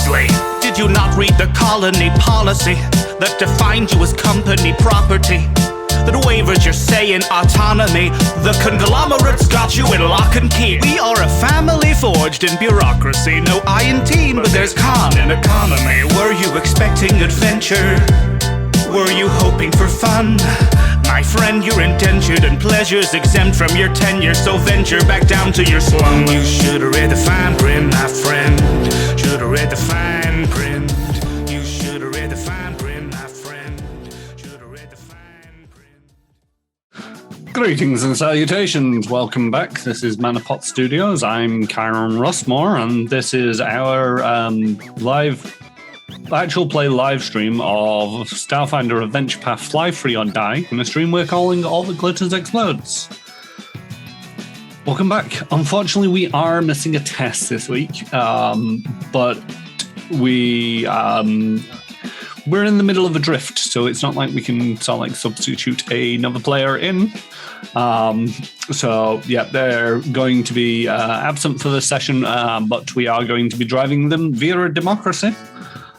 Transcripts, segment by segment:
Ainsley, did you not read the colony policy that defined you as company property? That wavers your say in autonomy. The conglomerates got you in lock and key. We are a family forged in bureaucracy. No I in team, but there's con in economy. Were you expecting adventure? Were you hoping for fun? My friend, you're indentured and pleasures exempt from your tenure, so venture back down to your slum. You should've read the fine print, my friend. Should've read the fine print. You should've read the fine print, my friend. Should've read the fine print. Greetings and salutations. Welcome back. This is Manapot Studios. I'm Kyron Rossmore, and this is our actual play live stream of Starfinder Adventure Path Fly free on die, in a stream we're calling All That Glitters Explodes. Welcome back. Unfortunately, we are missing a test this week, but we're in the middle of a drift, so it's not like we can substitute another player in. So yeah, they're going to be absent for this session, but we are going to be driving them via a democracy.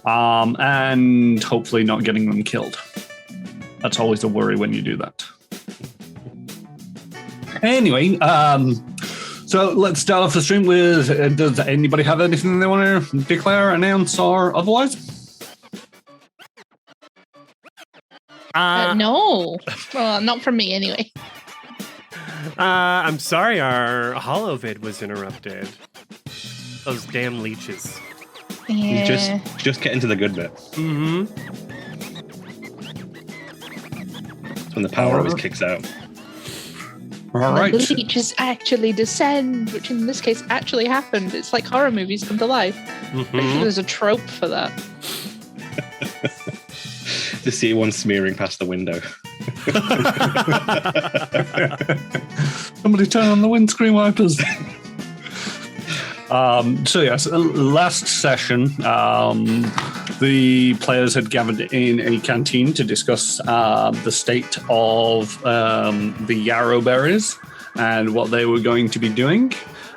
And hopefully not getting them killed. That's always a worry when you do that. Anyway, so let's start off the stream with, does anybody have anything they want to declare, announce, or otherwise? No. Well, not from me anyway. I'm sorry our holovid was interrupted. Those damn leeches. Yeah. Just get into the good bit. Mm-hmm. That's when the power always kicks out. All right. The leeches actually descend, which in this case actually happened. It's like horror movies come to life. Mm-hmm. There's a trope for that. To see one smearing past the window. Somebody turn on the windscreen wipers. So yes, last session, the players had gathered in a canteen to discuss the state of the yarrow berries and what they were going to be doing.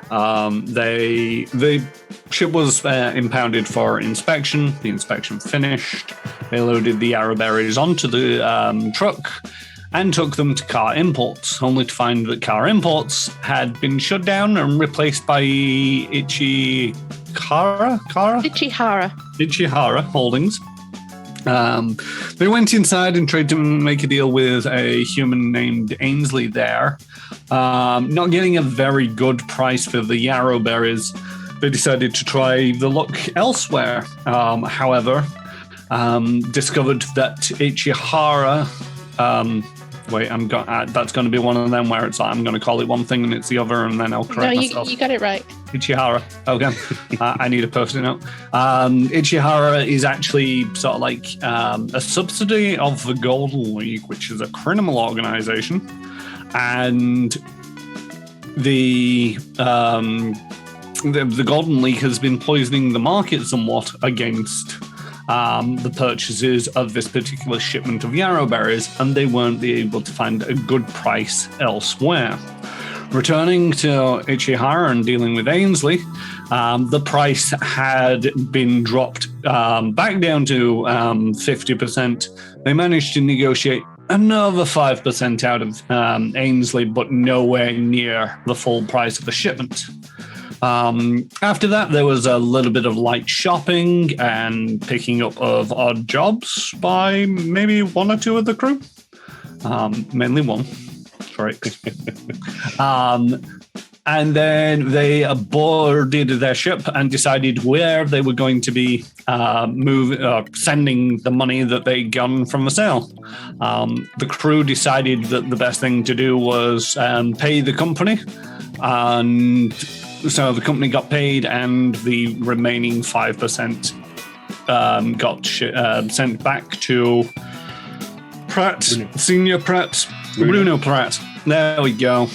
The ship was impounded for inspection. The inspection finished. They loaded the yarrow berries onto the truck and took them to Car Imports, only to find that Car Imports had been shut down and replaced by Ichihara Holdings. They went inside and tried to make a deal with a human named Ainsley there. Not getting a very good price for the yarrow berries, they decided to try the luck elsewhere. However, discovered that Ichihara... that's going to be one of them where it's like, I'm going to call it one thing and it's the other, and then I'll correct myself. You got it right. Ichihara. Okay. I need a post-it note. Ichihara is actually sort of like a subsidiary of the Golden League, which is a criminal organization. And the Golden League has been poisoning the market somewhat against the purchases of this particular shipment of yarrow berries, and they weren't able to find a good price elsewhere. Returning to Ichihara and dealing with Ainsley, the price had been dropped back down to 50%. They managed to negotiate another 5% out of Ainsley, but nowhere near the full price of the shipment. After that, there was a little bit of light shopping and picking up of odd jobs by maybe one or two of the crew. Mainly one. Correct. And then they boarded their ship and decided where they were going to be sending the money that they'd gotten from the sale. The crew decided that the best thing to do was pay the company, and so the company got paid, and the remaining 5% got sent back to Pratt, Senior Pratt, Bruno Pratt. There we go.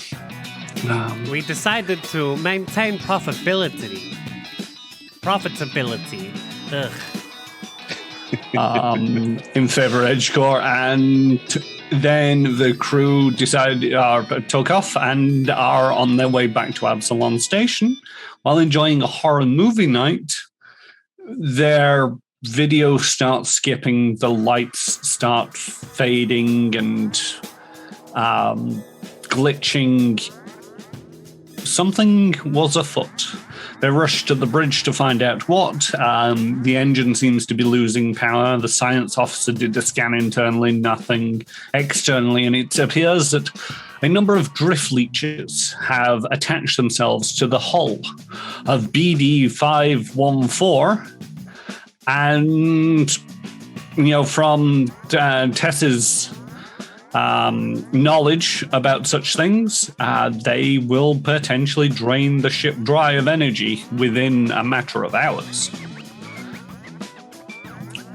We decided to maintain profitability. In favor of Edgecore, and then the crew took off and are on their way back to Absalon Station while enjoying a horror movie night their video starts skipping, the lights start fading and glitching. Something was afoot. They rushed to the bridge to find out what. The engine seems to be losing power. The science officer did a scan internally, nothing externally, and it appears that a number of drift leeches have attached themselves to the hull of BD514. And, from Tess's knowledge about such things, they will potentially drain the ship dry of energy within a matter of hours.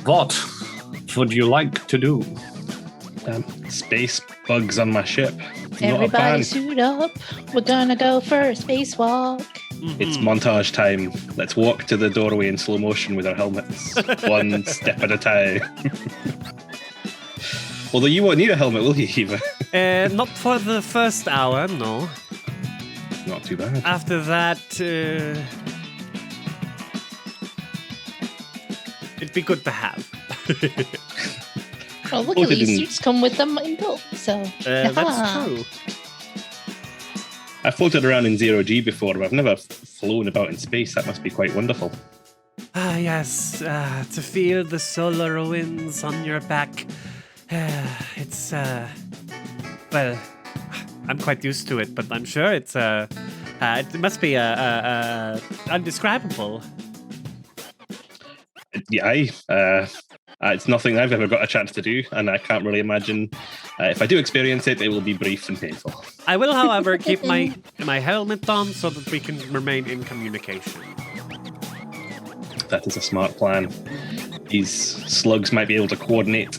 What would you like to do? Space bugs on my ship. Not a fan. Everybody suit up. We're gonna go for a spacewalk. It's montage time. Let's walk to the doorway in slow motion with our helmets. One step at a time. Although you won't need a helmet, will you, Eva? Not for the first hour, no. Not too bad. After that, it'd be good to have. Oh, look, Oh, at they these didn't- suits come with them inbuilt, so... That's true. I floated around in 0G before, but I've never flown about in space. That must be quite wonderful. Ah, yes. To feel the solar winds on your back. It's, well, I'm quite used to it, but I'm sure it must be undescribable. Yeah, it's nothing I've ever got a chance to do, and I can't really imagine if I do experience it, it will be brief and painful. I will, however, keep my helmet on so that we can remain in communication. That is a smart plan. These slugs might be able to coordinate.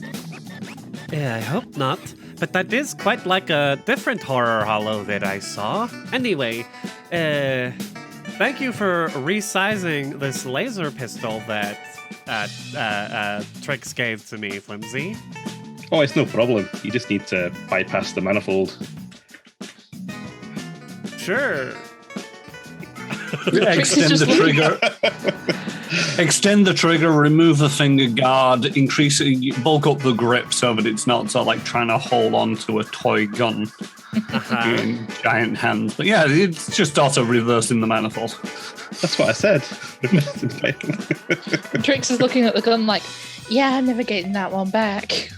Yeah, I hope not. But that is quite like a different horror hollow that I saw. Anyway, thank you for resizing this laser pistol that Trix gave to me, Flimsy. Oh, it's no problem. You just need to bypass the manifold. Sure. Extend just the trigger. Extend the trigger, remove the finger guard, increase it, bulk up the grip so that it's not sort of like trying to hold on to a toy gun in giant hands. But yeah, it's just also reversing the manifold. That's what I said. Trix is looking at the gun like, yeah, I'm never getting that one back.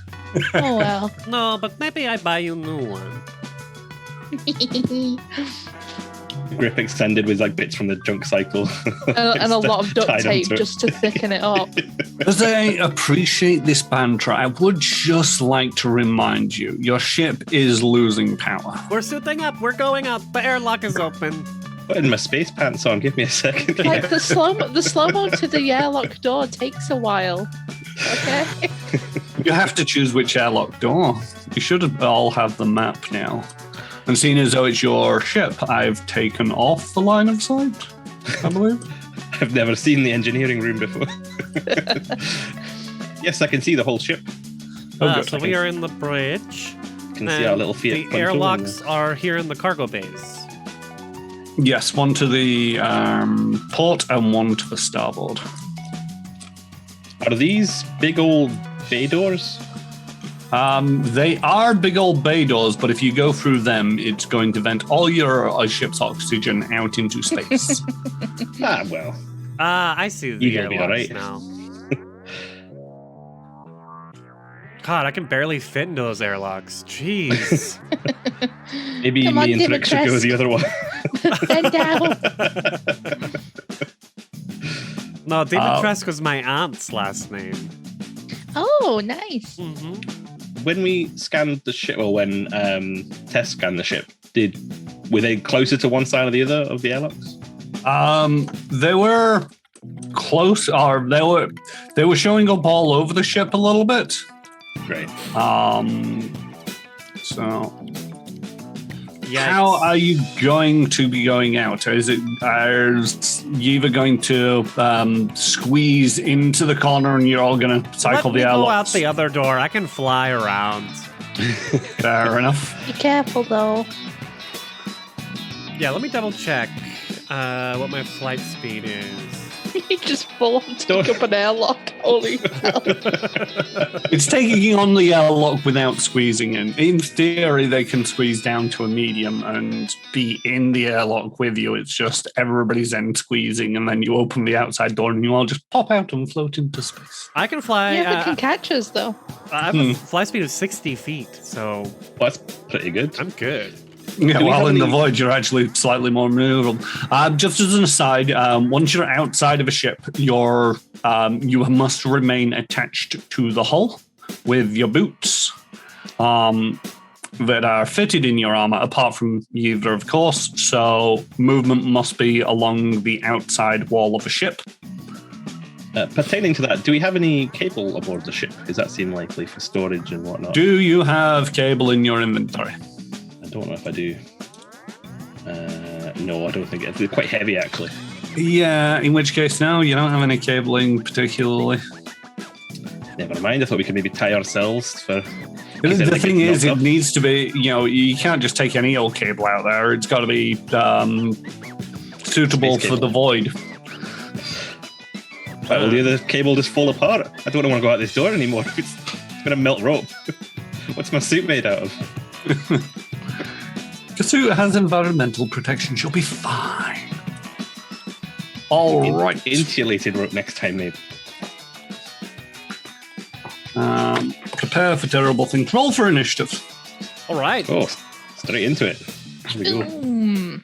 Oh, well. No, but maybe I buy you a new one. Grip extended with like bits from the junk cycle. and a lot of duct Tied tape onto it. just to thicken it up. As I appreciate this banter, I would just like to remind you, your ship is losing power. We're suiting up. We're going out. The airlock is open. Putting my space pants on. Give me a second. Like the slow-mo to the airlock door takes a while. Okay. You have to choose which airlock door. You should all have the map now. And seeing as though it's your ship, I've taken off the line of sight, I believe. I've never seen the engineering room before. Yes, I can see the whole ship. good. So we are in the bridge. I can see our little Fiat The Punto airlocks are here in the cargo bays. Yes, one to the port and one to the starboard. Are these big old bay doors? They are big old bay doors, but if you go through them, it's going to vent all your ship's oxygen out into space. Ah, well. I see the You're gonna be airlocks alright. now. God, I can barely fit into those airlocks. Jeez. Maybe Come me on, and Trix should go the other one. Bend down. No, Dimitrescu was my aunt's last name. Oh, nice. When we scanned the ship, or when Tess scanned the ship, were they closer to one side or the other of the airlocks? They were close, or they were showing up all over the ship a little bit. Great. So Yeah. how are you going to be going out? Are you either going to squeeze into the corner and you're all going to cycle Let me the go out airlocks? the other door. I can fly around. Fair enough. Be careful, though. Yeah, let me double check what my flight speed is. You just full on take up an airlock. Holy hell. It's taking on the airlock without squeezing in. In theory, they can squeeze down to a medium and be in the airlock with you. It's just everybody's then squeezing, and then you open the outside door and you all just pop out and float into space. I can fly. Yeah, but can catch us, though. I have a fly speed of 60 feet, so Well, that's pretty good. I'm good. Yeah, we while have in the any- void, you're actually slightly more maneuverable. Just as an aside, once you're outside of a ship, you must remain attached to the hull with your boots that are fitted in your armor, apart from either, of course. So movement must be along the outside wall of a ship. Pertaining to that, do we have any cable aboard the ship? Does that seem likely for storage and whatnot? Do you have cable in your inventory? I don't know if I do. No, I don't think it's quite heavy, actually. Yeah, in which case, no, you don't have any cabling particularly. Never mind. I thought we could maybe tie ourselves for. The thing is, it needs to be, you can't just take any old cable out there. It's got to be suitable Space for the cable. void. Will the other cable just fall apart? I don't want to go out this door anymore. It's going to melt rope. What's my suit made out of? The suit has environmental protection. She'll be fine. All right. Insulated rope next time, maybe. Prepare for terrible things. Roll for initiative. All right. Oh, straight into it. Here we go.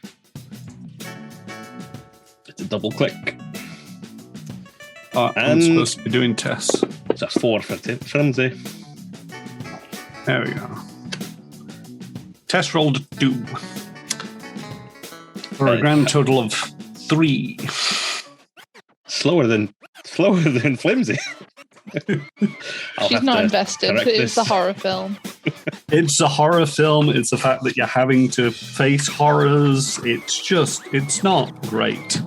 It's a double click. I'm And- supposed to be doing tests. It's a 4 for flimsy. There we go. Test roll to 2. For a grand total of 3. Slower than flimsy. I'll She's have not to invested. correct It's a this. horror film. It's a horror film. It's the fact that you're having to face horrors. It's not great.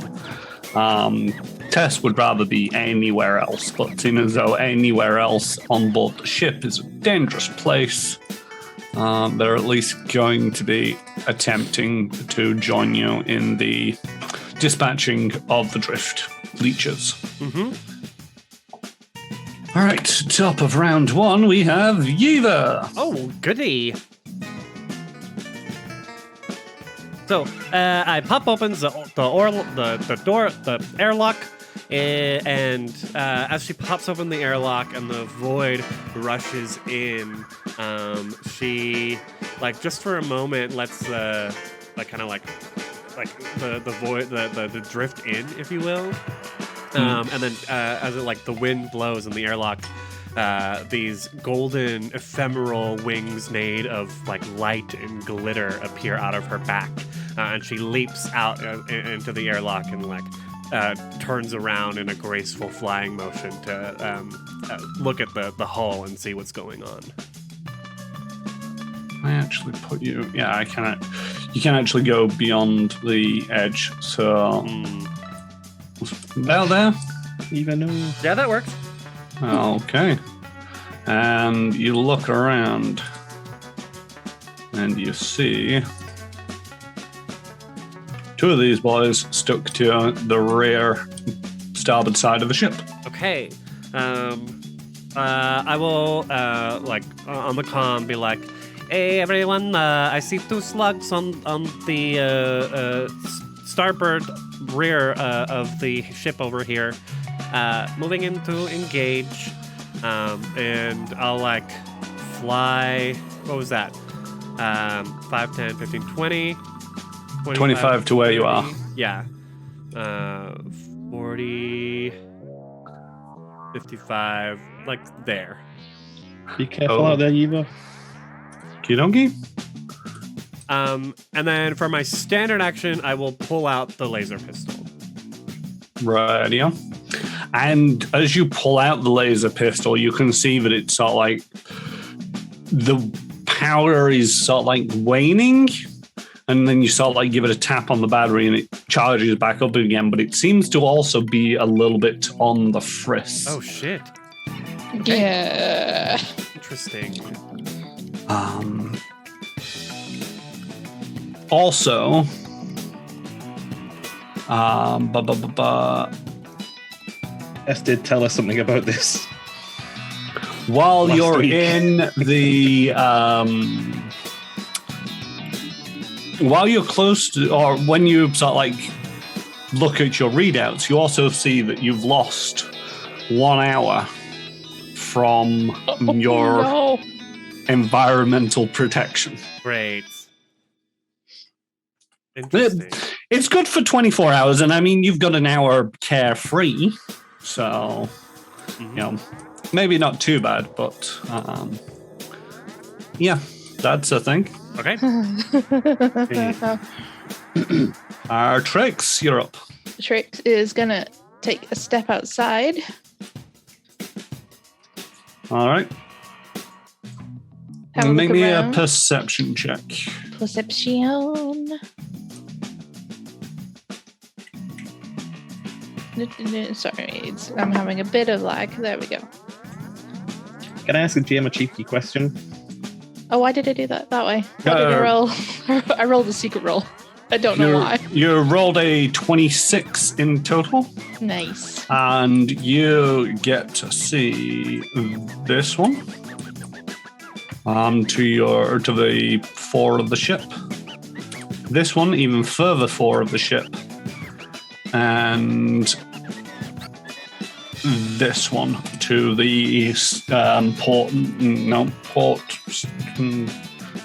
Tess would rather be anywhere else, but seeing as though anywhere else on board the ship is a dangerous place, they're at least going to be attempting to join you in the dispatching of the drift leeches. All right, top of round 1, we have Yiva. Oh, goody. So I pop open the door, the airlock, and as she pops open the airlock and the void rushes in, she just for a moment lets the void the drift in, if you will. And then as it the wind blows in the airlock, these golden ephemeral wings made of light and glitter appear out of her back, and she leaps out into the airlock and turns around in a graceful flying motion to look at the hull and see what's going on. I actually put you. Yeah, I cannot. You can actually go beyond the edge. So about there. Even though Yeah, that works. Okay. And you look around, and you see 2 of these boys stuck to the rear starboard side of the ship. Okay. I will on the comm be like, "Hey everyone, I see 2 slugs on the starboard rear of the ship over here, moving in to engage." And I'll fly. What was that? 5, 10, 15, 20. 25 to where you are. Yeah. 40, 55, there. be careful out there, Yiva. Kidongi? And then for my standard action, I will pull out the laser pistol. Radio. And as you pull out the laser pistol, you can see that it's sort of the power is sort of waning, and then you sort of give it a tap on the battery and it charges back up again, but it seems to also be a little bit on the frizz. Oh, shit. Yeah. Interesting. Also, S did tell us something about this. While Last you're week. in the while you're close to, or when you sort of like look at your readouts, you also see that you've lost 1 hour from your No. environmental protection. Great. Interesting. It's good for 24 hours, and I mean, you've got an hour carefree, so you know, maybe not too bad, but yeah, that's a thing. Okay. Our Trix, you're up. Trix is gonna take a step outside. All right. Have a Make look me a around. perception check. Perception. Sorry, I'm having a bit of lag. There we go. Can I ask the GM a cheeky question? Oh, why did I do that way? Why did I roll? I rolled a secret roll. I don't know why. You rolled a 26 in total, Nice. and you get to see this one. To the fore of the ship. This one, even further fore of the ship. And this one to the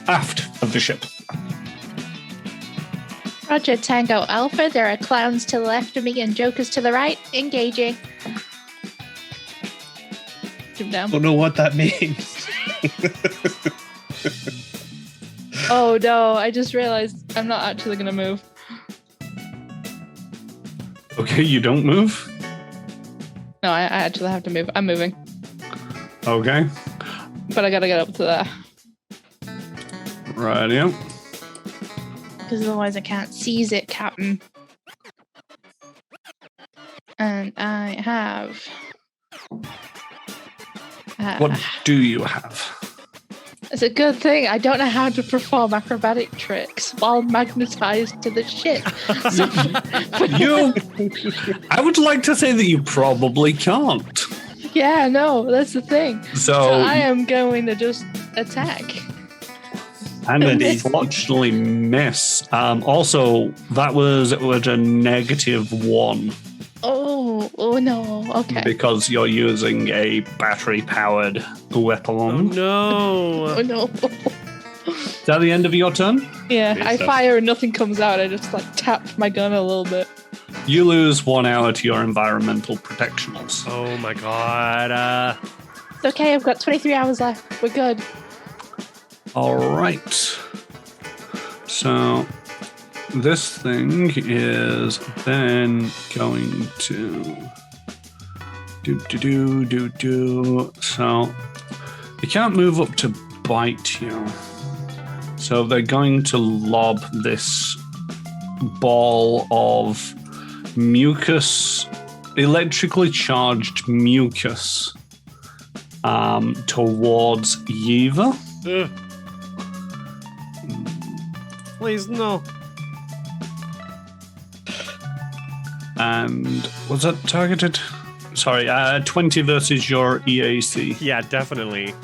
aft of the ship. Roger, Tango Alpha. There are clowns to the left of me and jokers to the right. Engaging. Jump down. Don't know what that means. Oh no, I just realized I'm not actually going to move. Okay, you don't move. No, I actually have to move. I'm moving. Okay. But I got to get up to there. Radio. Because otherwise I can't seize it, Captain. And I have... What do you have? It's a good thing I don't know how to perform acrobatic tricks while magnetized to the ship. I would like to say that you probably can't. Yeah, no, that's the thing. So I am going to just attack. and unfortunately miss. Also, that was at a -1 Oh no, okay. because you're using a battery-powered weapon. Oh no. Oh no. Is that the end of your turn? Yeah, Okay, I so- fire and nothing comes out. I just like tap my gun a little bit. You lose 1 hour to your environmental protectionals. Oh my god. It's okay, I've got 23 hours left. We're good. All right. So this thing is then going to do. So they can't move up to bite you. So they're going to lob this ball of mucus, electrically charged mucus, towards Yeva. Ugh. Please, no. And was that targeted? Sorry, 20 versus your EAC. Yeah, definitely.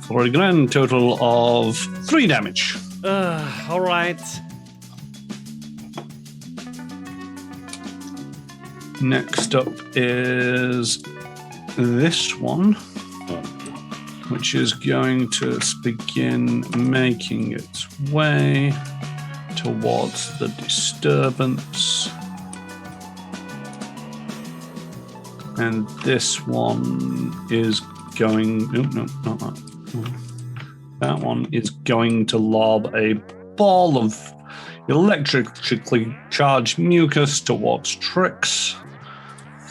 For a grand total of 3 damage. All right. Next up is this one, which is going to begin making its way towards the disturbance. And this one is going... No, not that. That one is going to lob a ball of electrically charged mucus towards Trix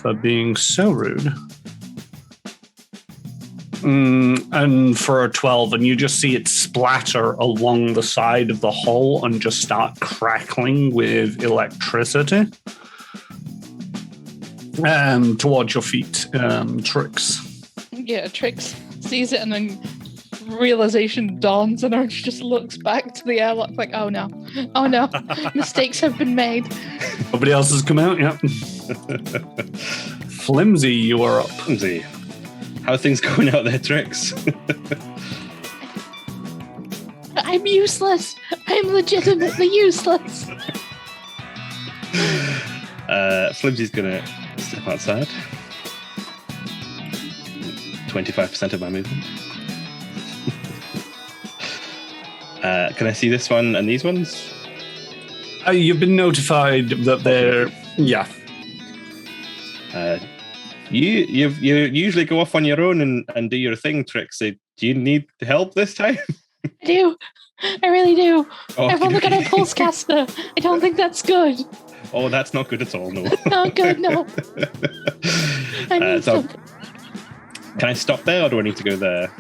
for being so rude. And for a 12, and you just see it splatter along the side of the hole and just start crackling with electricity. Towards your feet, Trix. Yeah, Trix sees it and then realization dawns and Orange just looks back to the airlock like, oh no, mistakes have been made. Nobody else has come out yet. Flimsy, you are up. Flimsy. How are things going out there, Trix? I'm useless. I'm legitimately useless. Flimsy's gonna step outside. 25% of my movement. Can I see this one and these ones? You've been notified that they're... Yeah. You usually go off on your own and do your thing, Trixie. Do you need help this time? I do. I really do. Oh, I've only got a pulse caster. I don't think that's good. Oh, that's not good at all, no. Not good, no. I need so, something. can I stop there, or do I need to go there?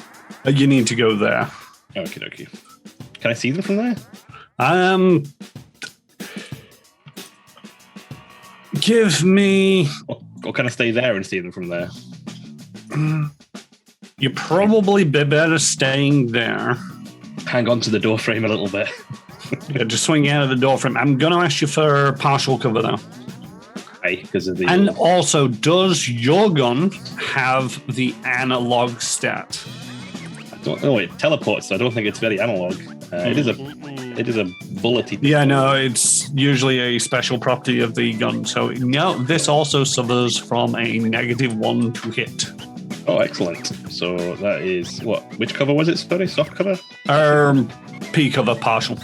You need to go there. Okay. Can I see them from there? Give me... Or can I stay there and see them from there? You'd probably be better staying there. Hang on to the door frame a little bit. Yeah, just swing out of the door frame. I'm going to ask you for partial cover now. Aye, because of the... And also, does your gun have the analog stat? I don't know. It teleports, so I don't think it's very analog. It is a bullety. Yeah, no, it's usually a special property of the gun. So, no, this also suffers from a -1 to hit. Oh, excellent. So that is what? Which cover was it? Sorry, soft cover? P cover, partial.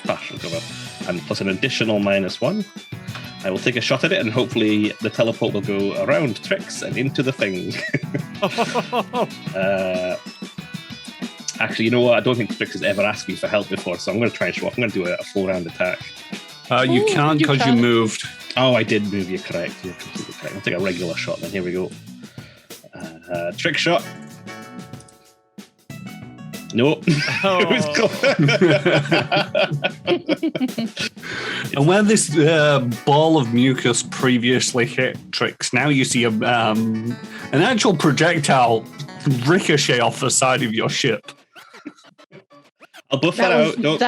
Partial cover. And plus an additional -1. I will take a shot at it, and hopefully the teleport will go around Trix and into the thing. Actually, you know what? I don't think Trix has ever asked me for help before, so I'm going to try and show off. I'm going to do a 4-round attack. You can't because you moved. Oh, I did move. You're correct. You're completely correct. I'll take a regular shot then. Here we go. Trick shot. No. It was close. And where this ball of mucus previously hit Trix, now you see an actual projectile ricochet off the side of your ship. I'll buff that out. Don't...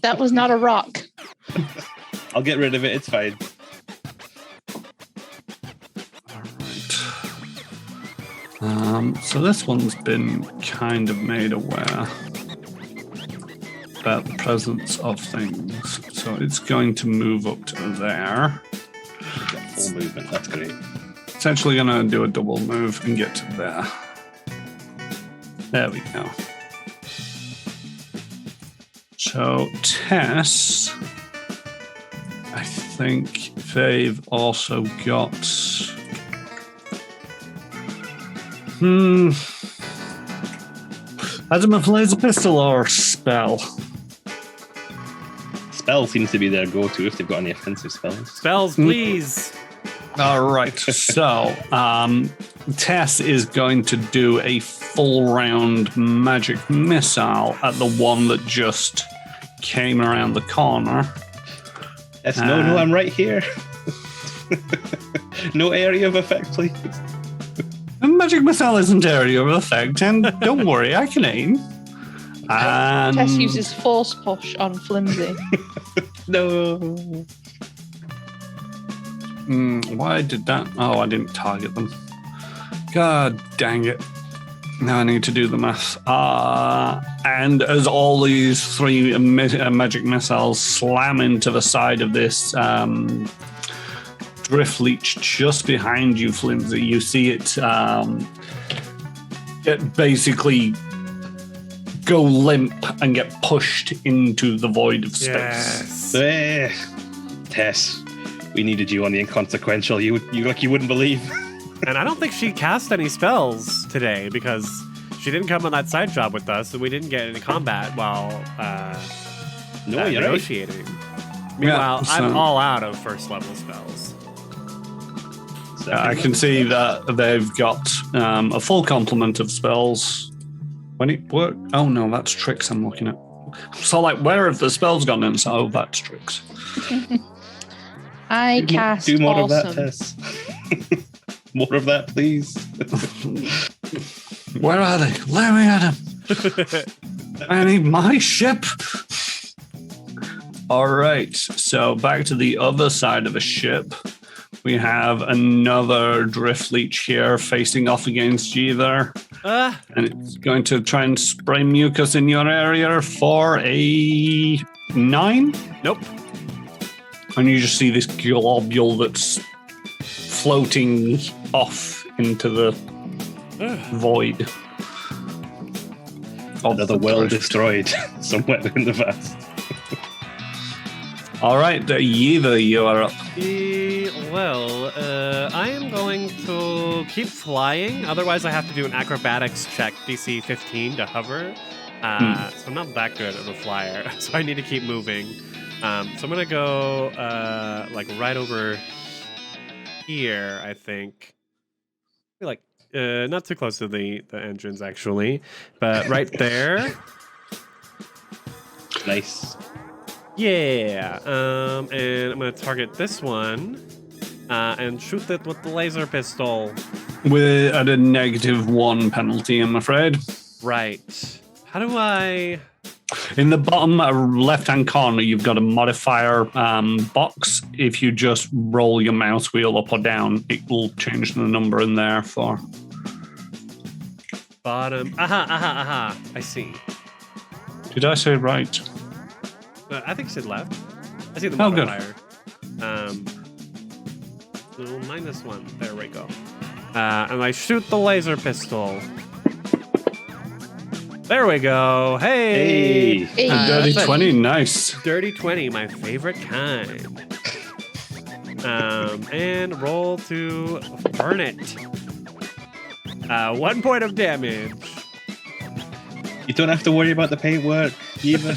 That was not a rock. I'll get rid of it. It's fine. So this one's been kind of made aware about the presence of things. So it's going to move up to there. Got full movement. That's great. It's actually going to do a double move and get to there. There we go. So Tess, I think they've also got... Azimuth laser pistol or spell? Spell seems to be their go-to if they've got any offensive spells. Spells, please. All right. So Tess is going to do a full round magic missile at the one that just came around the corner. Yes, no, I'm right here. No area of effect, please. A magic missile isn't area of effect, and don't worry, I can aim. And Tess uses force push on Flimsy. No. Why did that? Oh, I didn't target them. God dang it. Now I need to do the math. And as all these three magic missiles slam into the side of this drift leech just behind you, Flimsy, you see it basically go limp and get pushed into the void of space. Yes. Tess, we needed you on the inconsequential. You like you wouldn't believe. And I don't think she cast any spells today because she didn't come on that side job with us, and we didn't get into combat while you're negotiating. Right. Meanwhile, so I'm all out of first level spells. I can see that they've got a full complement of spells. When it worked, oh no, that's Trix I'm looking at. So, like, where have the spells gone in? So, that's Trix. I cast do more awesome. of that, Tess. More of that, please. Where are they? Let me at them. I need my ship. All right, so back to the other side of the ship. We have another drift leech here facing off against you there. And it's going to try and spray mucus in your area for a 9. Nope. And you just see this globule that's floating off into the void. Another world destroyed somewhere in the vast. All right, Yiva, you are up. I am going to keep flying. Otherwise, I have to do an acrobatics check, DC 15, to hover. So I'm not that good of a flyer, so I need to keep moving. So I'm going to go like right over here, I think. Like not too close to the entrance, actually, but right there. Nice. Yeah, and I'm going to target this one and shoot it with the laser pistol. We're at a -1 penalty, I'm afraid. Right. How do I... In the bottom left-hand corner, you've got a modifier box. If you just roll your mouse wheel up or down, it will change the number in there for... Bottom. Aha. I see. Did I say right? I think you said left. I see the Oh, good. modifier. So -1. There we go. And I shoot the laser pistol. There we go. Hey. Hey, Dirty that's 20, nice. Dirty 20, my favorite kind. And roll to burn it. 1 point of damage. You don't have to worry about the paintwork, even.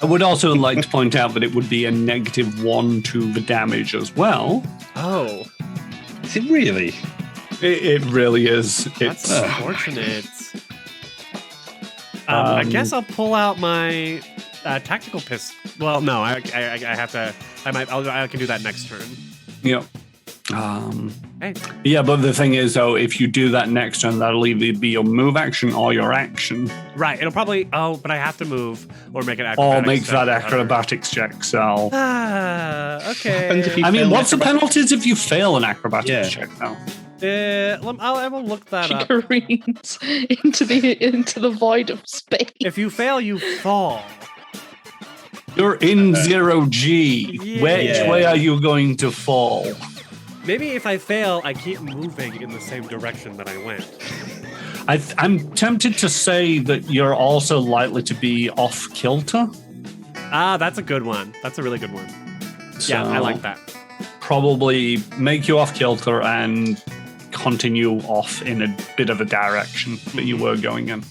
I would also like to point out that it would be a -1 to the damage as well. Oh, Is it really? It really is. that's It's unfortunate. I guess I'll pull out my tactical pistol. Well, no, I have to. I can do that next turn. yeah. Hey. Yeah, but the thing is, though, if you do that next turn, that'll either be your move action or your action. Right. It'll probably. Oh, but I have to move or make an Or acrobatics. make check that to cover. acrobatics check, so... Okay. happens if you I mean, fail what's the acrobat- penalties if you fail an acrobatics Yeah. check, though? I will look that She up. careens into the void of space. If you fail, you fall. You're in 0G. Yeah. Which way are you going to fall? Maybe if I fail, I keep moving in the same direction that I went. I'm tempted to say that you're also likely to be off kilter. That's a good one. That's a really good one. Yeah, I So like that. Probably make you off kilter and continue off in a bit of a direction that you were going in.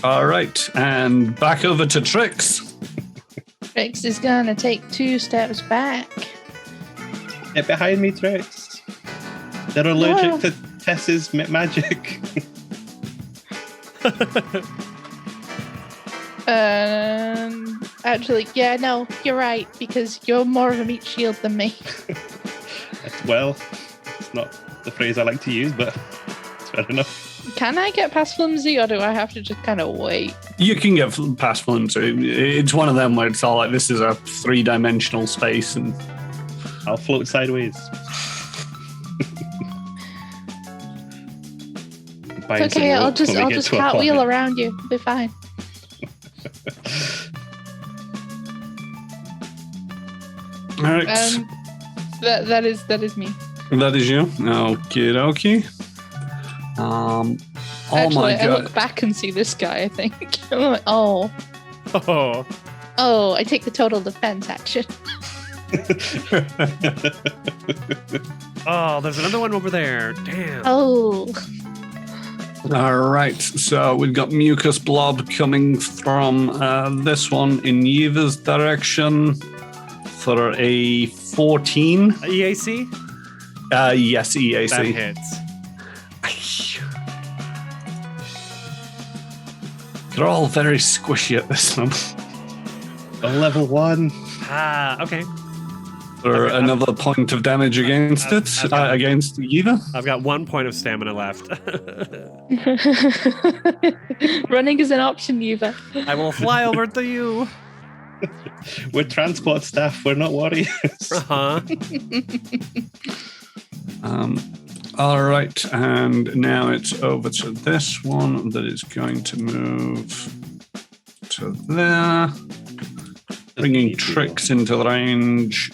All right, and back over to Trix. Trix is gonna take 2 steps back. Get behind me, Trix. They're allergic to Tess's magic. Actually, yeah, no, you're right, because you're more of a meat shield than me. Well, it's not the phrase I like to use, but it's fair enough. Can I get past flimsy, or do I have to just kind of wait? You can get past flimsy. It's one of them where it's all like, this is a 3-dimensional space, and I'll float sideways. It's okay, I'll just cartwheel around you. It'll be fine. all right. That is me. That is you? Okie dokie. Oh Actually, my I god. look back and see this guy, I think. I'm like, oh, I take the total defense action. Oh, there's another one over there. Damn. Oh, All right, so we've got mucus blob coming from this one in Yiva's direction for a 14. EAC? Yes, EAC. That hits. They're all very squishy at this one. A level 1. Okay. For another point of damage against against Eva. I've got 1 point of stamina left. Running is an option, Eva. I will fly over to you. We're transport staff. We're not warriors. Uh-huh. All right, and now it's over to this one that is going to move to there, bringing Trix into the range,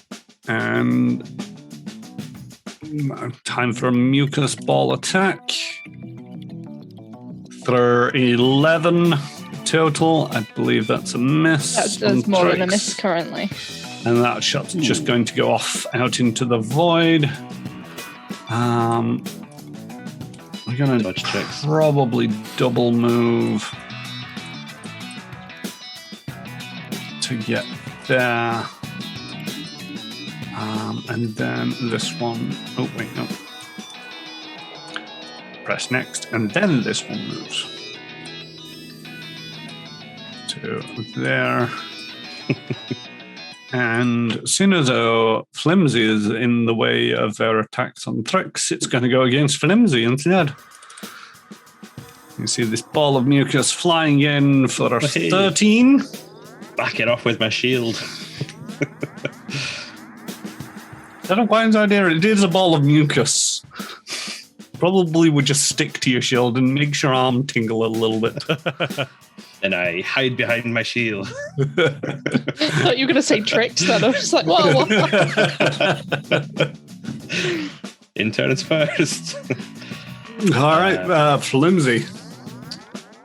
and time for a mucus ball attack. For 11 total, I believe that's a miss. That's more than a Trix. miss currently. And that shot's just going to go off out into the void. We're going to Dodge Trix. probably double move to get there. And then this one. Oh, wait, no. Press next, and then this one moves to there. And as soon as Flimsy is in the way of their attacks on Trix, it's going to go against Flimsy instead. You see this ball of mucus flying in for 13. Back it off with my shield. I don't quite idea. It is a ball of mucus. Probably would just stick to your shield and makes your arm tingle a little bit. And I hide behind my shield. I thought you were going to say tricks then. I was just like, whoa. In turns first. All right, Flimsy.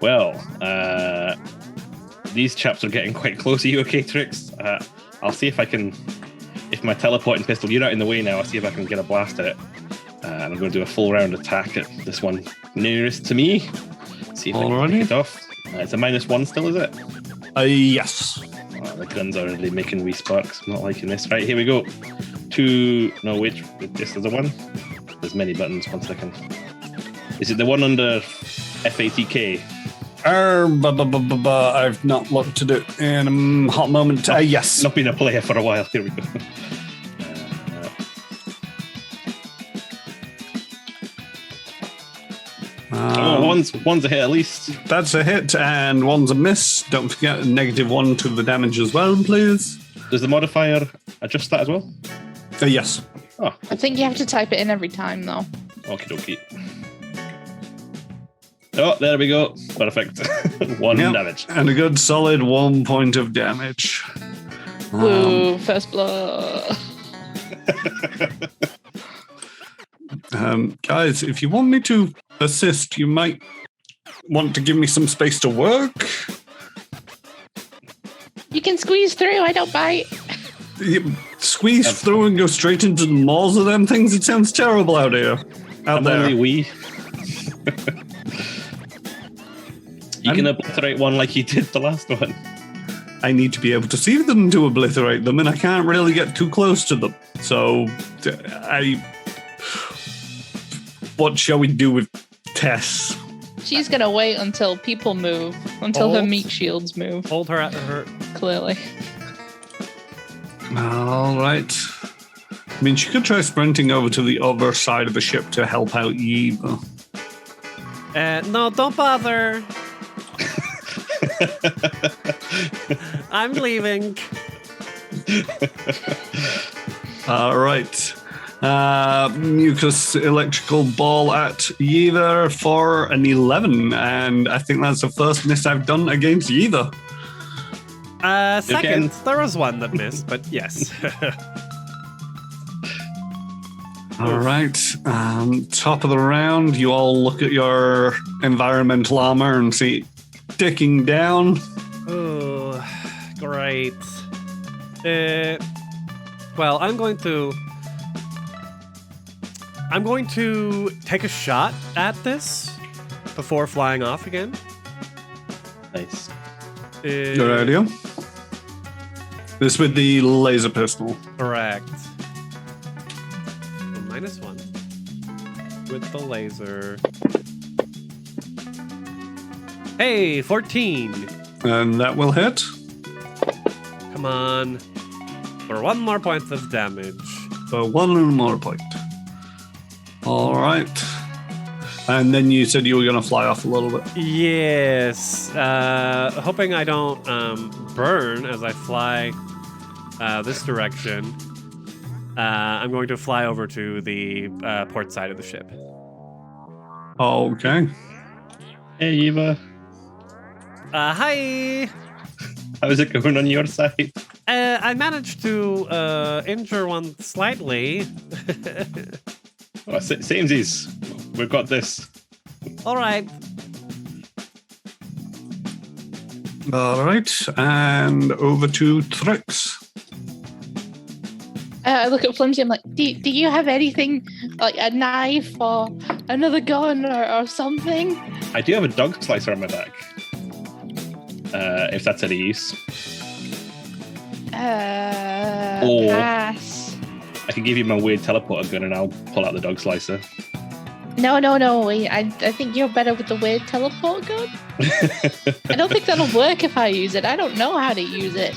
Well, these chaps are getting quite close. Are you okay, Trix? I'll see if I can... If my teleporting pistol... You're out in the way now. I'll see if I can get a blast at it. And I'm going to do a full round attack at this one nearest to me. See if I can pick it off. It's a -1 still, is it? Yes. Oh, the gun's already making wee sparks. I'm not liking this. Right, here we go. 2... No, wait. This is the one. There's many buttons. 1 second. Is it the one under FATK? I've not looked at it in a hot moment. Yes. Not been a player for a while. Here we go. One's a hit at least. That's a hit, and one's a miss. Don't forget -1 to the damage as well, please. Does the modifier adjust that as well? Yes. Oh, I think you have to type it in every time, though. okie dokie. Oh, there we go. Perfect. 1 damage. And a good solid 1 point of damage. Woo, first blood. Guys, if you want me to assist, you might want to give me some space to work. You can squeeze through, I don't bite. You squeeze through and go straight into the maws of them things. It sounds terrible out here. Out there. Only we. You can obliterate one like you did the last one. I need to be able to see them to obliterate them, and I can't really get too close to them. So, what shall we do with Tess? She's going to wait until people move, until her meat shields move. Hold her at her. Clearly. All right. I mean, she could try sprinting over to the other side of the ship to help out Eva. No, don't bother. I'm leaving. All right. Mucus electrical ball at Yeva for an 11, and I think that's the first miss I've done against Yeva. Second, there was one that missed, but yes. All right. Top of the round, you all look at your environmental armor and see it ticking down. Oh, great. Well, I'm going to take a shot at this before flying off again. Nice. Good idea. This with the laser pistol. Correct. So -1 with the laser. Hey, 14. And that will hit. Come on. For 1 more point of damage. So 1 more point. All right. And then you said you were going to fly off a little bit. Yes. Hoping I don't burn as I fly this direction. I'm going to fly over to the port side of the ship. Okay. Hey, Eva. Hi. How's it going on your side? I managed to injure one slightly. Oh, samesies. We've got this. All right. All right. And over to Trix. I look at Flimsy. I'm like, do you have anything like a knife or another gun or something? I do have a dog slicer on my back. If that's any use. Or- Pass. I can give you my weird teleporter gun and I'll pull out the dog slicer. No. Wait, I think you're better with the weird teleport gun. I don't think that'll work if I use it. I don't know how to use it.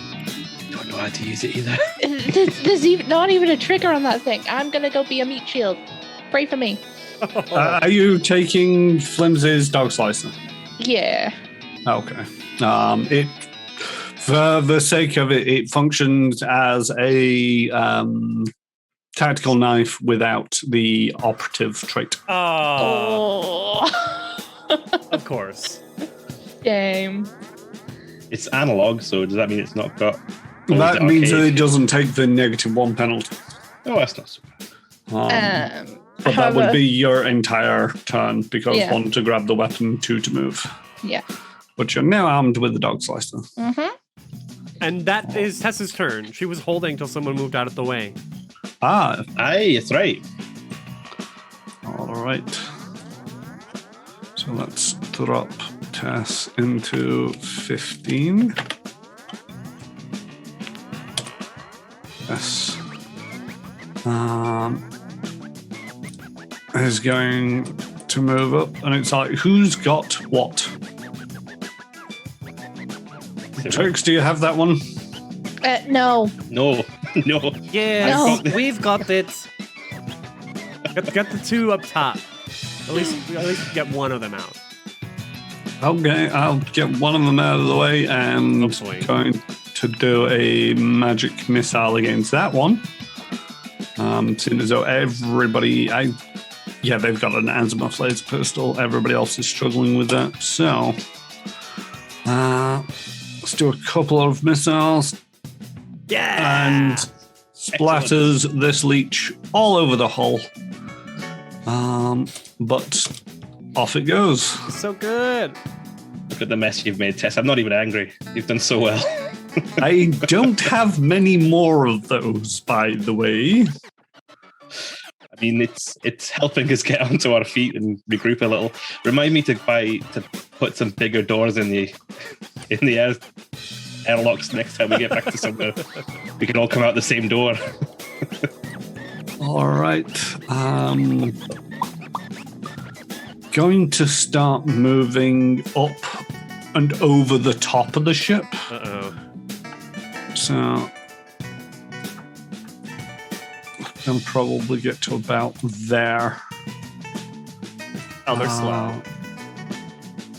Don't know how to use it either. There's not even a trigger on that thing. I'm gonna go be a meat shield. Pray for me. Are you taking Flimsy's dog slicer? Yeah. Okay. It, for the sake of it, it functions as a tactical knife without the operative trait. Oh, Oh. of course. Damn. It's analog, so does that mean it's not got... That means that it doesn't take the -1 penalty. Oh, that's not so bad. But that would be your entire turn because Yeah. 1 to grab the weapon, 2 to move. Yeah. But you're now armed with the dog slicer. Mm-hmm. And that is Tessa's turn. She was holding till someone moved out of the way. Ah, Aye, that's right. all right. So let's drop Tess into 15. Yes. Is going to move up, and it's like, who's got what? Trix, do you have that one? No. No. Yes, No. we've got it. Got the 2 up top. At least get one of them out. Okay, I'll get one of them out of the way and Hopefully. going to do a magic missile against that one. Seeing as though everybody, they've got an azimuth laser pistol. Everybody else is struggling with that. So, let's do a couple of missiles. Yeah. And splatters this leech all over the hull. But off it goes. So good. Look at the mess you've made, Tess. I'm not even angry. You've done so well. I don't have many more of those, by the way. I mean, it's helping us get onto our feet and regroup a little. Remind me to put some bigger doors in the airlocks next time we get back to somewhere. We can all come out the same door. All right. Going to start moving up and over the top of the ship. Uh-oh. So I can probably get to about there. Oh, they're slow.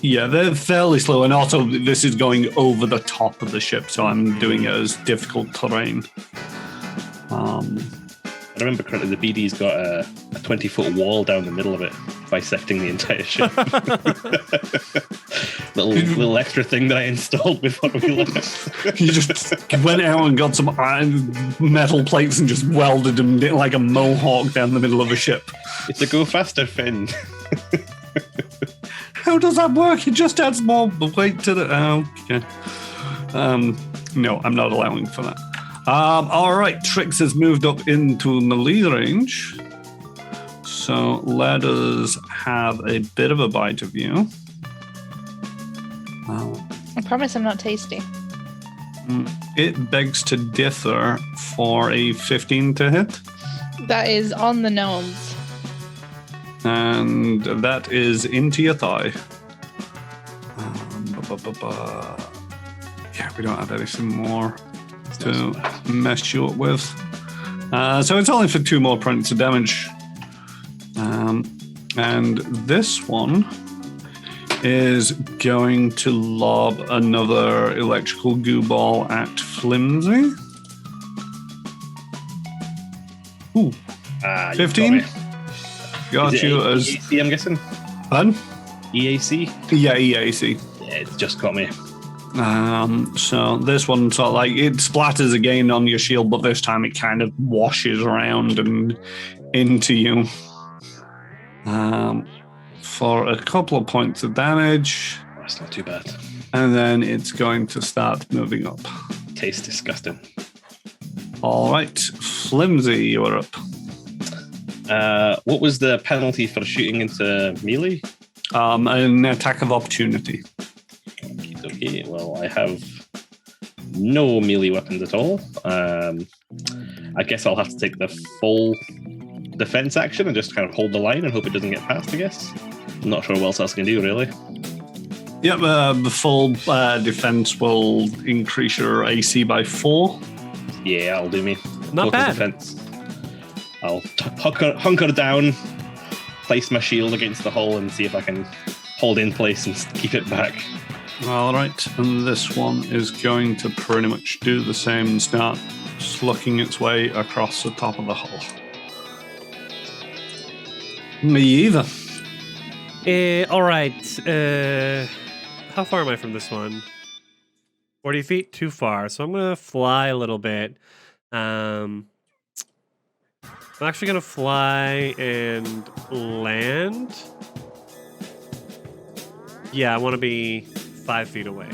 Yeah, they're fairly slow, and also this is going over the top of the ship, so I'm doing it as difficult terrain. I remember correctly, the BD's got a 20-foot wall down the middle of it, bisecting the entire ship. little extra thing that I installed before we left. You just went out and got some iron metal plates and just welded them like a mohawk down the middle of a ship. It's a go faster, Finn. How does that work? It just adds more weight to the... okay. No, I'm not allowing for that. All right, Trix has moved up into melee range. So let us have a bit of a bite of you. I promise I'm not tasty. It begs to differ for a 15 to hit. That is on the gnomes. And that is into your thigh. Yeah, we don't have anything more. to mess you up with. So it's only for 2 more points of damage. And this one is going to lob another electrical goo ball at Flimsy. Ooh, 15. Got you as EAC, I'm guessing. Pardon? EAC. Yeah, EAC. Yeah, it just got me. So this one sort of like it splatters again on your shield, but this time it kind of washes around and into you. For a couple of points of damage. That's not too bad. And then it's going to start moving up. Tastes disgusting. All right, Flimsy, you're up. What was the penalty for shooting into melee? An attack of opportunity. Okay, well, I have no melee weapons at all. I guess I'll have to take the full defense action and just kind of hold the line and hope it doesn't get past, I guess. I'm not sure what else I can do, really. Yep, the full defense will increase your AC by 4. Yeah, that'll do me. Not Total bad. Defense. I'll hunker down, place my shield against the hull and see if I can hold in place and keep it back. All right, and this one is going to pretty much do the same and start slugging its way across the top of the hull. Me either. All right. How far am I from this one? 40 feet? Too far. So I'm going to fly a little bit. I'm actually going to fly and land. Yeah, I want to be 5 feet away.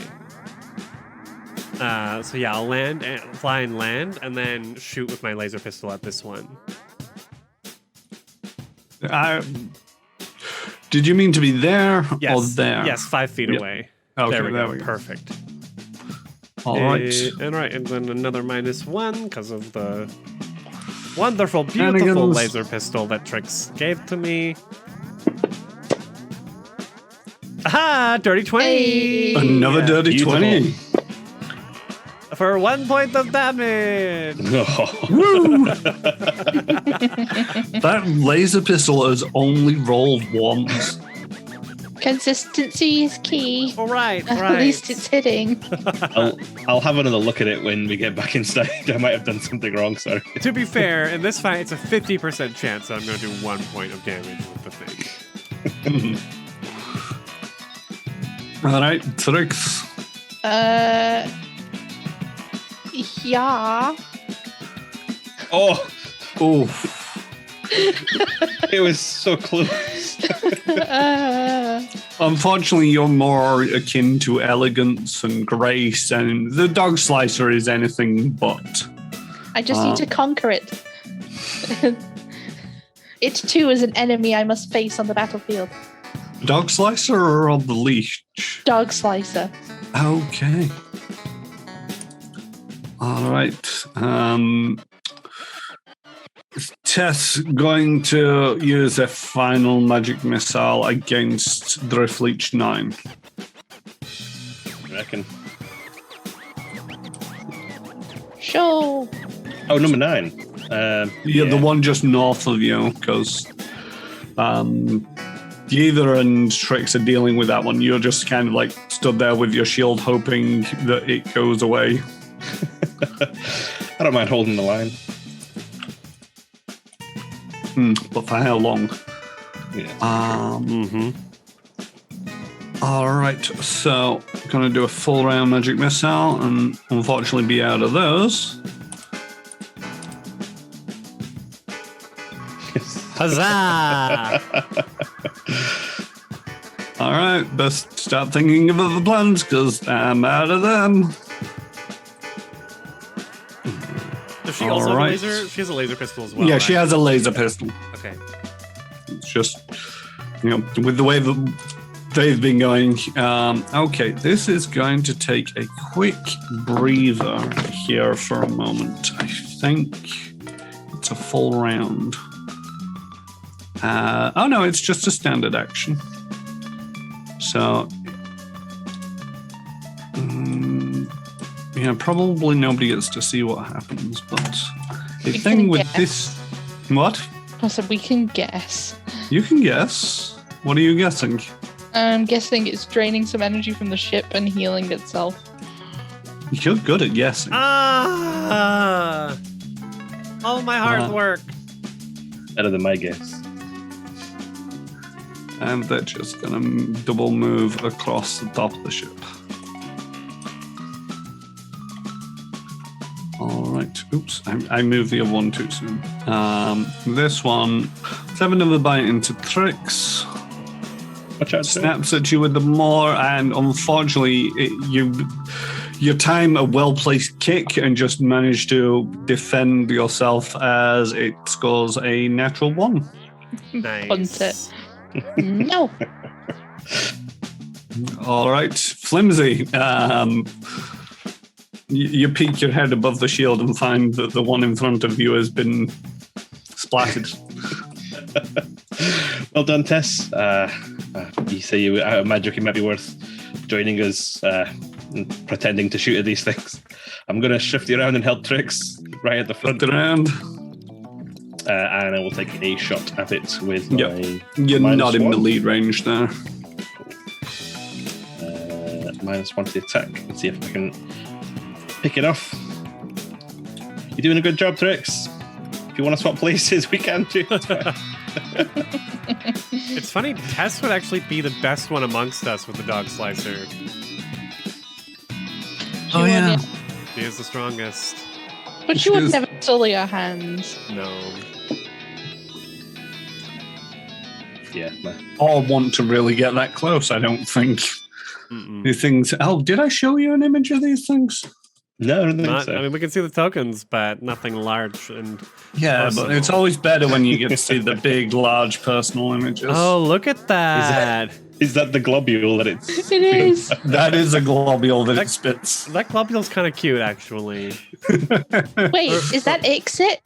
So yeah, I'll land and fly and land, and then shoot with my laser pistol at this one. Did you mean to be there Yes. or there? Yes, 5 feet Yep. away. Okay, there we go. go. Perfect. All right. And then another -1 because of the wonderful, beautiful Shenanigans. laser pistol that Trix gave to me. Aha! Dirty 20! Hey. Another dirty Beautiful. 20. For 1 point of damage! That laser pistol has only rolled once. Consistency is key. All right, At least it's hitting. I'll have another look at it when we get back inside. I might have done something wrong, sorry. To be fair, in this fight, it's a 50% chance that I'm going to do 1 point of damage with the thing. All right, Trix. Yeah. Oh, Oh, it was so close. unfortunately, you're more akin to elegance and grace, and the dog slicer is anything but. I just need to conquer it. It too is an enemy I must face on the battlefield. Dog slicer or on the leash? Dog slicer. Okay. All right. Tess going to use a final magic missile against Driftleech 9. I reckon. Sure. Oh, number 9. Yeah, the one just north of you, because Either and Trix are dealing with that one. You're just kind of like stood there with your shield hoping that it goes away. I don't mind holding the line. But for how long? Yeah. All right, so going to do a full round magic missile and unfortunately be out of those. Huzzah! All right, best start thinking of other plans because I'm out of them. Does she also have a Alright. laser? She has a laser pistol as well. Yeah, she right? has a laser pistol. Okay. It's just, with the way that they've been going. Okay, this is going to take a quick breather here for a moment. I think it's a full round. Oh no, it's just a standard action. So Yeah, probably nobody gets to see what happens, but the We thing can with guess. this... What? I said we can guess. You can guess. What are you guessing? I'm guessing it's draining some energy from the ship and healing itself. You're good at guessing. Ah! All my hard work. Better than my guess. And they're just going to double move across the top of the ship. All right. Oops, I moved the other one too soon. This one, 7 of the bite into Trix. Watch out, Snaps at you with the maw, and unfortunately, you time a well-placed kick and just manage to defend yourself as it scores a natural 1. Nice. Punt it. No. All right, Flimsy. You peek your head above the shield and find that the one in front of you has been splattered. Well done, Tess. You say you out of magic, it might be worth joining us and pretending to shoot at these things. I'm going to shift you around and help Trix right at the front. Look around. And I will take a shot at it with my You're not in the -1. lead range there. -1 to the attack. Let's see if I can pick it off. You're doing a good job, Trix. If you want to swap places, we can do it. It's funny, Tess would actually be the best one amongst us with the dog slicer. Oh, yeah. She is the strongest. But she would never sully our hands. No. Yeah, Or want to really get that close, I don't think. These things. Oh, did I show you an image of these things? no, I don't think so. I mean, we can see the tokens, but nothing large and Yeah, personal. but it's always better when you get to see the big, large personal images. Oh, look at that. Is that the globule that it's... It is. That is a globule that it spits. That globule's kind of cute, actually. Wait, is that Exit?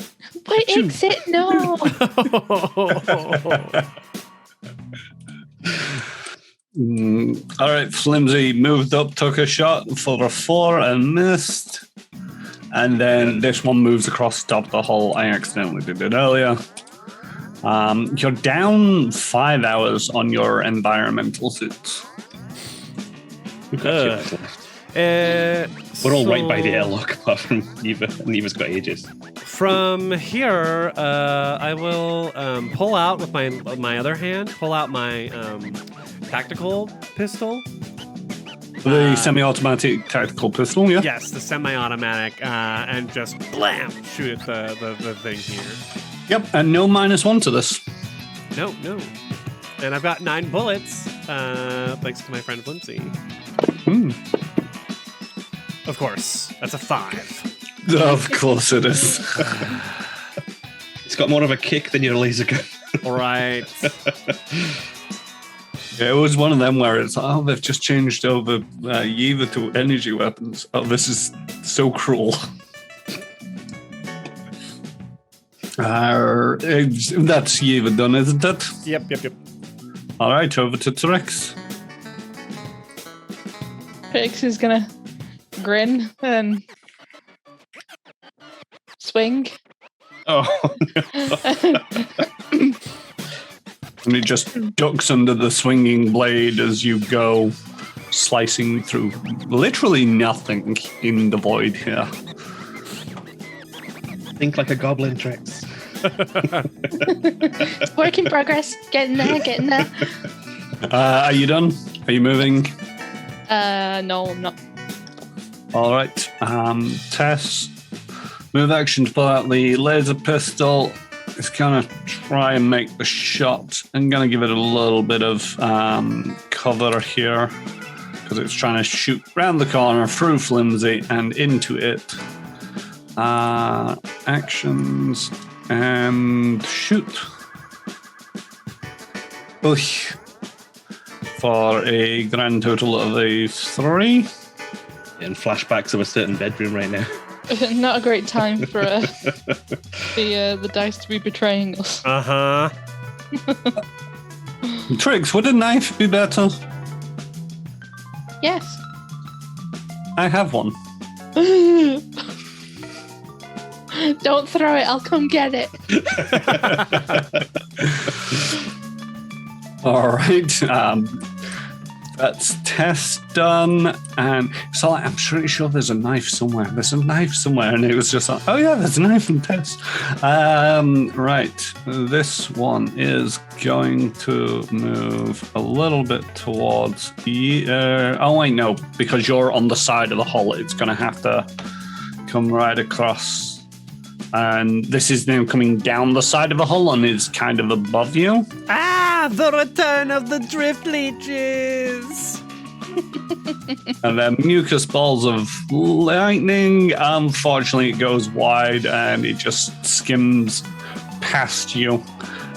Wait, Exit? No. All right, Flimsy moved up, took a shot for a 4 and missed. And then this one moves across the top of the hull. I accidentally did it earlier. You're down 5 hours on your environmental suits. We've got 2 left. We're all right by the airlock, apart from Neva. Neva's got ages. From here, I will pull out with my other hand, pull out my tactical pistol. The semi-automatic tactical pistol, yeah? Yes, the semi-automatic, and just blam, shoot at the thing here. Yep, and no -1 to this. No. And I've got 9 bullets, thanks to my friend Flimsy. Of course, that's a 5. Of course it is. It's got more of a kick than your laser gun. All right. Yeah, it was one of them where it's, oh, they've just changed over Yeva to energy weapons. Oh, this is so cruel. That's Yeva done, isn't it? Yep. All right, over to Trix. Trix is gonna grin and swing. Oh, And he just ducks under the swinging blade as you go, slicing through literally nothing in the void here. think like a goblin, Trix. Work in progress. Getting there. Are you done? Are you moving? No, I'm not. All right. Tess, move action to pull out the laser pistol. It's going to try and make the shot. I'm going to give it a little bit of cover here because it's trying to shoot round the corner through Flimsy and into it. Actions and shoot. Oof. For a grand total of a 3. In flashbacks of a certain bedroom right now. Not a great time for the dice to be betraying us. Uh-huh. Trix, would a knife be better? Yes. I have one. Don't throw it. I'll come get it. All right. That's test done. And so I'm pretty sure there's a knife somewhere. And it was just like, oh yeah, there's a knife in test. Right. This one is going to move a little bit towards oh wait, no, because you're on the side of the hull, it's going to have to come right across. And this is now coming down the side of the hull and is kind of above you. Ah, the return of the drift leeches. And then mucus balls of lightning. Unfortunately, it goes wide and it just skims past you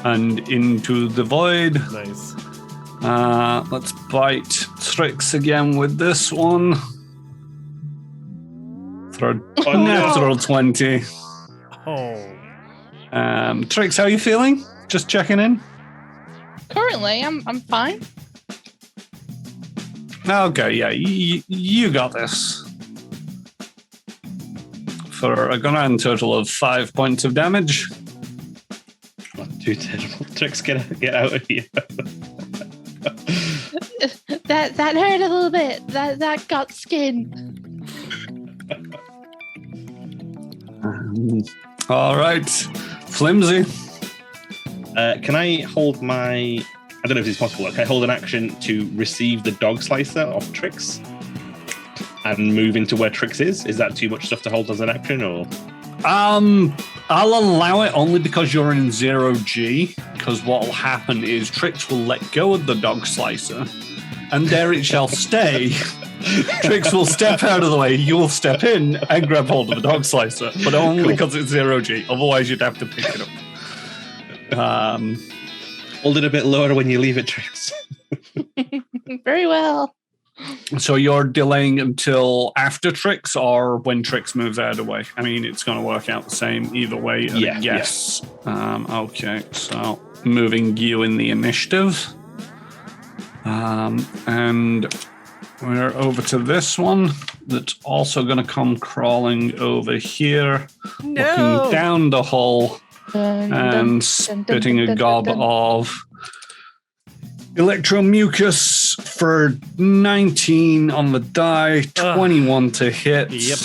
and into the void. Nice. Let's bite Trix again with this one. Throw natural 20. Oh. Trix, how are you feeling? Just checking in. Currently, I'm fine. Okay, yeah, you got this. For a grand total of 5 points of damage. Not too terrible. Trix, get out of here. That hurt a little bit. That got skin. All right, Flimsy. Can I hold my... I don't know if it's possible. Can I hold an action to receive the dog slicer off Trix and move into where Trix is? Is that too much stuff to hold as an action, or...? I'll allow it only because you're in 0G, because what will happen is Trix will let go of the dog slicer, and there it shall stay. Trix will step out of the way, you will step in and grab hold of the dog slicer, but only because it's 0G, otherwise you'd have to pick it up. Hold it a bit lower when you leave it, Trix. Very well. So you're delaying until after Trix or when Trix moves out of the way? I mean, it's going to work out the same either way. Yeah. Yes. Okay, so moving you in the initiative. And we're over to this one that's also going to come crawling over here, looking down the hole and spitting a gob of electromucus for 19 on the die, 21 to hit. Yep.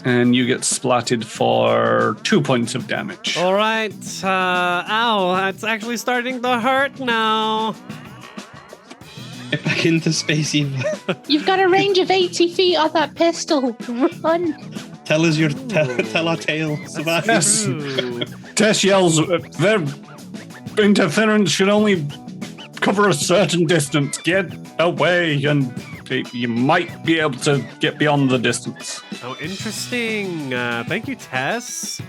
And you get splatted for 2 points of damage. All right. Ow, it's actually starting to hurt now. Get back into space, Eva. You've got a range of 80 feet on that pistol. Run. Tell us tell our tale, Savannah. Yes. Ooh. Tess yells, their interference should only cover a certain distance. Get away, and you might be able to get beyond the distance. Oh, interesting. Thank you, Tess.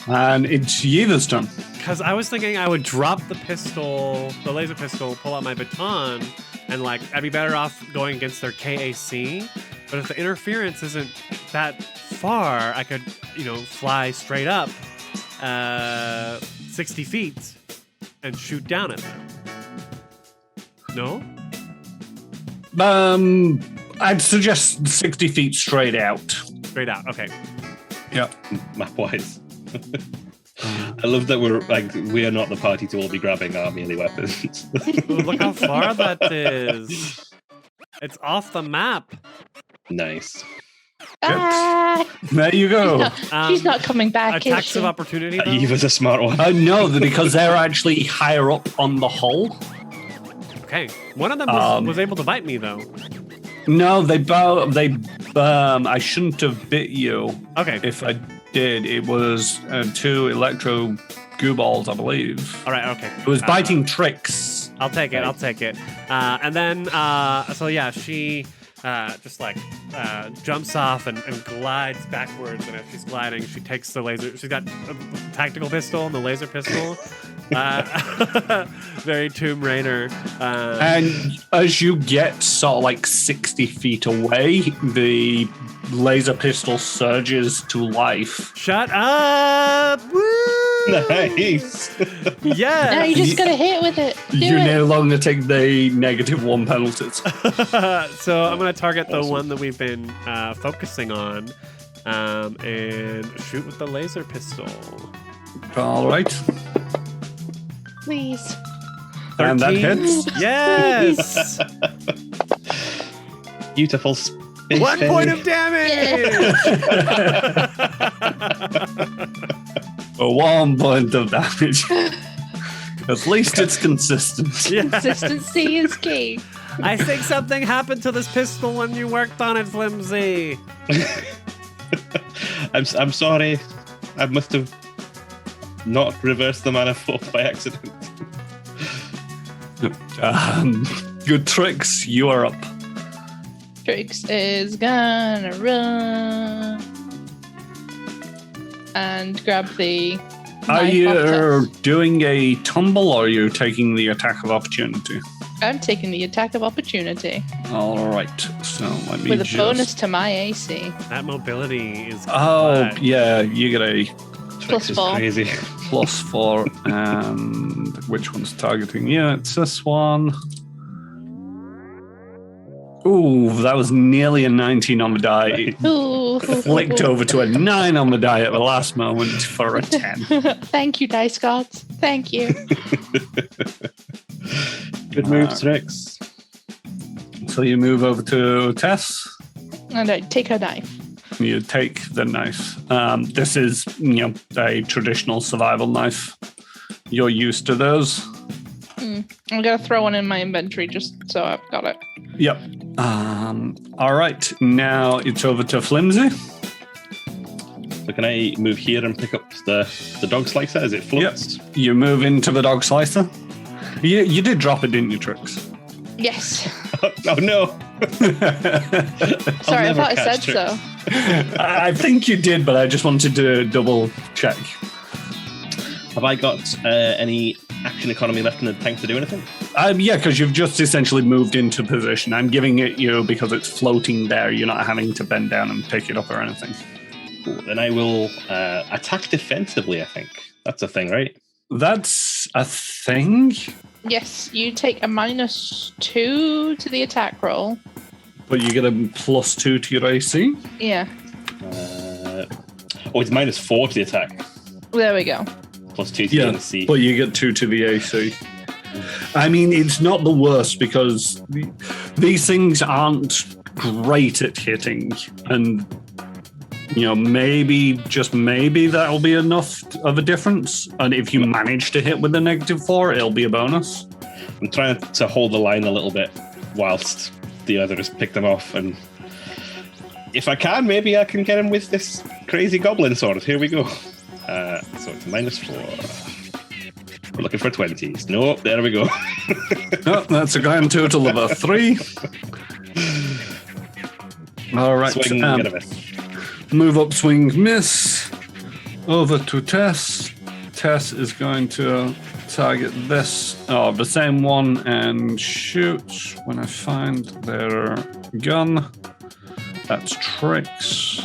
And it's Yiva's turn. Because I was thinking I would drop the pistol, the laser pistol, pull out my baton, and I'd be better off going against their KAC. But if the interference isn't that far, I could, fly straight up 60 feet and shoot down at them. No? I'd suggest 60 feet straight out. Straight out. Okay. Yeah. Map-wise. I love that we are not the party to all be grabbing our melee weapons. Ooh, look how far that is. It's off the map. Nice. There you go. She's not coming back. Attacks of opportunity. Though? Eva's a smart one. No, because they're actually higher up on the hull. Okay. One of them was able to bite me though. No, I shouldn't have bit you. Okay. If I did, it was 2 electro goo balls, I believe. All right. Okay. It was biting Trix. I'll take it. And then, she just jumps off and glides backwards. And as she's gliding, she takes the laser. She's got a tactical pistol and the laser pistol. Very Tomb Raider. And as you get 60 feet away, the laser pistol surges to life. Shut up! Woo! Nice. Yeah. Now you just gotta hit with it. Do You it. no longer take the -1 penalties. So I'm going to target the one that we've been focusing on and shoot with the laser pistol. All right. Please. And that 13. hits. Yes. Beautiful space 1 fairy. point of damage. 1 point of damage. At least it's consistent. Yeah. Consistency is key. I think something happened to this pistol when you worked on it, Flimsy. I'm sorry. I must have not reversed the mana force by accident. Good tricks. You are up. Trix is gonna run and grab the Are knife you off Tess. doing a tumble or are you taking the attack of opportunity? I'm taking the attack of opportunity All right. So let me with a just... bonus to my AC. That mobility is. Oh, flat. yeah. You get a Plus Tricks is 4. crazy. +4. And which one's targeting you? It's this one. Ooh, that was nearly a 19 on the die. Ooh. Flicked over to a 9 on the die at the last moment for a 10. Thank you, Dice Gods. Thank you. Good move, Tricks. So you move over to Tess. And I take her knife. You take the knife. This is, a traditional survival knife. You're used to those. I'm gonna throw one in my inventory just so I've got it. Yep. All right. Now it's over to Flimsy. So can I move here and pick up the dog slicer as it floats? Yep. You move into the dog slicer. You did drop it, didn't you, Trix? Yes. Oh no! Sorry, I never thought I catch said so. I think you did, but I just wanted to double check. Have I got any action economy left in the tank to do anything? Yeah, because you've just essentially moved into position. I'm giving it you because it's floating there. You're not having to bend down and pick it up or anything. Cool. Then I will attack defensively, I think. That's a thing, right? That's a thing, Yes, you take a -2 to the attack roll. but you get a +2 to your AC. Yeah, It's -4 to the attack. there we go. +2 to the AC. but you get 2 to the AC. I mean, it's not the worst because these things aren't great at hitting, and maybe, just maybe that'll be enough of a difference. And if you manage to hit with a -4, it'll be a bonus. I'm trying to hold the line a little bit whilst the others pick them off, and if I can, maybe I can get him with this crazy goblin sword. Here we go. So it's -4. We're looking for 20s. No, there we go. No, that's a grand total of a 3. All right. Swing, get a miss. Move up, swing, miss. Over to Tess. Tess is going to target this, the same one, and shoot when I find their gun. That's Trix.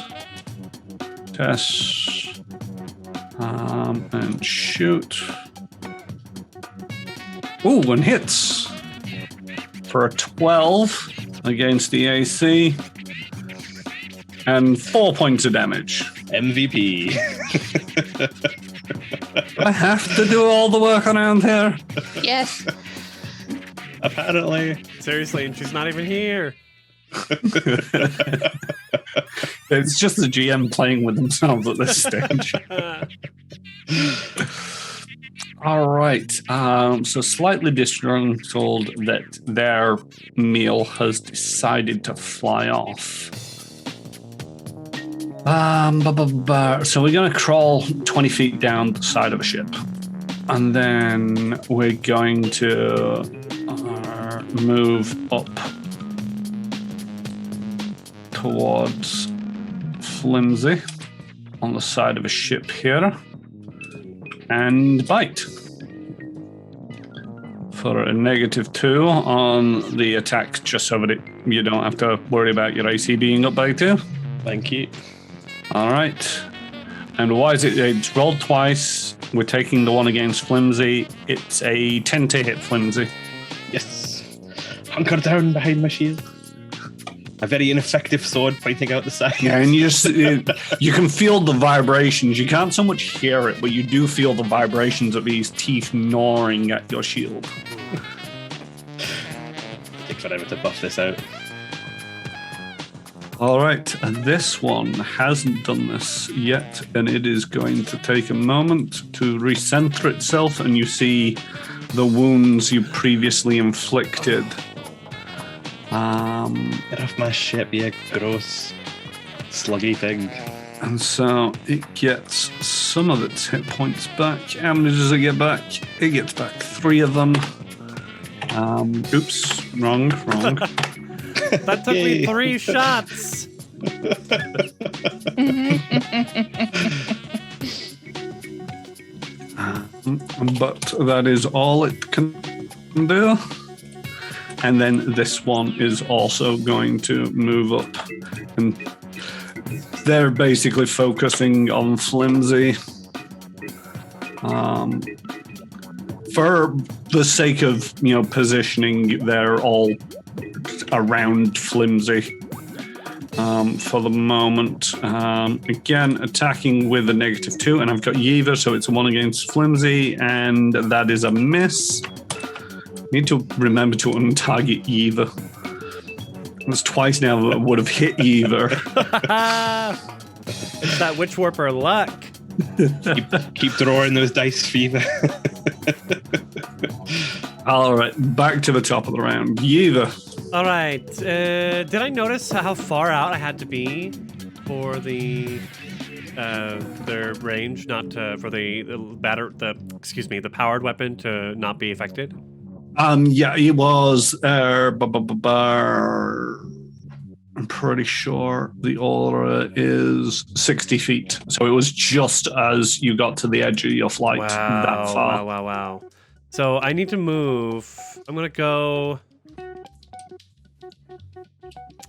Tess. And shoot. Ooh, and hits. For a 12 against the AC. And 4 points of damage. MVP. I have to do all the work around here. Yes. Apparently. Seriously, and she's not even here. It's just the GM playing with themselves at this stage. All right. So slightly disgruntled that their meal has decided to fly off. So we're going to crawl 20 feet down the side of a ship. And then we're going to move up towards Flimsy on the side of a ship here and bite for a -2 on the attack, just so that you don't have to worry about your AC being up by 2. Thank you. All right. And why is it? It's rolled twice. We're taking the one against Flimsy. It's a 10 to hit Flimsy. Yes. Hunker down behind my shield. A very ineffective sword pointing out the side. Yeah, and you can feel the vibrations. You can't so much hear it, but you do feel the vibrations of his teeth gnawing at your shield. Take forever to buff this out. All right, this one hasn't done this yet, and it is going to take a moment to recenter itself, and you see the wounds you previously inflicted. Get off my ship, you gross, sluggy thing. And so it gets some of its hit points back. How many does it get back? It gets back 3 of them. Oops, wrong. That took me 3 shots. But that is all it can do. And then this one is also going to move up. And they're basically focusing on Flimsy. For the sake of, positioning, they're all around Flimsy for the moment. Again, attacking with a -2, and I've got Yiva, so it's a 1 against Flimsy, and that is a miss. Need to remember to untarget Yiva. That's twice now that I would have hit Yiva. It's that witch warper luck. Keep throwing those dice, Fever. All right, back to the top of the round. Yiva. All right. Did I notice how far out I had to be for their range, not to, for the powered weapon to not be affected? Yeah, it was. I'm pretty sure the aura is 60 feet, so it was just as you got to the edge of your flight. That far. Wow. So I need to move. I'm gonna go.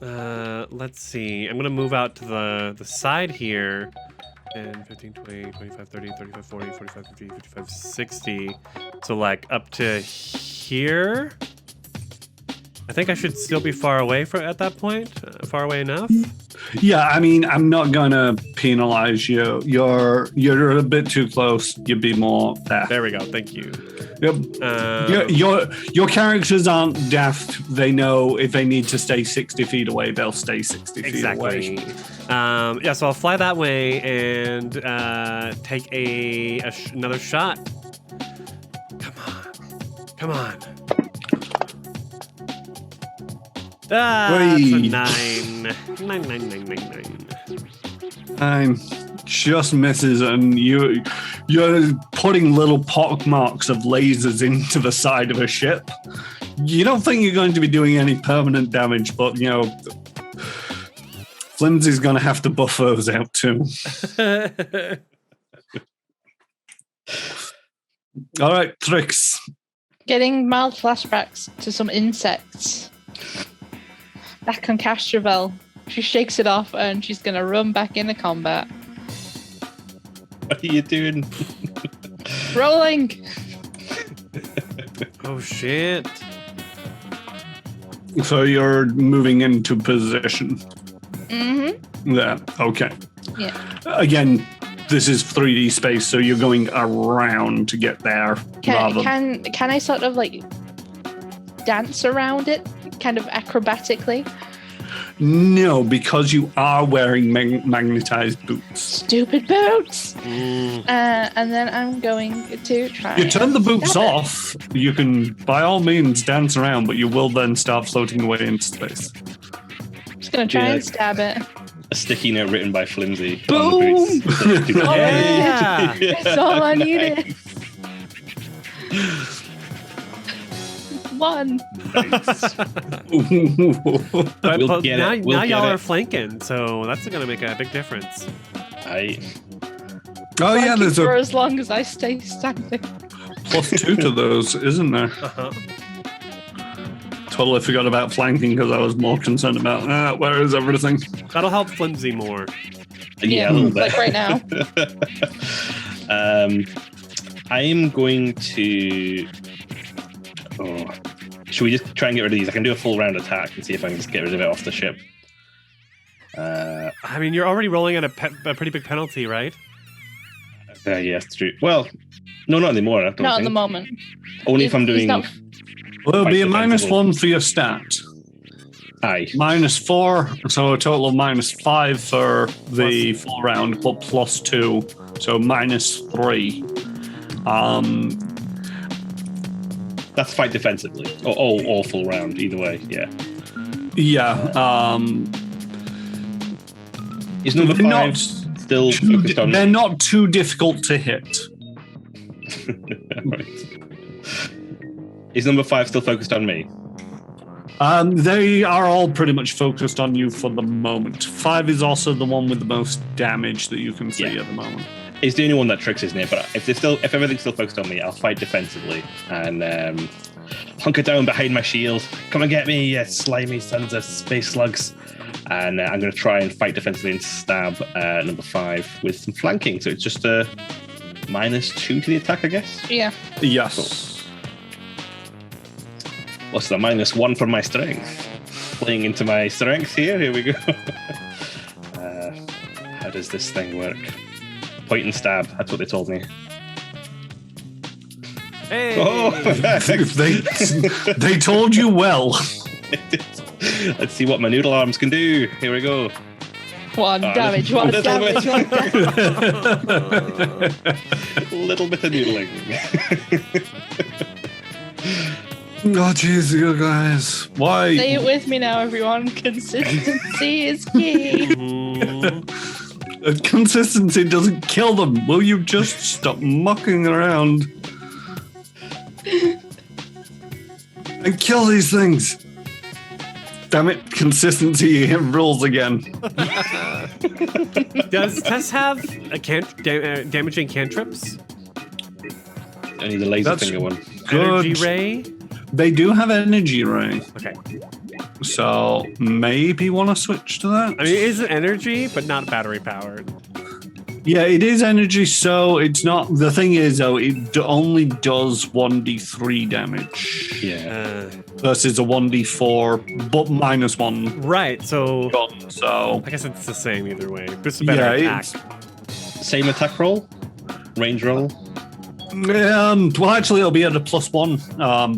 Let's see. I'm gonna move out to the side here. 10, 15, 20, 25, 30, 35, 40, 45, 50, 55, 60. So like up to here. I think I should still be far away at that point. Far away enough. Yeah, I mean, I'm not gonna penalize you. You're a bit too close. You'd be more daft. There we go. Thank you. Yep. Your characters aren't daft. They know if they need to stay 60 feet away, they'll stay 60 feet away. Yeah, so I'll fly that way and take another shot. Come on. That's a 9. 9 just misses, and you're putting little pock marks of lasers into the side of a ship. You don't think you're going to be doing any permanent damage, but Flimsy's going to have to buff those out too. All right, Trix. Getting mild flashbacks to some insects. Back on Castrovel. She shakes it off and she's going to run back into combat. What are you doing? Rolling! Oh, shit. So you're moving into position. Mm-hmm. Yeah, okay. Yeah. Again, this is 3D space, so you're going around to get there. Can I sort of like dance around it, kind of acrobatically? No, because you are wearing magnetized boots. Stupid boots! And then I'm going to try. You turn the boots off, you can by all means dance around, but you will then start floating away into space. I'm just going to try and stab it. A sticky note written by Flimsy. Boom! On the boots. Yeah! That's all I needed. 1. But We'll get now, it. We'll now get y'all it. are flanking, so that's going to make a big difference. Oh yeah, there's for a as long as I stay standing. +2 to those, isn't there? Uh-huh. Totally forgot about flanking because I was more concerned about where is everything. That'll help Flimsy more. Yeah, a little bit. Like right now. I'm going to. Oh, should we just try and get rid of these? I can do a full round attack and see if I can just get rid of it off the ship. I mean, you're already rolling at a pretty big penalty, right? Yeah, that's true. Well, no, not anymore. I don't Not at think. the moment. Only if I'm He's doing. not- Well, it'll be a Quite minus defensible. 1 for your stat. Aye. -4, so a total of -5 for the full round, but +2, so -3. That's fight defensively. Or full round, either way. Yeah. Yeah. Is number They're 5 not still focused on? They're not too difficult to hit. Right. Is number 5 still focused on me? They are all pretty much focused on you for the moment. 5 is also the one with the most damage that you can see Yeah. at the moment. It's the only one that tricks, isn't it? But if everything's still focused on me, I'll fight defensively and hunker down behind my shield. Come and get me, you slimy sons of space slugs. And I'm going to try and fight defensively and stab number 5 with some flanking. So it's just a -2 to the attack, I guess. Yeah. Yes. What's that? -1 from my strength. Playing into my strength here. Here we go. How does this thing work? Point and stab. That's what they told me. Hey! Oh, they told you well. let's see what my noodle arms can do. Here we go. One damage, one little damage, bit. one damage. Little bit of noodling. Oh, jeez, you guys. Why? Say it with me now, everyone. Consistency is key. Consistency doesn't kill them. Will you just stop mucking around and kill these things? Damn it, consistency rules again. Does Tess have a damaging cantrips? I need a laser That's finger one. Energy Good. ray? They do have energy ray, Okay. so maybe want to switch to that. I mean, it is energy, but not battery powered. Yeah, it is energy, so it's not. The thing is, though, it only does 1d3 damage Yeah. versus a 1d4, but -1 Right, so gun. So I guess it's the same either way. Just a better attack. Same attack roll? Range roll? Well, actually, it'll be at a +1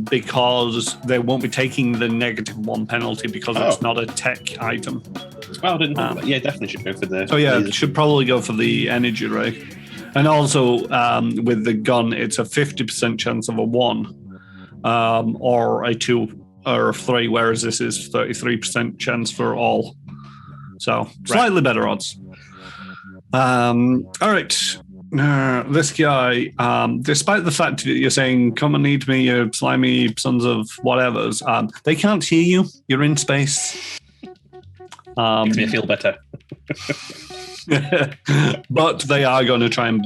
because they won't be taking the -1 penalty because it's not a tech item. Oh, I didn't know that. Yeah, definitely should go for the. Oh yeah, laser. should probably go for the energy ray. And also with the gun, it's a 50% chance of a 1 or a 2 or a 3, whereas this is 33% chance for all. So slightly better odds. All right. This guy, despite the fact that you're saying, come and eat me, you slimy sons of whatevers, they can't hear you. You're in space. Makes me feel better. But they are going to try and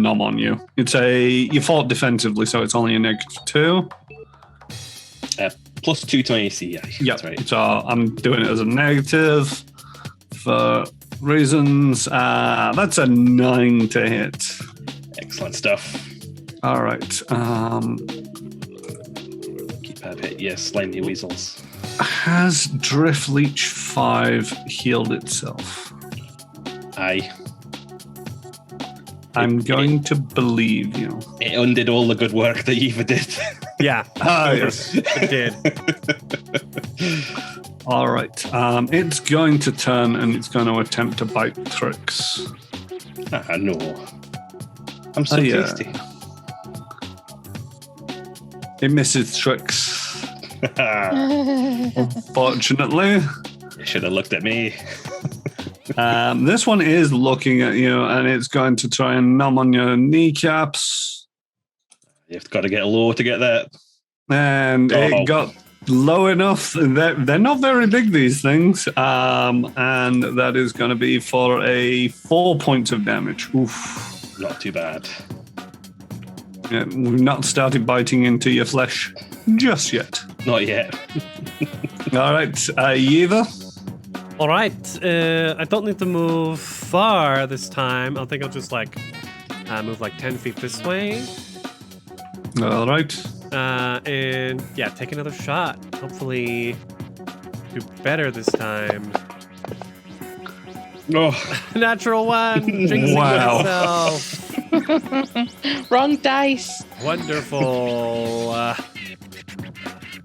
nom on you. You fought defensively, so it's only a -2. +2 to my AC. Yeah, Yeah, that's right. so I'm doing it as a negative for reasons. That's a 9 to hit. Excellent stuff. All right. Keep that hit. Yes, slimy weasels. Has Drift Leech 5 healed itself? Aye. I'm going to believe you. It undid all the good work that Eva did. Yeah, Yes. it did. All right. It's going to turn and it's going to attempt to bite Trix. No. I'm so yeah. tasty. It misses Trix, unfortunately. You should have looked at me. This one is looking at you and it's going to try and nom on your kneecaps. You've got to get low to get that. And it got low enough. They're not very big, these things. And that is going to be for a 4 points of damage. Oof. Not too bad. Yeah, we've not started biting into your flesh just yet. Not yet. All right, Yeva. All right, I don't need to move far this time. I think I'll just like move like 10 feet this way. All right. And yeah, take another shot. Hopefully do better this time. Oh, Natural one. Jinxing Wow. myself. Wrong dice. Wonderful.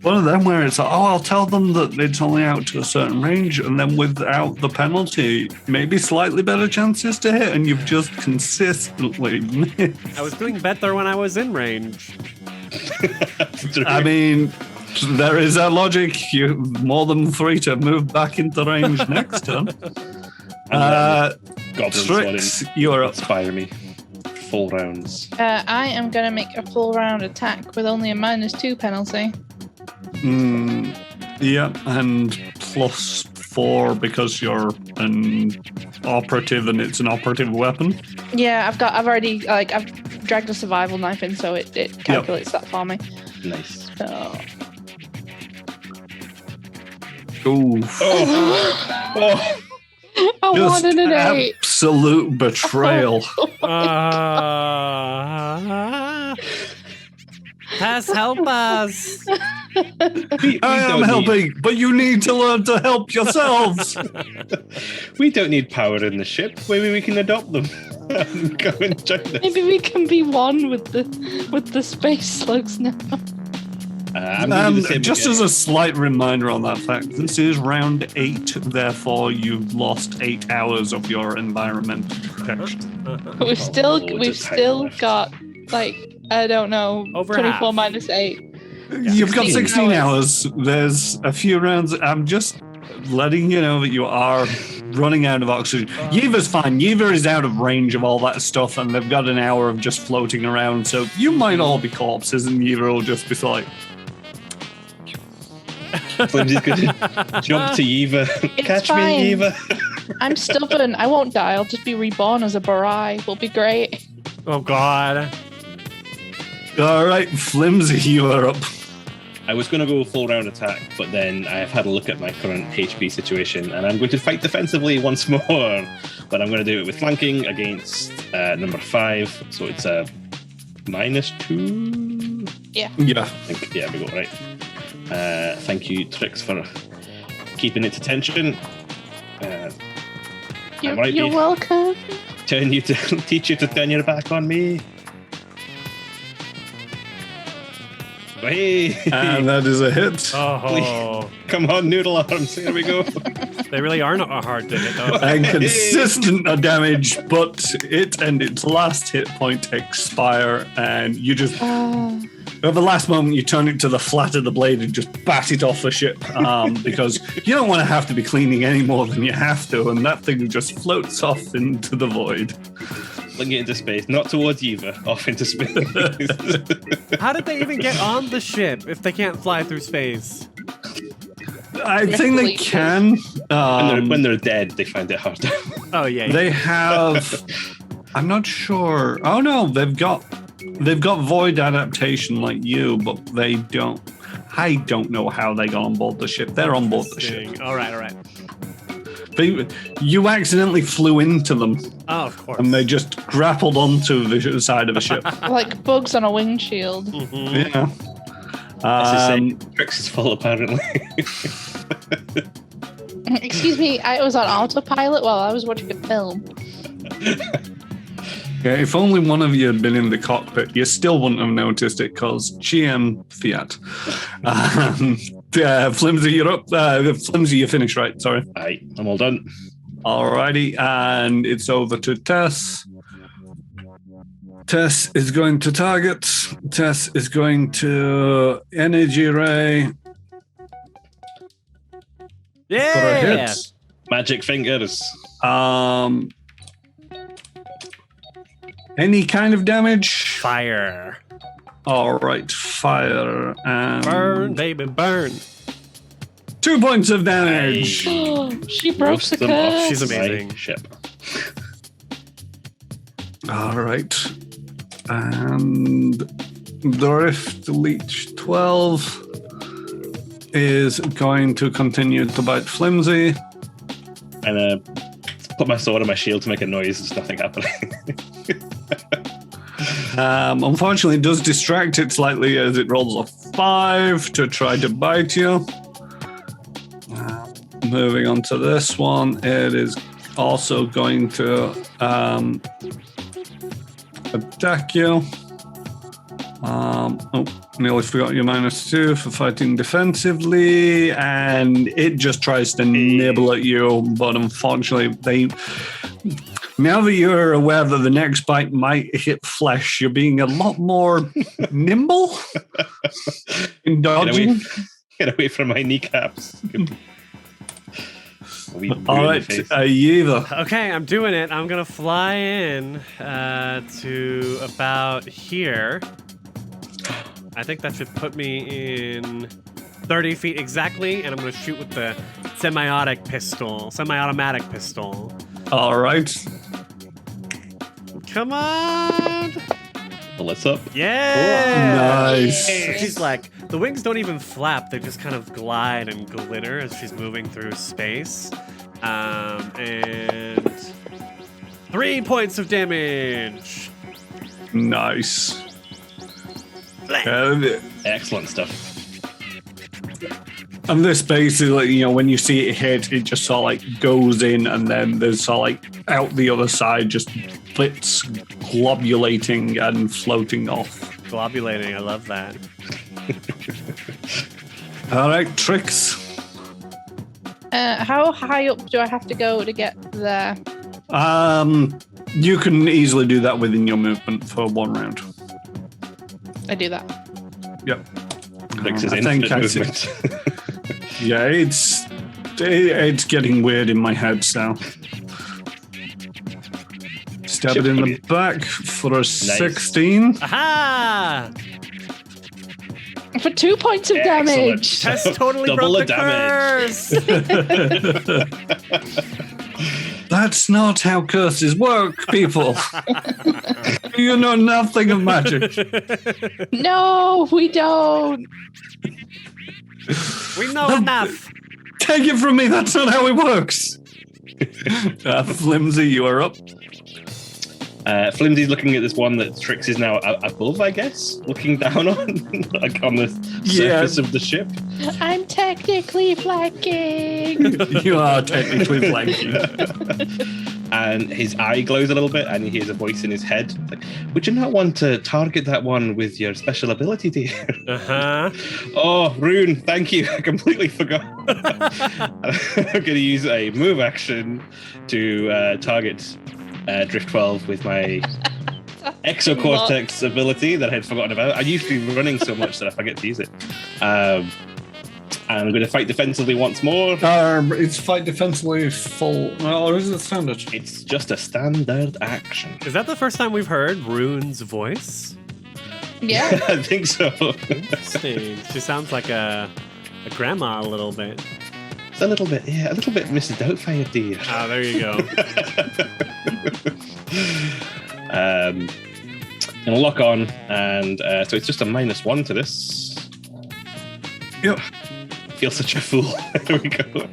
One of them where it's like, oh, I'll tell them that it's only out to a certain range, and then without the penalty, maybe slightly better chances to hit, and you've just consistently missed. I was doing better when I was in range. I mean, there is that logic. You more than 3 to move back into range next turn. goblins Strix, you're up. inspire me. Full rounds. I am going to make a full round attack with only a -2 penalty. Yeah, and +4 because you're an operative and it's an operative weapon. Yeah, I've already I've dragged a survival knife in, so it calculates that for me. Nice. So Ooh, Oh, I just wanted an 8. absolute betrayal. Tess, help us. I am helping, but you need to learn to help yourselves. We don't need power in the ship. Maybe we can adopt them. Go and join us. Maybe we can be one with the space slugs now. I'm gonna do the same Just again. as a slight reminder on that fact, this is round 8, therefore you've lost 8 hours of your environmental protection. But we've still loads of time left. got I don't know, Over 24 half. -8. You've got 16 16 hours. There's a few rounds. I'm just letting you know that you are running out of oxygen. Yeva's fine. Yeva is out of range of all that stuff, and they've got an hour of just floating around. So you might all be corpses, and Yeva will just be like, Flimsy's gonna jump to Eva. Catch fine. me, Eva. I'm stubborn. I won't die. I'll just be reborn as a Barai. We'll be great. Oh God. all right, Flimsy, you are up. I was going to go full round attack, but then I've had a look at my current HP situation, and I'm going to fight defensively once more. But I'm going to do it with flanking against number 5, so it's a -2. Yeah. I think, yeah, we got it right. Thank you, Trix, for keeping it to tension. You're welcome. Teach you to turn your back on me. Hey, And that is a hit. Oh, come on, noodle arms. Here we go. they really are not hard to hit though. And consistent damage, but it and its last hit point expire, and you just at the last moment you turn it to the flat of the blade and just bat it off the ship, because you don't want to have to be cleaning any more than you have to, and that thing just floats off into the void. Fling it into space, not towards Eva, off into space. How did they even get on the ship if they can't fly through space? I think they can. When they're dead, they find it hard. Oh yeah. They have. I'm not sure. Oh no, they've got void adaptation like you, but they don't. I don't know how they got on board the ship. They're on board the ship. All right. You accidentally flew into them, Oh, of course. and they just grappled onto the side of the ship. Like bugs on a windshield. Yeah. That's the same. Trix is full, apparently. Excuse me, I was on autopilot while I was watching a film. Yeah, if only one of you had been in the cockpit, you still wouldn't have noticed it, because GM Fiat. Flimsy, you're up. Flimsy, you finished, right? Sorry. Aye, I'm all done. Alrighty, and it's over to Tess. Tess is going to target. Tess is going to energy ray. For a Yeah. hit. Magic fingers. Any kind of damage? Fire. All right, fire and Burn, baby, burn. 2 points of damage. She broke Roast the them off curse. She's my amazing. ship. All right, and Drift Leech 12 is going to continue to bite Flimsy. And put my sword on my shield to make a noise. There's nothing happening. Unfortunately, it does distract it slightly as it rolls a 5 to try to bite you. Moving on to this one, it is also going to attack you. Nearly forgot your -2 for fighting defensively, and it just tries to nibble at you, but unfortunately, now that you're aware that the next bite might hit flesh, you're being a lot more nimble in dodging. Get away from my kneecaps. All right, Yeva. Okay, I'm doing it. I'm gonna fly in to about here. I think that should put me in 30 feet exactly, and I'm gonna shoot with the semi-automatic pistol. All right. Come on! Bullets up. Yeah! Nice. So she's like, the wings don't even flap, they just kind of glide and glitter as she's moving through space. And 3 points of damage. Nice. Excellent stuff. And this basically, when you see it hit, it just sort of like goes in, and then there's sort of like out the other side, just bits globulating and floating off. Globulating, I love that. All right, Trix. How high up do I have to go to get there? You can easily do that within your movement for 1 round. I do that. Yep. Trix is I think infinite that's movement. Yeah, it's getting weird in my head now. Stab it in the back for a 16. Aha! For 2 points of damage. Tess totally Double broke the the damage. curse. That's not how curses work, people. You know nothing of magic. No, we don't. We know enough. Take it from me, that's not how it works. Flimsy, you are up. Flimsy's looking at this one that Trix is now above, I guess, looking down on, like on the surface of the ship. I'm technically flanking. You are technically flanking. And his eye glows a little bit, and he hears a voice in his head. Like, would you not want to target that one with your special ability, dear? Oh, Rune, thank you. I completely forgot. I'm going to use a move action to target Drift 12 with my Exocortex ability that I had forgotten about. I used to be running so much that I forget to use it. And I'm going to fight defensively once more. It's fight defensively full, or is it standard? It's just a standard action. Is that the first time we've heard Rune's voice? Yeah. I think so. Interesting. She sounds like a grandma a little bit. It's a little bit Mrs. Doubtfire, dear. Ah, there you go. And lock on, and so it's just a -1 to this. Yep. Feel such a fool. There we go.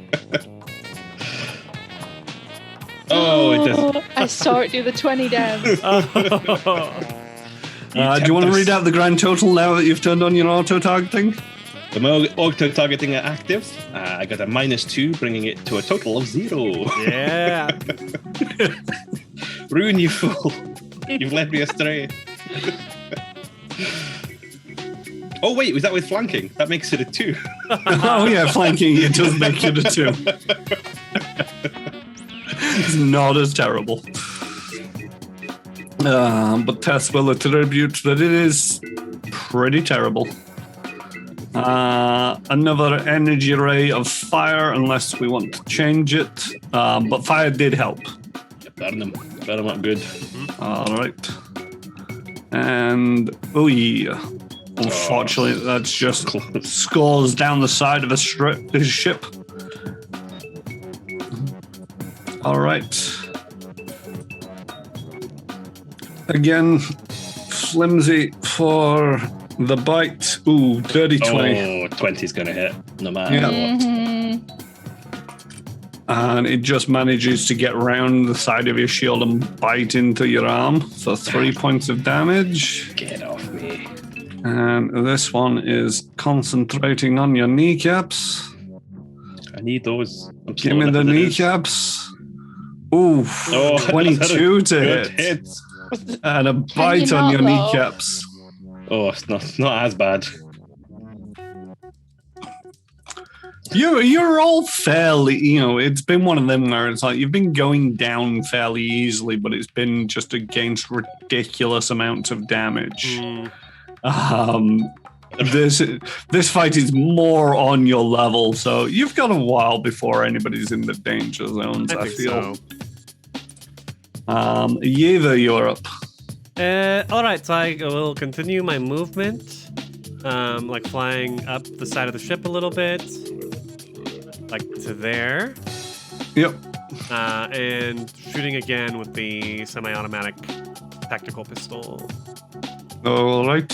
Oh, it does. I saw it do the 20 down. Do you want to read out the grand total now that you've turned on your auto-targeting? The auto-targeting are active. I got a -2, bringing it to a total of 0. Yeah. Rune, you fool. You've led me astray. Oh, wait, was that with flanking? That makes it a 2. Oh, yeah, flanking, it does make it a 2. It's not as terrible. But Tess will attribute that it is pretty terrible. Another energy ray of fire, unless we want to change it. But fire did help. Burn them up good. All right. And, oh yeah. Unfortunately, that's just scores down the side of his ship. All right. Again, Flimsy for the bite. Ooh, dirty 20. Oh, 20's going to hit, no matter Yeah. what. And it just manages to get round the side of your shield and bite into your arm. So 3 points of damage. Get off me. And this one is concentrating on your kneecaps. I need those. I'm Give me the kneecaps. Ooh, 22 to hit. And a bite on your kneecaps. Oh, it's not as bad. You're all fairly, it's been one of them where it's like you've been going down fairly easily, but it's been just against ridiculous amounts of damage. This fight is more on your level, so you've got a while before anybody's in the danger zones, I feel. So. Yeva, you're up. All right, so I will continue my movement, like flying up the side of the ship a little bit, like to there. Yep. And shooting again with the semi-automatic tactical pistol. All right.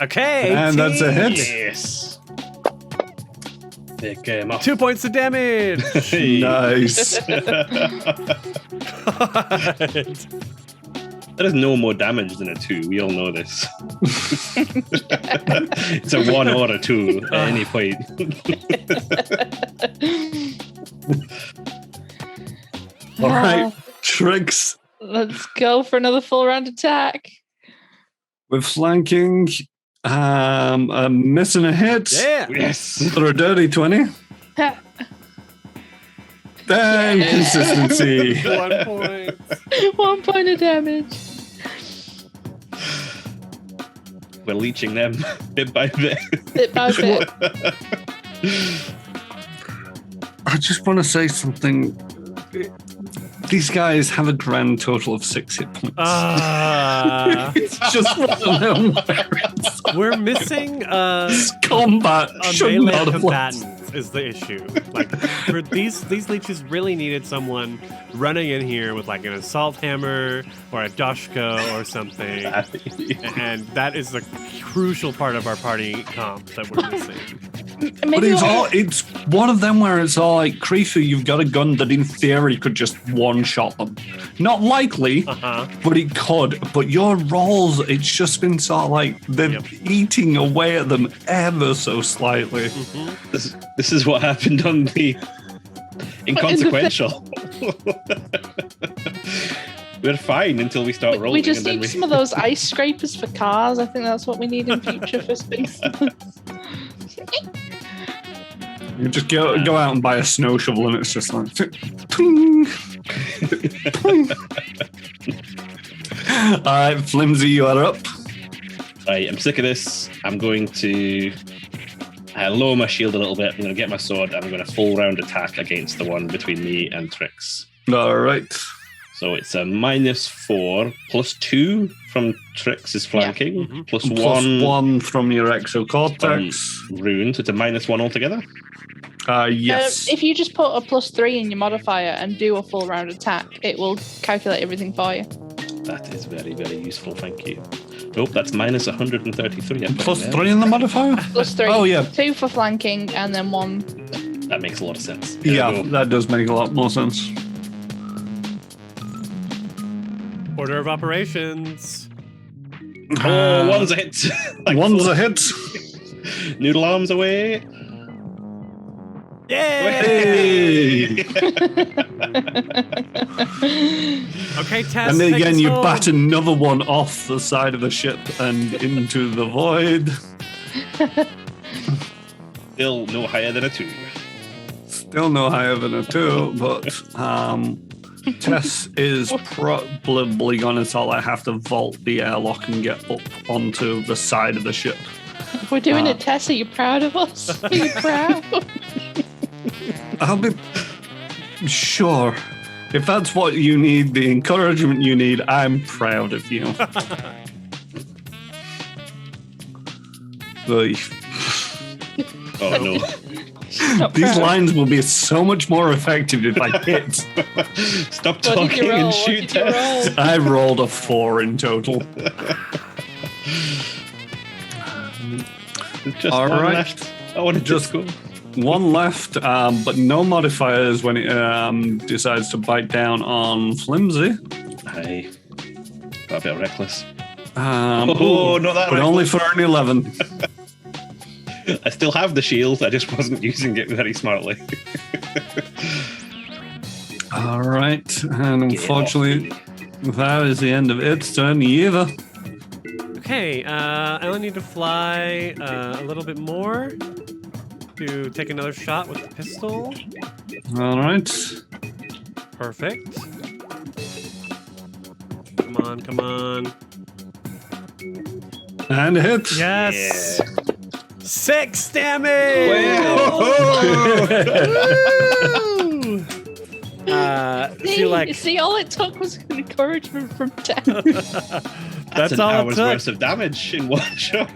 Okay, And that's a hit. Yes. Pick him up. 2 points of damage. Nice. That is no more damage than a 2. We all know this. It's a 1 or a 2 at any point. All right, Tricks. Let's go for another full round attack. With flanking, a miss and a hit. Yeah. Yes. For a dirty 20. Dang, consistency. 1 point. 1 point of damage. We're leeching them bit by bit. Bit by bit. I just want to say something. These guys have a grand total of 6 hit points. It's just one of them. We're missing Combat a should melee not have combatant is the issue. Like for these leeches really needed someone running in here with like an assault hammer or a doshka or something, and that is the crucial part of our party comp that we're missing. But it's one of them where it's all like, Krifu, you've got a gun that in theory could just one-shot them. Not likely, but it could. But your rolls, it's just been sort of like they're eating away at them ever so slightly. This is what happened on the inconsequential. We're fine until we start rolling. We just need some of those ice scrapers for cars. I think that's what we need in future for space. You just go out and buy a snow shovel and it's just like... Ping, ping. All right, Flimsy, you are up. Right, I'm sick of this. I'm going to lower my shield a little bit. I'm going to get my sword. And I'm going to full round attack against the one between me and Trix. All right. So it's a -4 +2 from Trix's flanking, plus Plus 1 1 from your exocortex. rune. So it's a -1 altogether. Yes. If you just put a +3 in your modifier and do a full round attack, it will calculate everything for you. That is very, very useful. Thank you. Nope, that's -133. Plus 3 in the modifier? +3. Oh, yeah. 2 for flanking and then 1. That makes a lot of sense. Yeah, that does make a lot more sense. Order of operations. Oh, one's a hit. One's a hit. Noodle arms away. Yay! Okay, Tess. And then take again, us you home. bat another one off the side of the ship and into the void. Still no higher than a 2. Still no higher than a 2, but Tess is probably going to sort of have to vault the airlock and get up onto the side of the ship. If we're doing it, Tess, are you proud of us? Are you proud? I'll be sure. If that's what you need, the encouragement you need, I'm proud of you. Oh no. These lines will be so much more effective if I hit. Stop What did talking you roll? and shoot What did you Tess. roll? I rolled a 4 in total. Just All one right. left. I want to just go. One left, but no modifiers when it decides to bite down on Flimsy. Aye. Got a bit reckless. Not that but only for an 11. I still have the shield, I just wasn't using it very smartly. All right, and unfortunately, that is the end of its turn. Eva. Okay, I only need to fly a little bit more to take another shot with the pistol. All right. Perfect. Come on. And a hit. Yes. Yeah. 6 damage. Woo! See, all it took was an encouragement from Dad. That's an all it hour's took. worth of damage in one shot.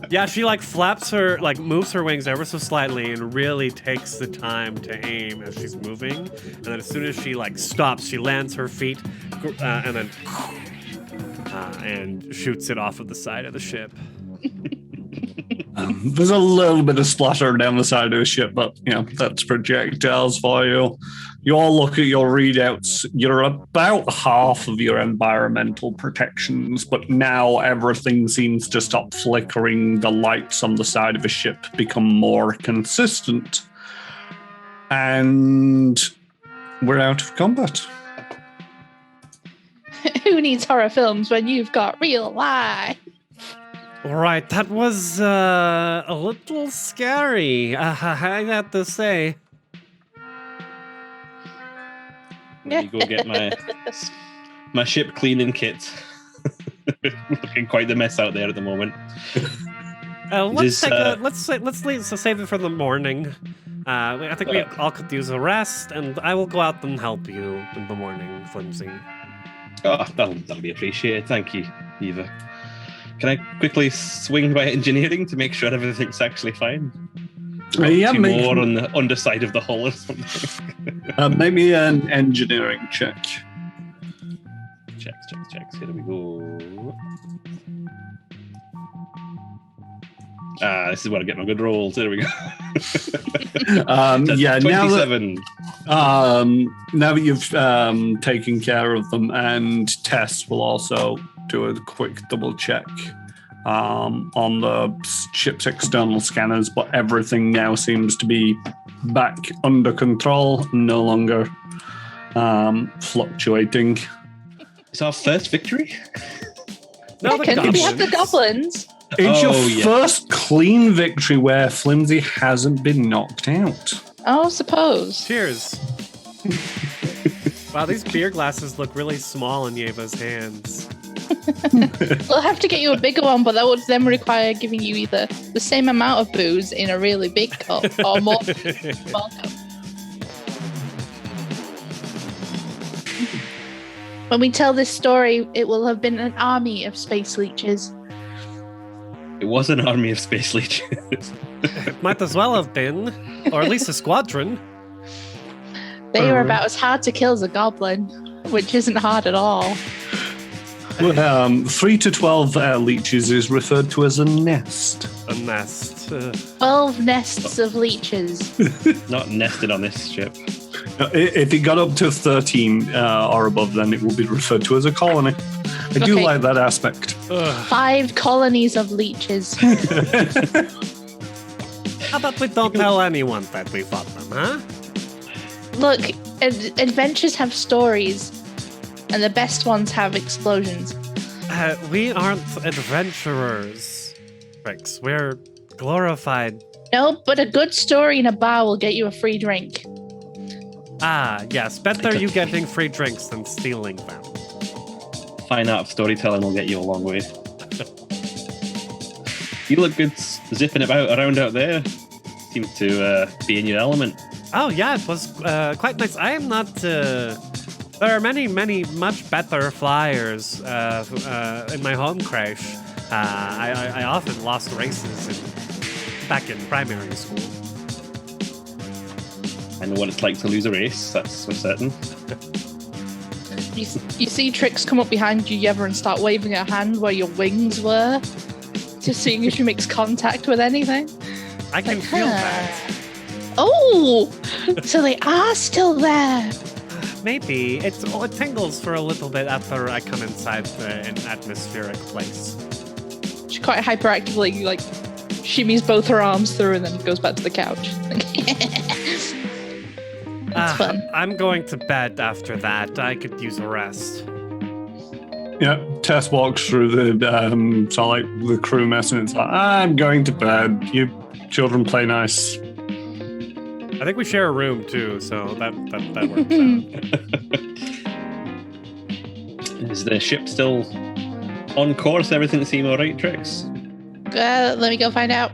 Yeah, she flaps her, moves her wings ever so slightly and really takes the time to aim as she's moving. And then as soon as she stops, she lands her feet and then and shoots it off of the side of the ship. There's a little bit of splatter down the side of the ship, but that's projectiles for you. You all look at your readouts. You're about half of your environmental protections, but now everything seems to stop flickering. The lights on the side of the ship become more consistent. And we're out of combat. Who needs horror films when you've got real life? Right, that was a little scary, I have to say. Let me go get my ship cleaning kit. Looking quite the mess out there at the moment. Let's save it for the morning. I think we all could use a rest, and I will go out and help you in the morning, Flimsy. Oh, that'll be appreciated. Thank you, Eva. Can I quickly swing by engineering to make sure everything's actually fine? Yeah, more on the underside of the hull or something. Maybe an engineering check. Checks. Here we go. This is where I get my good rolls. There we go. Yeah, 27. Now that you've taken care of them, and Tess will also do a quick double check on the ship's external scanners, but everything now seems to be back under control, no longer fluctuating. It's our first victory? No, We have the goblins. It's your first clean victory where Flimsy hasn't been knocked out. Oh, suppose. Cheers. Wow, these beer glasses look really small in Yeva's hands. We'll have to get you a bigger one, but that would then require giving you either the same amount of booze in a really big cup or more small cup. When we tell this story, it will have been an army of space leeches. It was an army of space leeches. It might as well have been, or at least a squadron. They are about as hard to kill as a goblin, which isn't hard at all. 3 to 12 leeches is referred to as a nest. A nest. 12 nests of leeches. Not nested on this ship. If it got up to 13 or above, then it will be referred to as a colony. I do like that aspect. 5 colonies of leeches. How about we don't tell anyone that we fought them, huh? Look, adventures have stories, and the best ones have explosions. We aren't adventurers, Rex. We're glorified. No, but a good story in a bar will get you a free drink. Ah, yes. Better you getting free drinks than stealing them. Fine art of storytelling will get you a long way. You look good zipping about around out there. Seem to be in your element. Oh, yeah, it was quite nice. I am not... there are many, much better flyers in my home crash. I often lost races back in primary school. I know what it's like to lose a race, that's for certain. You see Trix come up behind you, Yeva, and start waving her hand where your wings were, just seeing if she makes contact with anything. I can feel that. Oh, so they are still there. Maybe. It tingles for a little bit after I come inside an atmospheric place. She quite hyperactively like shimmies both her arms through and then goes back to the couch. That's fun. I'm going to bed after that. I could use a rest. Yeah, Tess walks through the the crew mess and it's like, I'm going to bed. You children play nice. I think we share a room too, so that works out. Is the ship still on course? Everything seem all right, Trix? Let me go find out.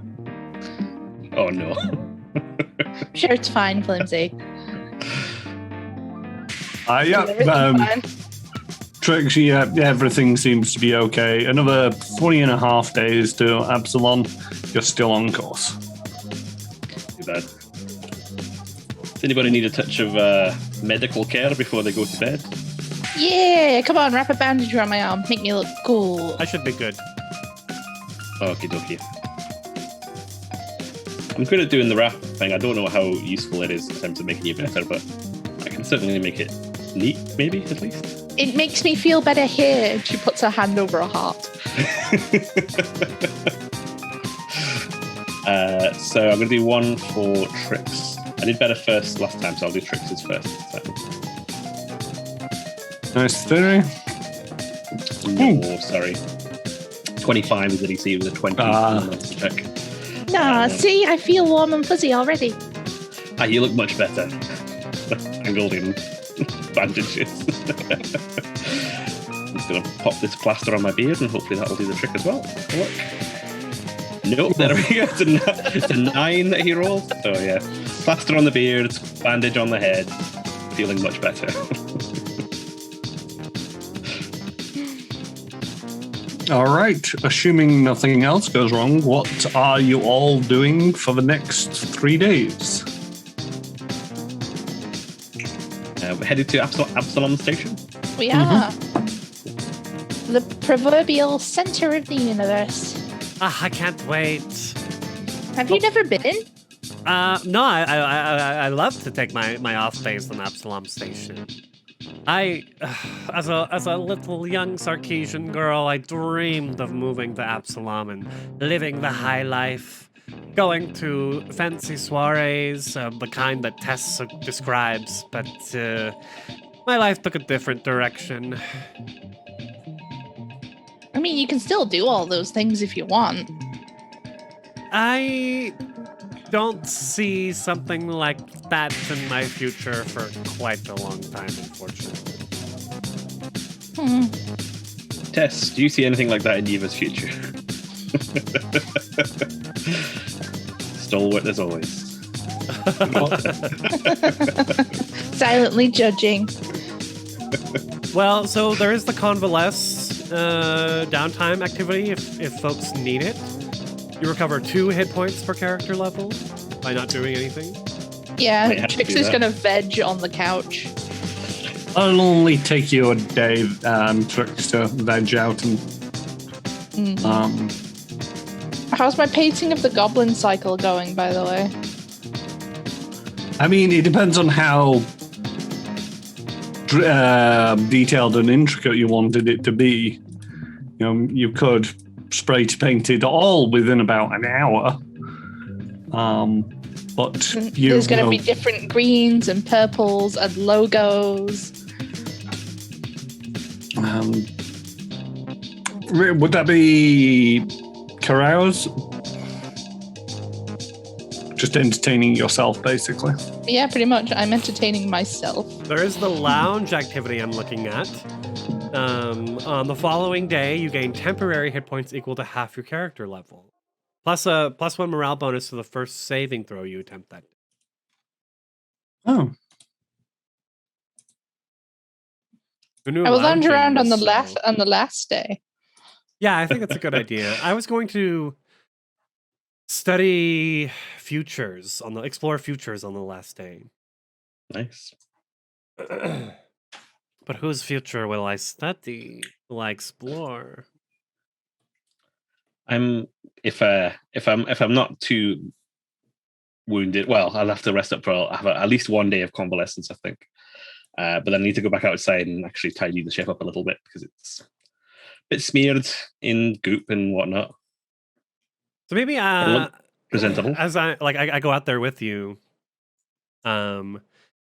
Oh no. Sure, it's fine, Flimsy. Everything's fine. Trix, everything seems to be okay. Another 3.5 days to Absalom. You're still on course. Too bad. Does anybody need a touch of medical care before they go to bed? Yeah, come on, wrap a bandage around my arm. Make me look cool. I should be good. Okie dokie. I'm good at doing the wrap thing. I don't know how useful it is in terms of making you better, but I can certainly make it neat, maybe, at least. It makes me feel better here. She puts her hand over her heart. So I'm going to do one for Trix. I did better first last time, so I'll do Trix's first. Nice theory. No, sorry. 25 is the DC. It was a 20. Let's check. Nah, see, I feel warm and fuzzy already. You look much better. Angled in bandages. I'm just going to pop this plaster on my beard and hopefully that will do the trick as well. Look. Nope, there we go. It's a 9 that he rolled. So yeah, plaster on the beard, bandage on the head. Feeling much better. All right. Assuming nothing else goes wrong, what are you all doing for the next 3 days? We're headed to Absalom Station. We are. The proverbial center of the universe. I can't wait. Have you never been? No, I love to take my off days on Absalom Station. As a little young Sarkeesian girl, I dreamed of moving to Absalom and living the high life, going to fancy soirees, the kind that Tess describes, but my life took a different direction. I mean, you can still do all those things if you want. I don't see something like that in my future for quite a long time, unfortunately. Tess, do you see anything like that in Eva's future? Stalwart as always. Silently judging. Well, so there is the convalesce downtime activity if folks need it. You recover 2 hit points per character level by not doing anything. Yeah, Trix is going to veg on the couch. It'll only take you a day, Trix, to veg out and. How's my painting of the goblin cycle going, by the way? I mean, it depends on how detailed and intricate you wanted it to be. You know, you could spray to paint it all within about an hour. But there's going to be different greens and purples and logos. Would that be carouse? Just entertaining yourself, basically. Yeah, pretty much. I'm entertaining myself. There is the lounge activity I'm looking at. On the following day, you gain temporary hit points equal to half your character level. Plus a +1 morale bonus to the first saving throw you attempt that. Oh. I will lounge around on the last day. Yeah, I think that's a good idea. I was going to study explore futures on the last day. Nice. But whose future will I study? Will I explore? If I'm not too wounded. Well, I'll have to rest up for at least 1 day of convalescence, I think. But then I need to go back outside and actually tidy the ship up a little bit because it's a bit smeared in goop and whatnot. So maybe Presentable. as I go out there with you, and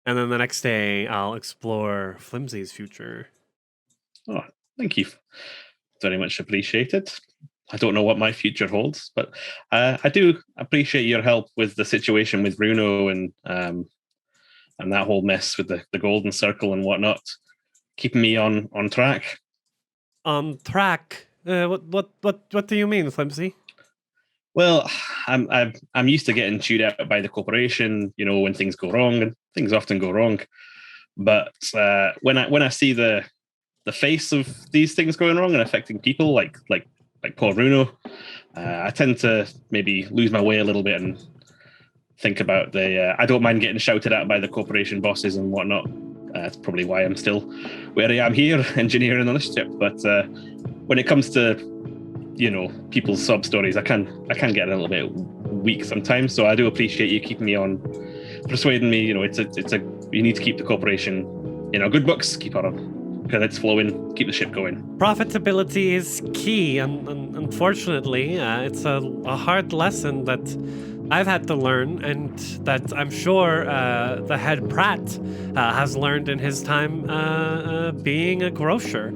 then the next day I'll explore Flimsy's future. Oh, thank you. Very much appreciated. I don't know what my future holds, but I do appreciate your help with the situation with Bruno and that whole mess with the golden circle and whatnot, keeping me on track. On track? What do you mean, Flimsy? Well, I'm used to getting chewed out by the corporation, when things go wrong, and things often go wrong. But when I see the face of these things going wrong and affecting people, like poor Bruno, I tend to maybe lose my way a little bit and think about I don't mind getting shouted at by the corporation bosses and whatnot. That's probably why I'm still where I am here, engineering on this ship. But when it comes to people's sob stories, I can get a little bit weak sometimes. So I do appreciate you keeping me on, persuading me. You need to keep the corporation in our good books, keep our credits flowing, keep the ship going. Profitability is key, and unfortunately, it's a hard lesson that I've had to learn, and that I'm sure the head Pratt has learned in his time being a grocer.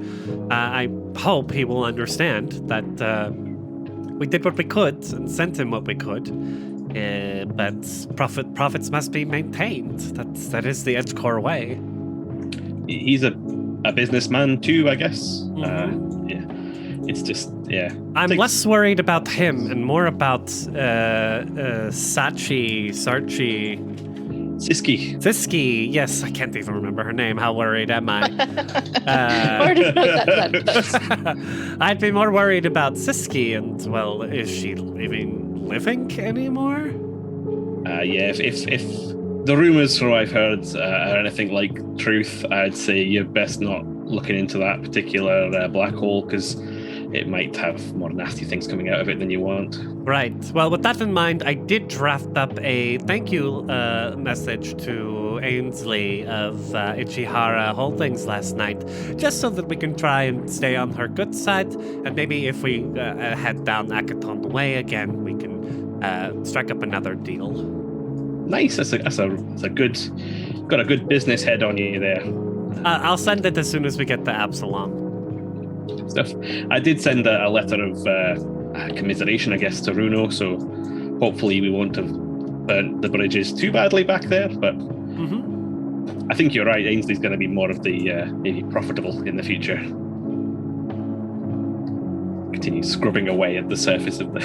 I hope he will understand that we did what we could and sent him what we could, but profits must be maintained. That is the EdgeCore way. He's a businessman too, I guess. Mm-hmm. Yeah. It's just, yeah. I'm less worried about him and more about Sarchi. Siski. Yes, I can't even remember her name. How worried am I? Where did you know that? I'd be more worried about Siski, and, well, is she even living anymore? Yeah, if the rumors from what I've heard are anything like truth, I'd say you're best not looking into that particular black hole, because it might have more nasty things coming out of it than you want. Right. Well, with that in mind, I did draft up a thank you message to Ainsley of Ichihara Holdings last night, just so that we can try and stay on her good side, and maybe if we head down Akaton Way again, we can strike up another deal. Nice. That's a good, got a good business head on you there. I'll send it as soon as we get to Absalom. Stuff. I did send a letter of commiseration, I guess, to Runo, so hopefully we won't have burnt the bridges too badly back there, but I think you're right. Ainsley's going to be more of the maybe profitable in the future. Continue scrubbing away at the surface of the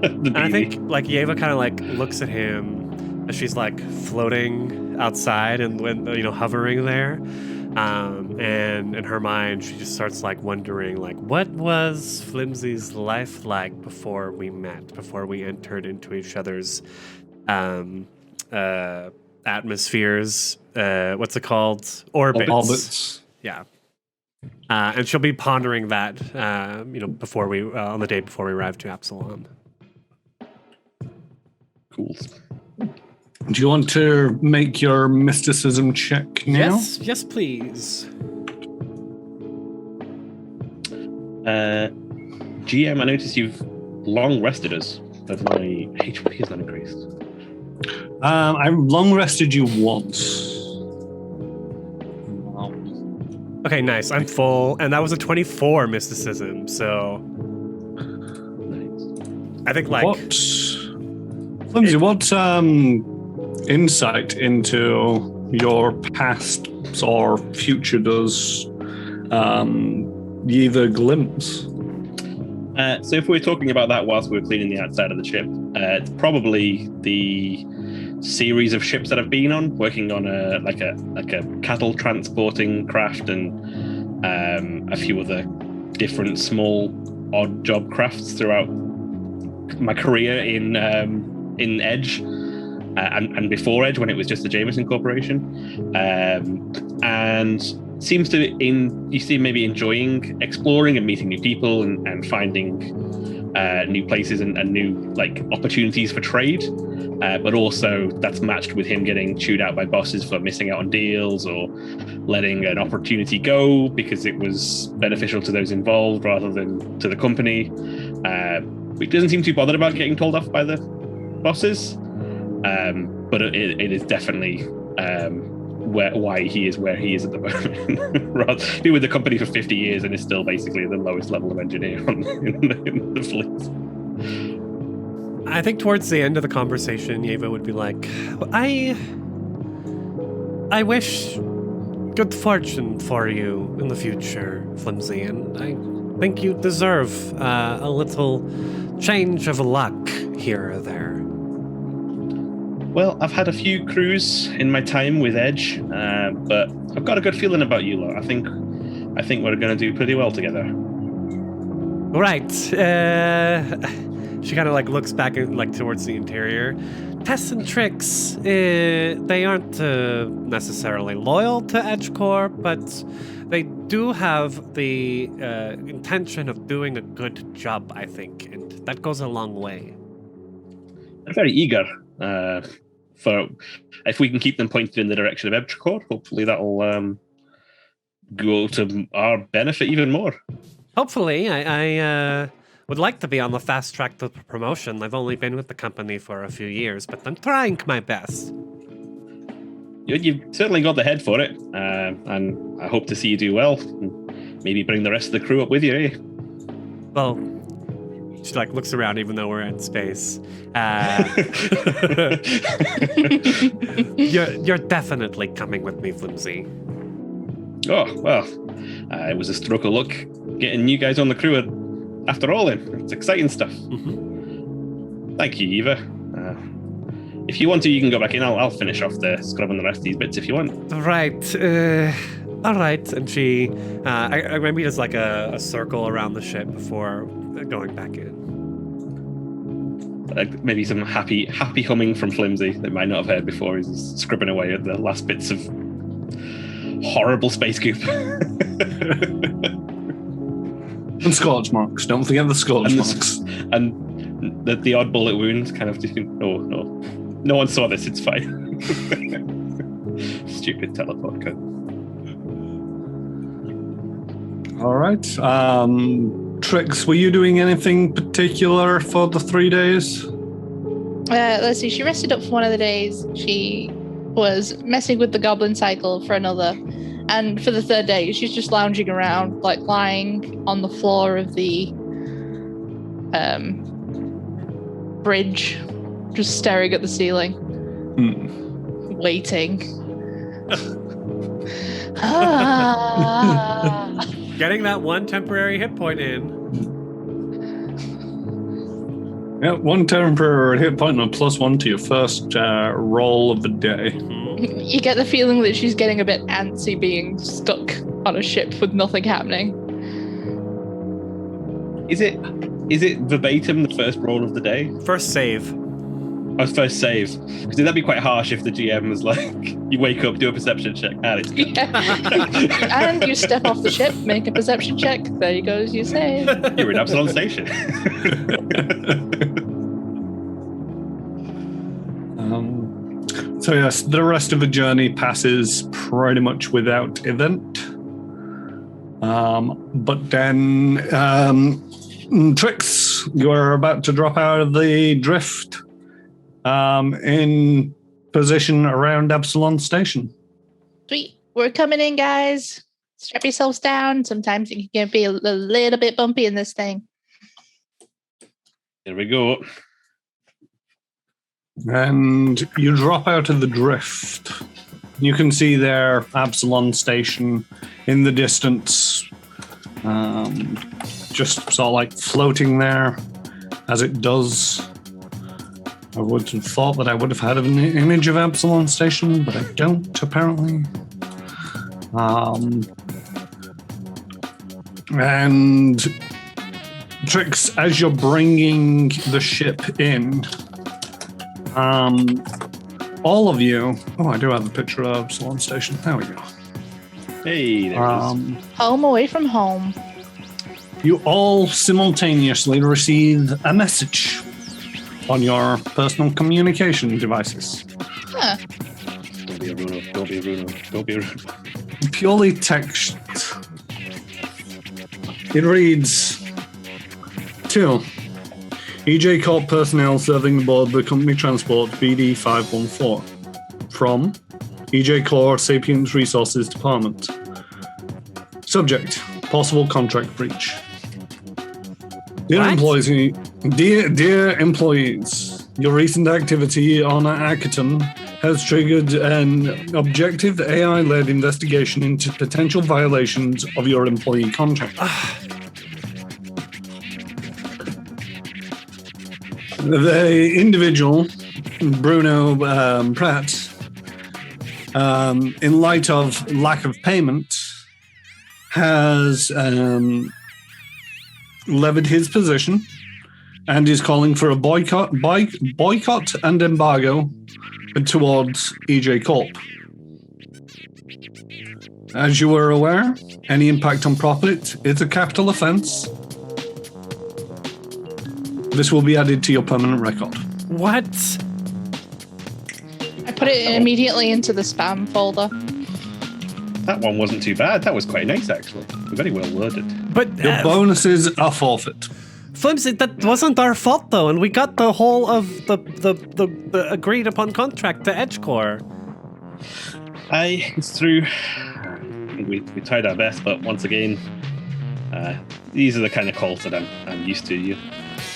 the I think Yeva kind of looks at him as she's floating outside and hovering there. And in her mind, she just starts wondering, what was Flimsy's life like before we met, before we entered into each other's atmospheres? What's it called? Orbits. Yeah. And she'll be pondering that, before on the day before we arrive to Absalom. Cool. Do you want to make your mysticism check now? Yes, please. GM, I notice you've long rested us, but my HP has not increased. I long rested you once. Okay, nice. I'm full, and that was a 24 mysticism, so... Nice. I think Flimsy, what insight into your past or future does Yeva glimpse? So if we're talking about that whilst we're cleaning the outside of the ship, it's probably the series of ships that I've been on, working on a cattle transporting craft and a few other different small odd job crafts throughout my career in Edge. And before Edge, when it was just the Jameson Corporation, and seems to you seem maybe enjoying exploring and meeting new people and finding new places and new like opportunities for trade. But also that's matched with him getting chewed out by bosses for missing out on deals or letting an opportunity go because it was beneficial to those involved rather than to the company. He doesn't seem too bothered about getting told off by the bosses, but it is definitely why he is where he is at the moment. Been with the company for 50 years and is still basically the lowest level of engineer in the fleet. I think towards the end of the conversation, Yeva would be like, I wish good fortune for you in the future, Flimsy, and I think you deserve a little change of luck here or there. Well, I've had a few crews in my time with Edge, but I've got a good feeling about you lot. I think we're going to do pretty well together. Right. She kind of like looks back at, like towards the interior. Tess and Trix, they aren't necessarily loyal to EdgeCore, but they do have the intention of doing a good job, I think, and that goes a long way. They're very eager. For if we can keep them pointed in the direction of EdgeCore, hopefully that'll go to our benefit even more. Hopefully, I would like to be on the fast track to promotion. I've only been with the company for a few years, but I'm trying my best. You've certainly got the head for it, and I hope to see you do well. And maybe bring the rest of the crew up with you, eh? Well, she like looks around, even though we're in space. You're definitely coming with me, Flimsy. Oh well, it was a stroke of luck getting you guys on the crew. After all, it's exciting stuff. Mm-hmm. Thank you, Eva. If you want to, you can go back in. I'll finish off the scrubbing the rest of these bits if you want. Right. All right. And she, I maybe does like a circle around the ship before going back in. Maybe some happy humming from Flimsy that might not have heard before. He's scrubbing away at the last bits of horrible space goop. And scorch marks. Don't forget the scorch marks. And the odd bullet wound kind of just, no one saw this, it's fine. Stupid teleport code. All right. Trix, were you doing anything particular for the 3 days? Let's see. She rested up for one of the days. She was messing with the goblin cycle for another. And for the third day, she's just lounging around, like lying on the floor of the bridge, just staring at the ceiling, waiting. Getting that one temporary hit point in. Yeah, one temporary hit point and a +1 to your first roll of the day. You get the feeling that she's getting a bit antsy being stuck on a ship with nothing happening. Is it verbatim the first roll of the day? First save. Oh, first save. Because that'd be quite harsh if the GM was like, you wake up, do a perception check, and it's good. Yeah. And you step off the ship, make a perception check. There you go, you save. You're in Absalon Station. So yes, the rest of the journey passes pretty much without event. But then, Trix, you are about to drop out of the drift in position around Absalon Station. Sweet. We're coming in, guys. Strap yourselves down. Sometimes it can be a little bit bumpy in this thing. Here we go. And you drop out of the drift. You can see there Absalon Station in the distance, just sort of like floating there as it does. I would have thought that I would have had an image of Absalon Station, but I don't, apparently. And Trix, as you're bringing the ship in, all of you. Oh, I do have a picture of Absalon Station. There we go. Hey, there it is. Home away from home. You all simultaneously receive a message on your personal communication devices. Huh. Don't be a Bruno. Don't be a Bruno. Don't be a Bruno. Purely text. It reads, to EJ Corp personnel serving aboard the company transport BD 514 from EJ Corp Sapiens Resources Department. Subject, possible contract breach. Dear employees, your recent activity on Akaton has triggered an objective AI-led investigation into potential violations of your employee contract. The individual, Bruno Pratt, in light of lack of payment, has levered his position and is calling for a boycott and embargo towards EJ Corp. As you are aware, any impact on profit is a capital offence. This will be added to your permanent record. What? I put it immediately into the spam folder. That one wasn't too bad. That was quite nice, actually. Very well worded. But Your bonuses are forfeit. Flimsy, that wasn't our fault though, and we got the whole of the agreed upon contract to EdgeCore. It's true. We tried our best, but once again, these are the kind of calls that I'm used to.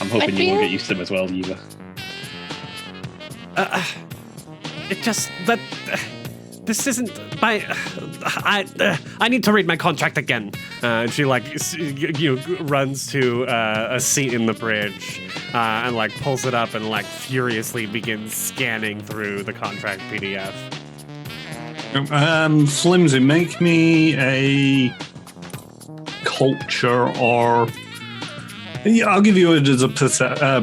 I'm hoping you will get used to them as well, Eva. It just that this isn't my. I need to read my contract again. And she runs to a seat in the bridge and pulls it up and furiously begins scanning through the contract PDF. Flimsy, make me a culture or... Yeah, I'll give you it as a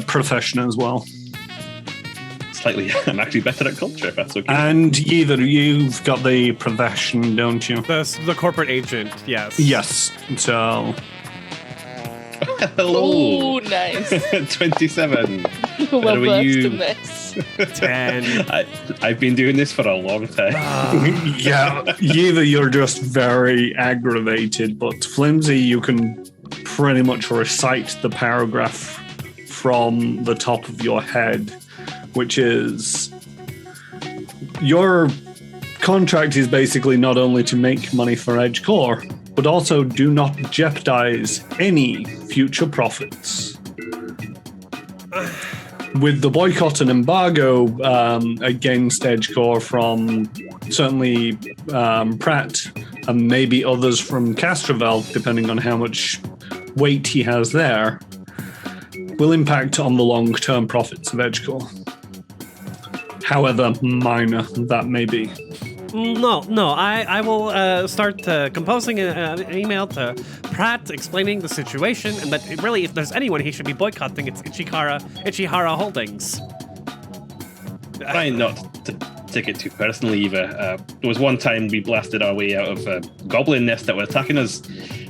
profession as well. Slightly. I'm actually better at culture, if that's okay. And either you've got the profession, don't you? The corporate agent, yes. Yes. So... Hello. Oh, nice. 27. Well Where were versed you? in this. 10. I've been doing this for a long time. yeah, either you're just very aggravated, but Flimsy, you can pretty much recite the paragraph from the top of your head, which is your contract is basically not only to make money for EdgeCore, but also do not jeopardize any future profits. With the boycott and embargo against EdgeCore from certainly Pratt and maybe others from Castrovel, depending on how much weight he has there, will impact on the long-term profits of EdgeCore. However minor that may be. No, I will start composing an email to Pratt explaining the situation and that really, if there's anyone he should be boycotting, it's Ichihara Holdings. Try not to take it too personally, Eva. There was one time we blasted our way out of a goblin nest that were attacking us,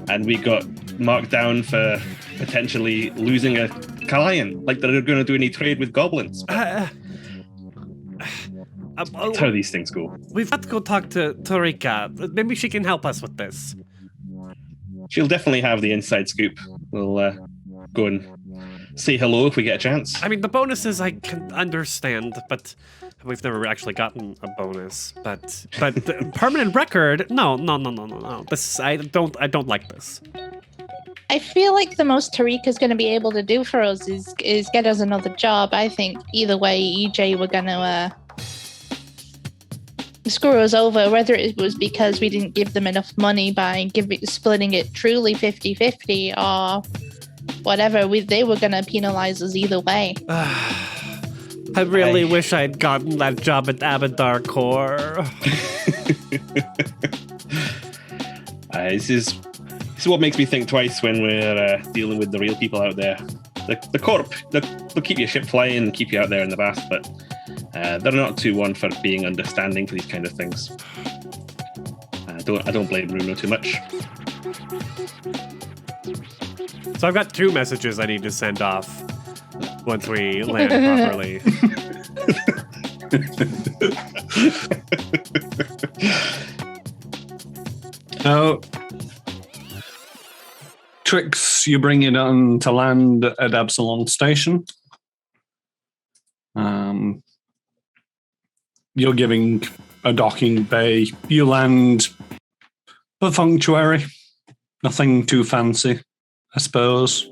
and we got marked down for potentially losing a client, like they're going to do any trade with goblins. That's how these things go. We've got to go talk to Torika. Maybe she can help us with this. She'll definitely have the inside scoop. We'll go and say hello if we get a chance. I mean, the bonuses I can understand, but we've never actually gotten a bonus. But the permanent record, no. This I don't like this. I feel like the most Tarika's going to be able to do for us is get us another job. I think either way, EJ were going to screw us over, whether it was because we didn't give them enough money by splitting it truly 50-50 or whatever. They were going to penalize us either way. I really wish I'd gotten that job at Abadar Corps. This is what makes me think twice when we're dealing with the real people out there. The Corp, they'll keep your ship flying and keep you out there in the bath, but they're not too one for being understanding for these kind of things. I don't blame Bruno too much. So I've got 2 messages I need to send off once we land properly. Now, Trix, you bring it on to land at Absalon Station. You're giving a docking bay. You land perfunctory. Nothing too fancy, I suppose.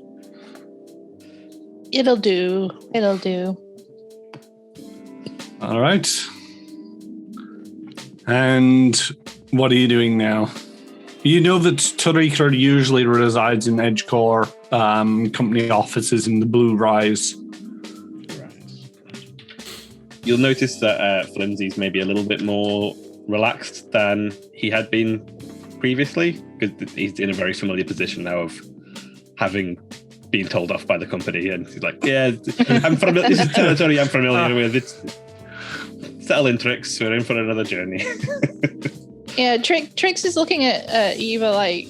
It'll do. It'll do. All right. And what are you doing now? You know that Tarika usually resides in Edgecore company offices in the Blue Rise. You'll notice that Flimsy's maybe a little bit more relaxed than he had been previously, because he's in a very familiar position now of having been told off by the company, and he's like, "Yeah, this is territory I'm familiar with. It's settle in, Trix. We're in for another journey." Yeah, Trix is looking at Eva like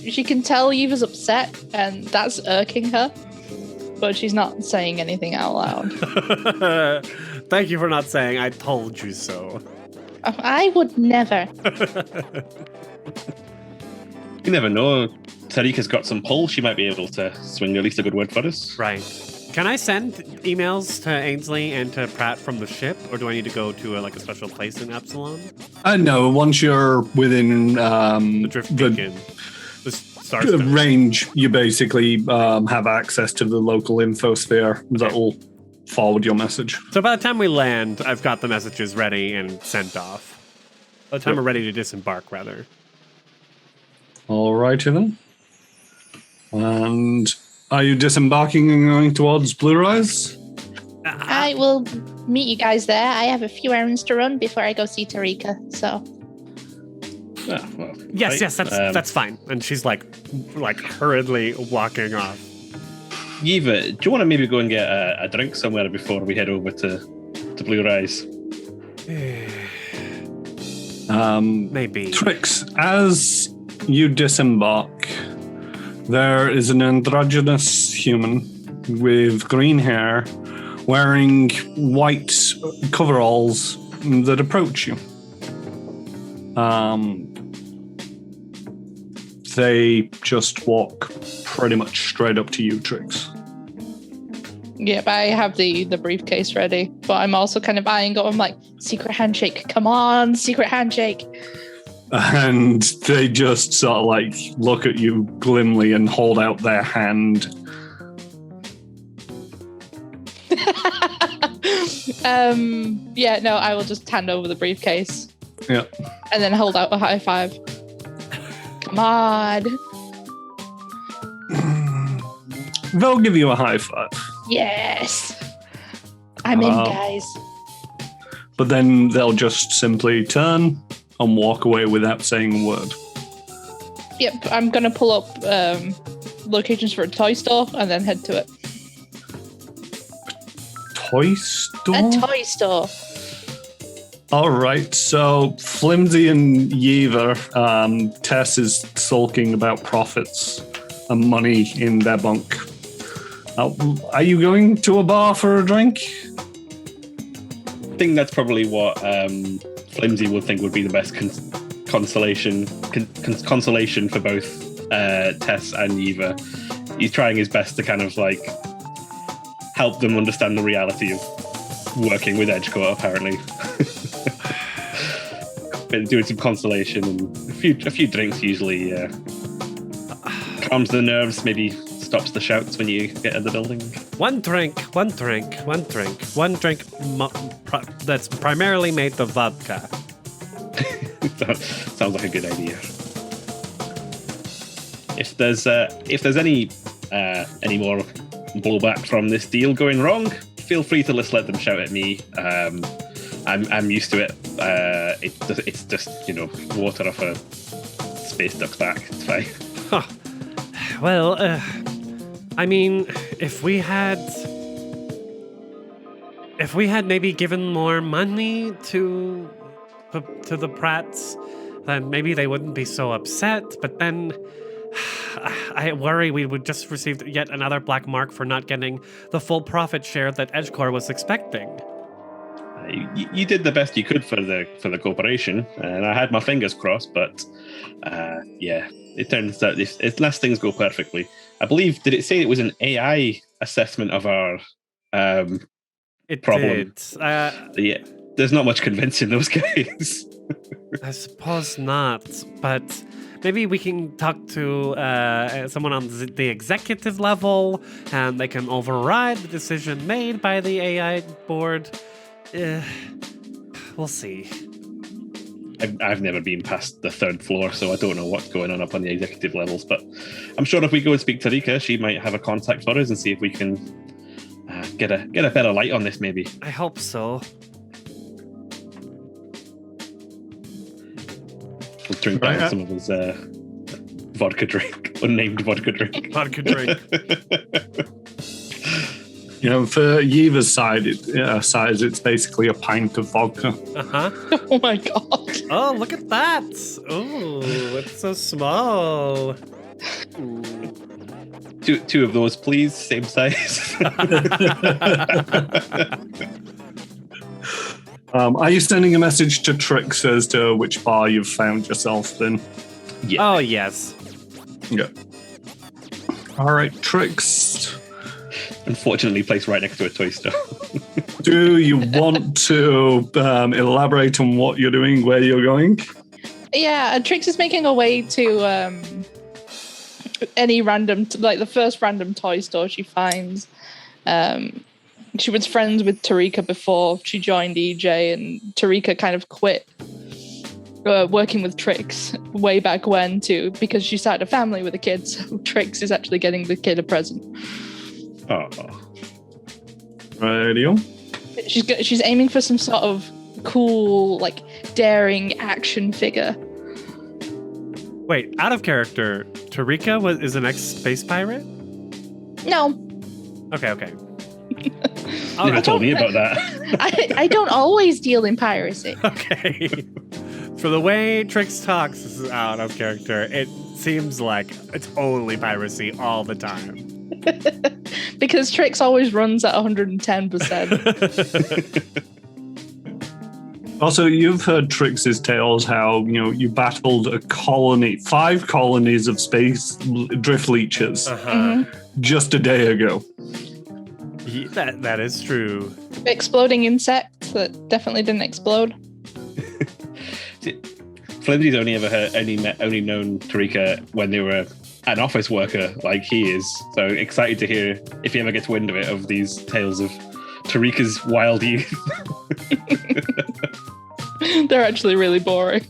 she can tell Eva's upset, and that's irking her, but she's not saying anything out loud. Thank you for not saying "I told you so." I would never. You never know. Tarika's got some pull. She might be able to swing at least a good word for us. Right. Can I send emails to Ainsley and to Pratt from the ship, or do I need to go to a special place in Epsilon? No, once you're within The drift beacon. The star the stone. range, you basically have access to the local infosphere that will forward your message. So by the time we land, I've got the messages ready and sent off. By the time we're ready to disembark, rather. All righty then. And are you disembarking and going towards Blue Rise? I will meet you guys there. I have a few errands to run before I go see Tarika, so. Yes, that's fine. And she's like hurriedly walking off. Eva, do you want to maybe go and get a drink somewhere before we head over to Blue Rise? Maybe. Trix, as you disembark, there is an androgynous human with green hair wearing white coveralls that approach you. They just walk pretty much straight up to you, Trix. Yep, I have the briefcase ready, but I'm also kind of eyeing up. I'm like, secret handshake. Come on, secret handshake. And they just sort of look at you glimly and hold out their hand. Yeah, no, I will just hand over the briefcase. Yeah. And then hold out a high five. Come on. They'll give you a high five. Yes. I'm in, guys. But then they'll just simply turn and walk away without saying a word. Yep, I'm going to pull up locations for a toy store and then head to it. Toy store? A toy store. All right, so Flimsy and Yeaver, Tess is sulking about profits and money in their bunk. Are you going to a bar for a drink? I think that's probably what Flimsy would think would be the best consolation for both Tess and Eva. He's trying his best to kind of help them understand the reality of working with Edgecore, apparently. Been doing some consolation, and a few drinks usually calms the nerves, maybe stops the shouts when you get in the building. One drink that's primarily made of vodka. Sounds like a good idea. If there's any more blowback from this deal going wrong, feel free to just let them shout at me. I'm used to it. It's just water off a space duck's back. It's fine. Huh. Well, I mean, if we had maybe given more money to the Pratts, then maybe they wouldn't be so upset. But then I worry we would just received yet another black mark for not getting the full profit share that EdgeCore was expecting. You did the best you could for the corporation, and I had my fingers crossed. But yeah, it turns out unless things go perfectly, I believe, did it say it was an AI assessment of our It problem? did. Yeah, there's not much convincing those guys. I suppose not, but maybe we can talk to someone on the executive level, and they can override the decision made by the AI board. We'll see. I've never been past the third floor, so I don't know what's going on up on the executive levels. But I'm sure if we go and speak to Rika, she might have a contact for us and see if we can get a better light on this. Maybe. I hope so. We'll drink down some of his vodka drink, unnamed vodka drink. Vodka drink. For Yiva's side, it's basically a pint of vodka. Uh-huh. Oh my god. Oh, look at that. Oh, it's so small. Two of those, please. Same size. Are you sending a message to Trix as to which bar you've found yourself in? Yeah. Oh, yes. Yeah. All right, Trix. Unfortunately, placed right next to a toy store. Do you want to elaborate on what you're doing, where you're going? Yeah, Trix is making her way to any random, the first random toy store she finds. She was friends with Tarika before she joined EJ, and Tarika kind of quit working with Trix way back when too, because she started a family with a kid. So Trix is actually getting the kid a present. Oh. Radio. She's aiming for some sort of cool, daring action figure. Wait, out of character, Tarika is an ex-space pirate? No, Okay. You never told me about that. I don't always deal in piracy. Okay. For the way Trix talks, this is out of character. It seems like it's only piracy all the time. Because Trix always runs at 110%. Also, you've heard Trix's tales how, you battled 5 colonies of space drift leeches just a day ago. Yeah, that is true. Exploding insects that definitely didn't explode. Flimsy's only known Tarika when they were an office worker like he is. So excited to hear if he ever gets wind of it, of these tales of Tarika's wild youth. They're actually really boring.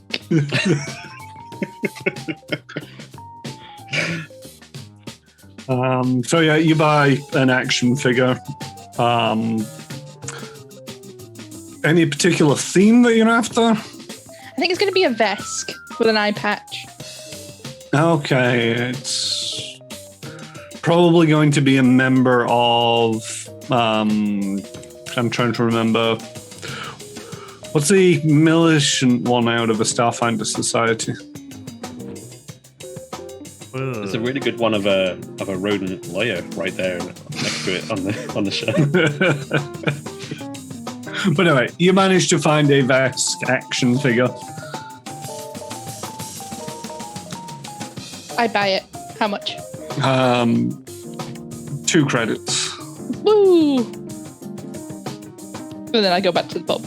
So yeah, you buy an action figure. Any particular theme that you're after? I think it's going to be a Vesk with an eye patch. Okay, it's probably going to be a member of. I'm trying to remember. What's the militant one out of a Starfinder Society? There's a really good one of a rodent lawyer right there next to it on the shelf. But anyway, you managed to find a Vesk action figure. I buy it. How much? 2 credits. Woo! And then I go back to the pub.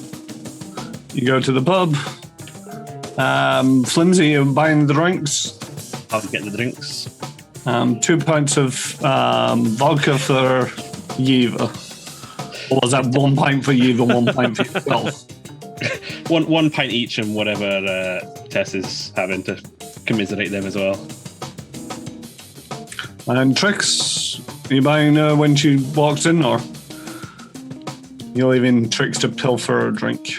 You go to the pub. Flimsy, you're buying the drinks. I'll get the drinks. 2 pints of vodka for Yiva. Or was that 1 pint for Yiva, 1 pint for yourself? One pint each, and whatever Tess is having to commiserate them as well. And Trix, are you buying her when she walks in, or you're leaving Trix to pilfer a drink?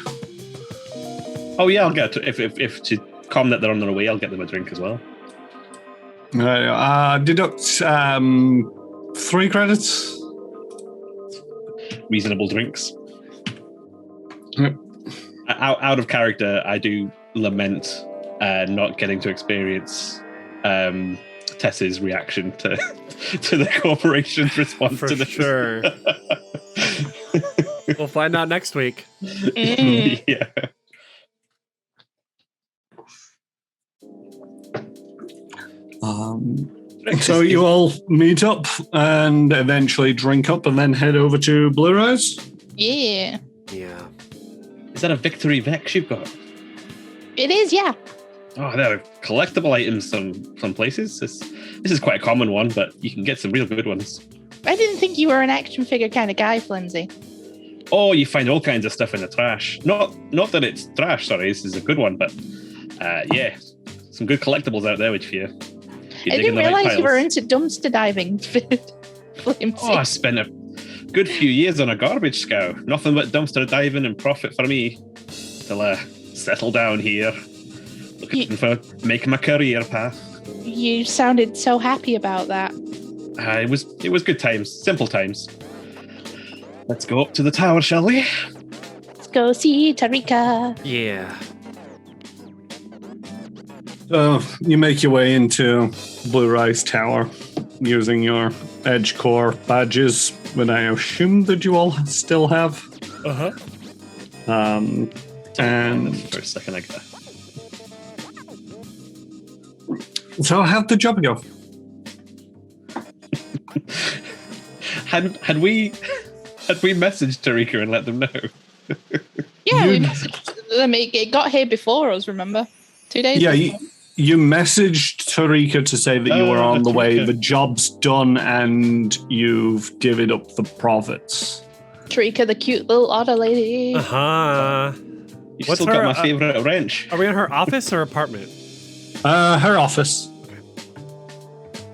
Oh yeah, I'll get if to calm that they're on their way, I'll get them a drink as well. Deduct 3 credits. Reasonable drinks. Yep. Out of character, I do lament not getting to experience Tess's reaction to the corporation's response For to this. sure. We'll find out next week. Yeah. So you all meet up and eventually drink up and then head over to Blue Rise? Yeah. Yeah. Is that a Victory Vex you've got? It is, yeah. Oh, there are collectible items some places. This is quite a common one, but you can get some real good ones. I didn't think you were an action figure kind of guy, Flimsy. Oh, you find all kinds of stuff in the trash. Not that it's trash, sorry, this is a good one, but yeah, some good collectibles out there which you I dig in didn't the right realize you were piles. into dumpster diving, Flimsy. Oh, I spent a good few years on a garbage scow. Nothing but dumpster diving and profit for me. Till settle down here. Looking for making my career path. You sounded so happy about that. It was good times, simple times. Let's go up to the tower, shall we? Let's go see Tarika. Yeah. So you make your way into Blue Rise Tower using your Edge Core badges, but I assume that you all still have. Uh-huh. And For a second, I got. so how'd the job go? Had we messaged Tarika and let them know? Yeah, we messaged them. It got here before us, remember? 2 days Yeah, before. you messaged Tarika to say that you were on the way. Tarika. The job's done and you've divvied up the profits. Tarika, the cute little otter lady. Uh-huh. You What's still got her, my favourite wrench. Are we in her office or apartment? Her office.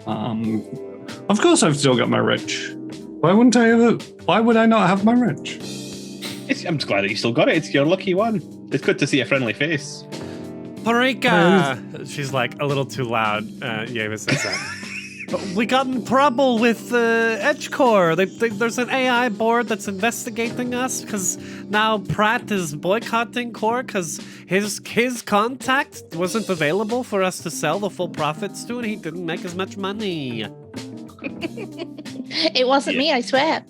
Of course I've still got my wrench. Why would I not have my wrench? I'm just glad that you still got it. It's your lucky one. It's good to see a friendly face. Parika! She's like a little too loud. Yeva says that. But we got in trouble with EdgeCore. There's an AI board that's investigating us because now Pratt is boycotting Core because his contact wasn't available for us to sell the full profits to, and he didn't make as much money. It wasn't me, I swear.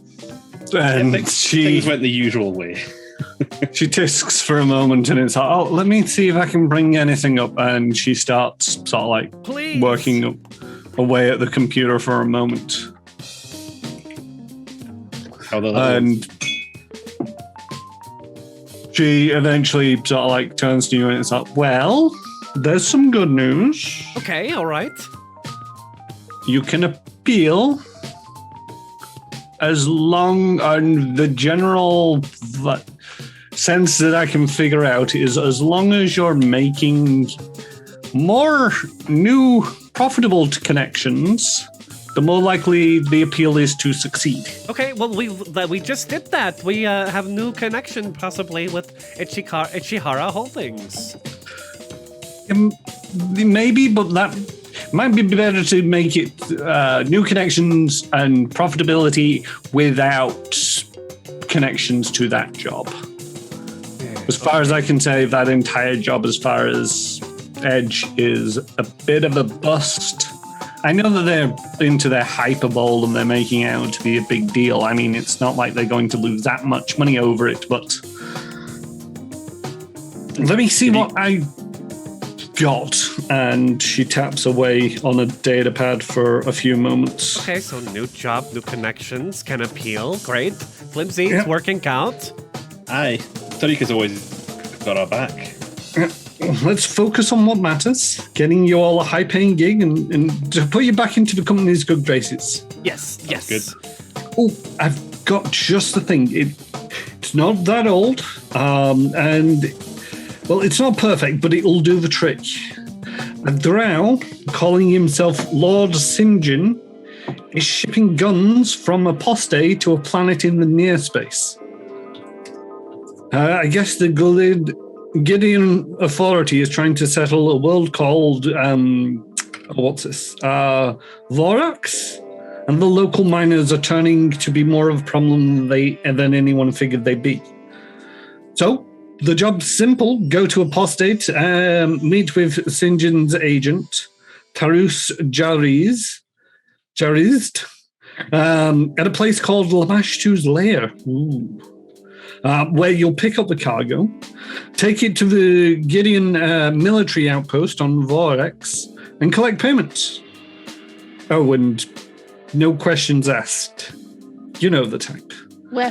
And Things went the usual way. she tisks for a moment and it's like, oh, let me see if I can bring anything up. And she starts sort of like Please. working up away at the computer for a moment. How the And she eventually sort of like turns to you and it's like, well, there's some good news. Okay, all right. You can appeal as long on the general sense that I can figure out is as long as you're making more new profitable connections, the more likely the appeal is to succeed. Okay, well, we just did that. We have new connection possibly with Ichihara Holdings. Maybe, but that might be better to make it new connections and profitability without connections to that job. As far as I can say, that entire job as far as Edge is a bit of a bust. I know that they're into their hyperbole and they're making it out to be a big deal. I mean, it's not like they're going to lose that much money over it, but let me see what I got. And she taps away on a data pad for a few moments. Okay, so new job, new connections, can appeal. Great. Flimsy, Yeah. it's working out. Aye. Tarika's always got our back. Let's focus on what matters. Getting you all a high-paying gig and to put you back into the company's good graces. Yes, yes. good. Oh, I've got just the thing. It's not that old, and well, it's not perfect, but it'll do the trick. A drow calling himself Lord St. is shipping guns from Apostate to a planet in the near space. I guess the Gideon Authority is trying to settle a world called, Vorax? And the local miners are turning to be more of a problem than anyone figured they'd be. So, the job's simple. Go to Apostate, meet with St. John's agent, Tarus Jarizd, at a place called Lamashtu's Lair. Ooh. Where you'll pick up the cargo, take it to the Gideon military outpost on Vorex, and collect payments. Oh, and no questions asked. You know the type.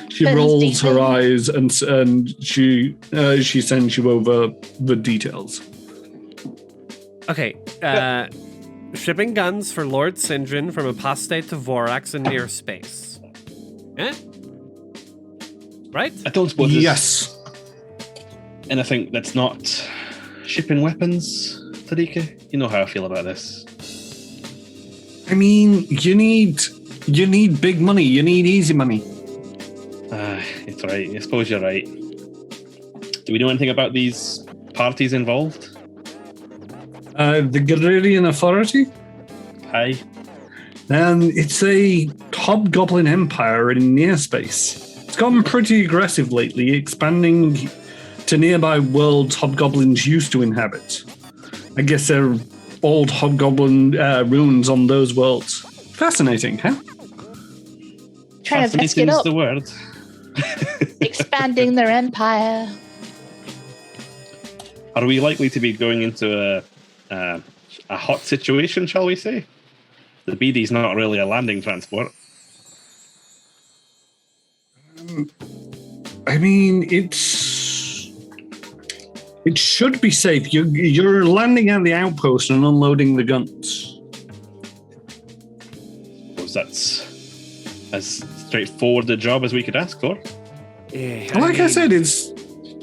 She rolls her eyes and she sends you over the details. Okay, shipping guns for Lord Sinjin from Apostate to Vorax in near space. Eh? Right? I don't suppose Yes. anything that's not shipping weapons, Tariqa. You know how I feel about this. I mean, you need big money. You need easy money. It's right. I suppose you're right. Do we know anything about these parties involved? The Guerrillian Authority? Aye. It's a hobgoblin empire in near space. It's gotten pretty aggressive lately, expanding to nearby worlds hobgoblins used to inhabit. I guess they're old hobgoblin ruins on those worlds. Fascinating, huh? Trying to fess it Fascinating is up. the word. Expanding their empire. Are we likely to be going into a hot situation, shall we say? The BD's not really a landing transport. I mean, it should be safe. You're landing at the outpost and unloading the guns. Suppose that's as straightforward a job as we could ask for. Yeah, Like I said, it's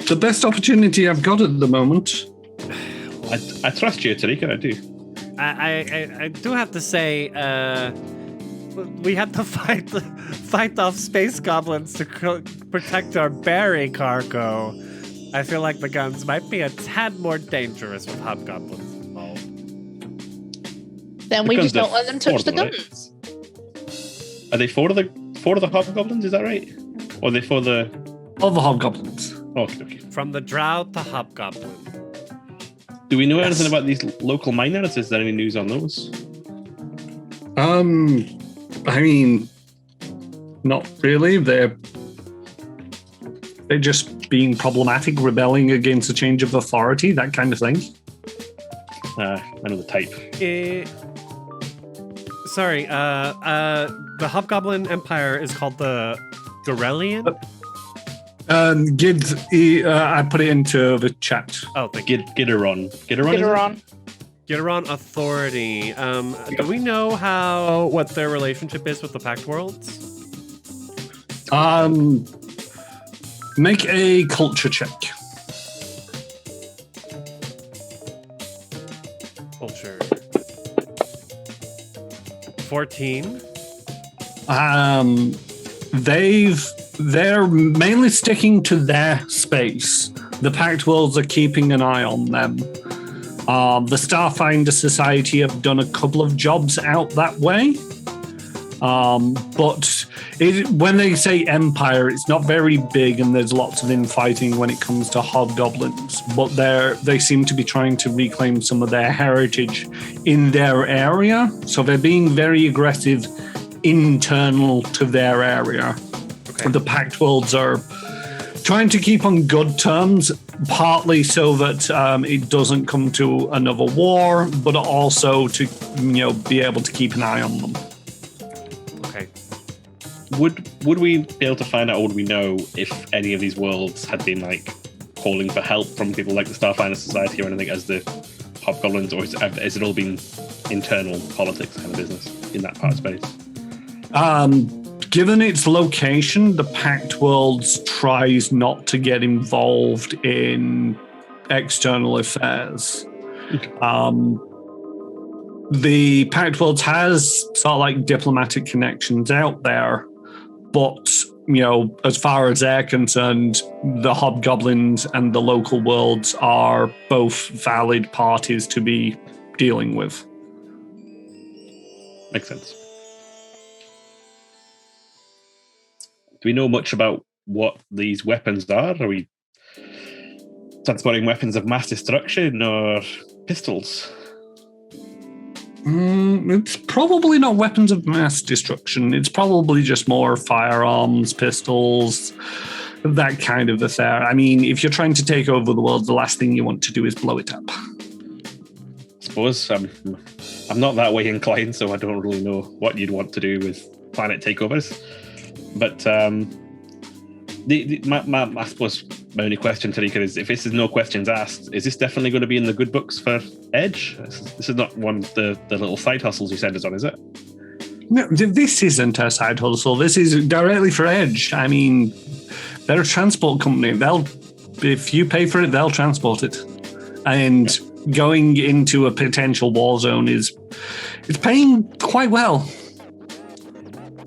the best opportunity I've got at the moment. I trust you, Tariqa, I do. I do have to say, we had to fight off space goblins to protect our berry cargo. I feel like the guns might be a tad more dangerous with hobgoblins involved. Then we Because just don't let them touch the they're for them, guns. Are they for the hobgoblins? Is that right? Or are they for the? All the hobgoblins. Okay. From the drow to hobgoblin. Do we know anything about these local miners? Is there any news on those? I mean, not really. They're just being problematic, rebelling against a change of authority, that kind of thing. I know the type. Sorry, the Hobgoblin Empire is called the Gorelian? Gid, I put it into the chat. Oh, thank you. Gideron. Get her on. Gitteron Authority. Do we know what their relationship is with the Pact Worlds? Make a culture check. Culture. 14. They're mainly sticking to their space. The Pact Worlds are keeping an eye on them. The Starfinder Society have done a couple of jobs out that way. But when they say empire, it's not very big and there's lots of infighting when it comes to hobgoblins. But they seem to be trying to reclaim some of their heritage in their area. So they're being very aggressive internal to their area. Okay. The Pact Worlds are trying to keep on good terms, partly so that it doesn't come to another war, but also to be able to keep an eye on them. Okay. Would we be able to find out, or would we know if any of these worlds had been calling for help from people like the Starfinder Society or anything as the hobgoblins, or has it all been internal politics kind of business in that part of space? Given its location, the Pact Worlds tries not to get involved in external affairs. Okay. The Pact Worlds has sort of diplomatic connections out there, but as far as they're concerned, the hobgoblins and the local worlds are both valid parties to be dealing with. Makes sense. Do we know much about what these weapons are? Are we transporting weapons of mass destruction or pistols? It's probably not weapons of mass destruction. It's probably just more firearms, pistols, that kind of affair. I mean, if you're trying to take over the world, the last thing you want to do is blow it up. I suppose I'm not that way inclined, so I don't really know what you'd want to do with planet takeovers. But I suppose my only question, Tarika, is if this is no questions asked, is this definitely going to be in the good books for Edge? This is not one of the little side hustles you send us on, is it? No, this isn't a side hustle. This is directly for Edge. I mean, they're a transport company. If you pay for it, they'll transport it. And going into a potential war zone it's paying quite well.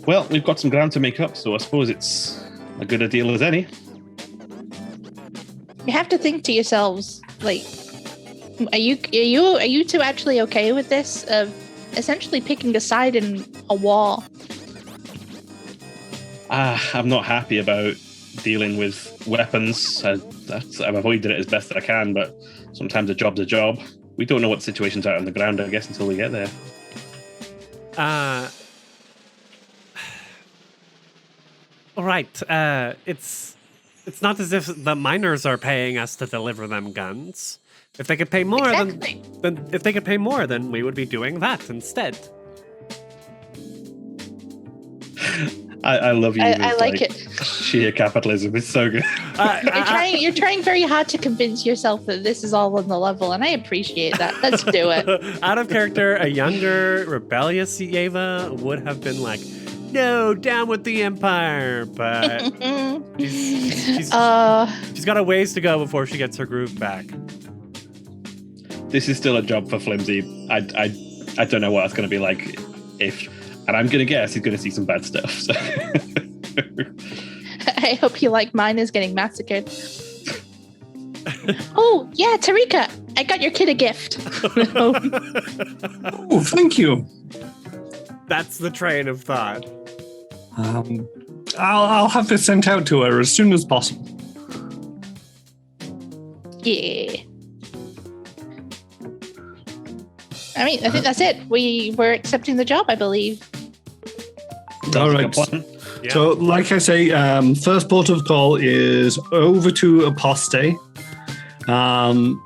Well, we've got some ground to make up, so I suppose it's a good a deal as any. You have to think to yourselves, like, are you two actually okay with this? Of essentially picking a side in a war? I'm not happy about dealing with weapons. I've avoided it as best I can, but sometimes a job's a job. We don't know what the situation's out on the ground, I guess, until we get there. All right. It's not as if the miners are paying us to deliver them guns. If they could pay more, then we would be doing that instead. I love you. I like it. Sheer capitalism is so good. You're trying very hard to convince yourself that this is all on the level, and I appreciate that. Let's do it. Out of character, a younger, rebellious Yeva would have been like, no, down with the Empire. But she's got a ways to go before she gets her groove back. This is still a job for Flimsy. I don't know what it's going to be like and I'm going to guess he's going to see some bad stuff. So. I hope you like mine is getting massacred. Oh, yeah, Tarika, I got your kid a gift. Oh, thank you. That's the train of thought. I'll have this sent out to her as soon as possible. Yeah. I mean, I think that's it. We're accepting the job, I believe. All right. Yeah. So, like I say, first port of call is over to Apostate. You're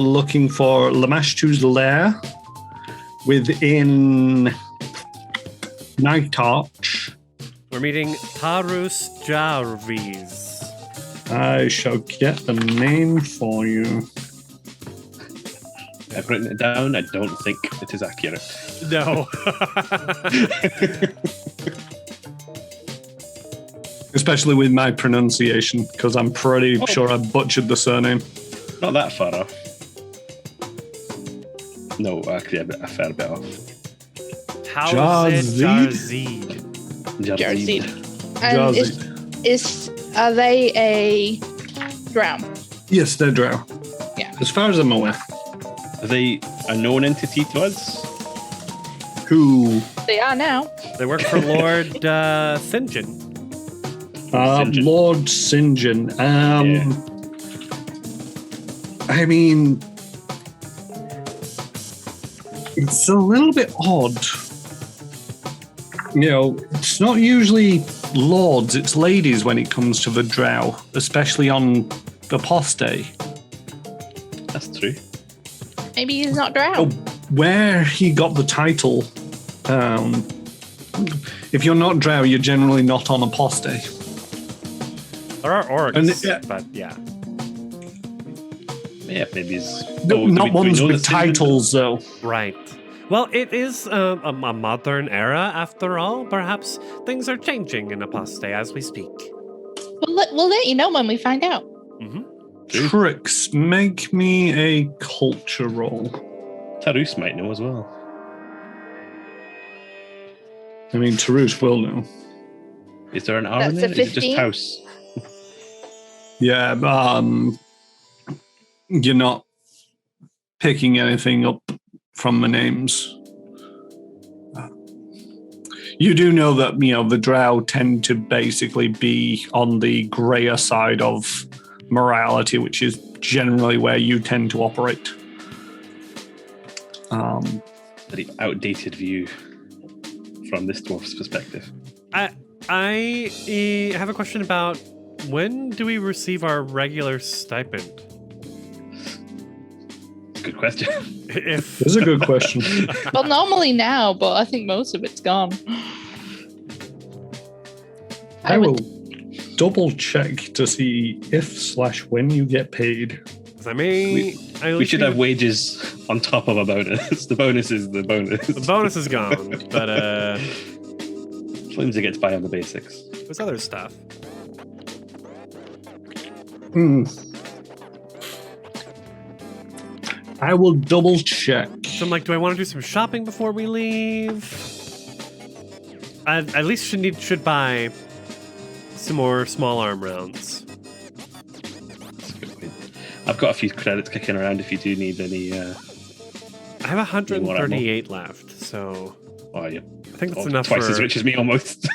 looking for Lamashtu's lair within Night Arch. We're meeting Tarus Jarvis. I shall get the name for you. I've written it down. I don't think it is accurate. No. Especially with my pronunciation, because I'm pretty sure I butchered the surname. Not that far off. No, actually, a fair bit off. How is it Jarzid? Jarzid. And are they a drow? Yes, they're drow. Yeah. As far as I'm aware. Are they a known entity to us? Who? They are now. They work for Lord Sinjin. Sinjin. Lord Sinjin. Yeah. I mean, it's a little bit odd. You know, it's not usually lords, it's ladies when it comes to the drow, especially on the Apostate. That's true. Maybe he's not drow. Oh, where he got the title, if you're not drow, you're generally not on Apostate. There are orcs, And, but yeah. Yeah, maybe he's... Not ones with titles, though. Right. Well, it is a modern era, after all. Perhaps things are changing in Apostate as we speak. We'll let you know when we find out. Mm-hmm. Trix, make me a culture roll. Tarus might know as well. I mean, Tarus will know. Is there an R That's in there? a Is it 15? just house? Yeah, you're not picking anything up from the names. You do know that, the drow tend to basically be on the grayer side of morality, which is generally where you tend to operate. very outdated view from this dwarf's perspective. I have a question about when do we receive our regular stipend? Good question. If That's a good question. Well, normally now, but I think most of it's gone. I will double check to see if/when you get paid. We should have wages on top of a bonus. The bonus is the bonus. The bonus is gone, but Flimsy gets by on the basics. there's other stuff. I will double check. So I'm like, do I want to do some shopping before we leave? I at least should buy some more small arm rounds. That's a good point. I've got a few credits kicking around if you do need any. I have 138 left, so Oh, yeah. I think it's enough twice for. as rich as me almost.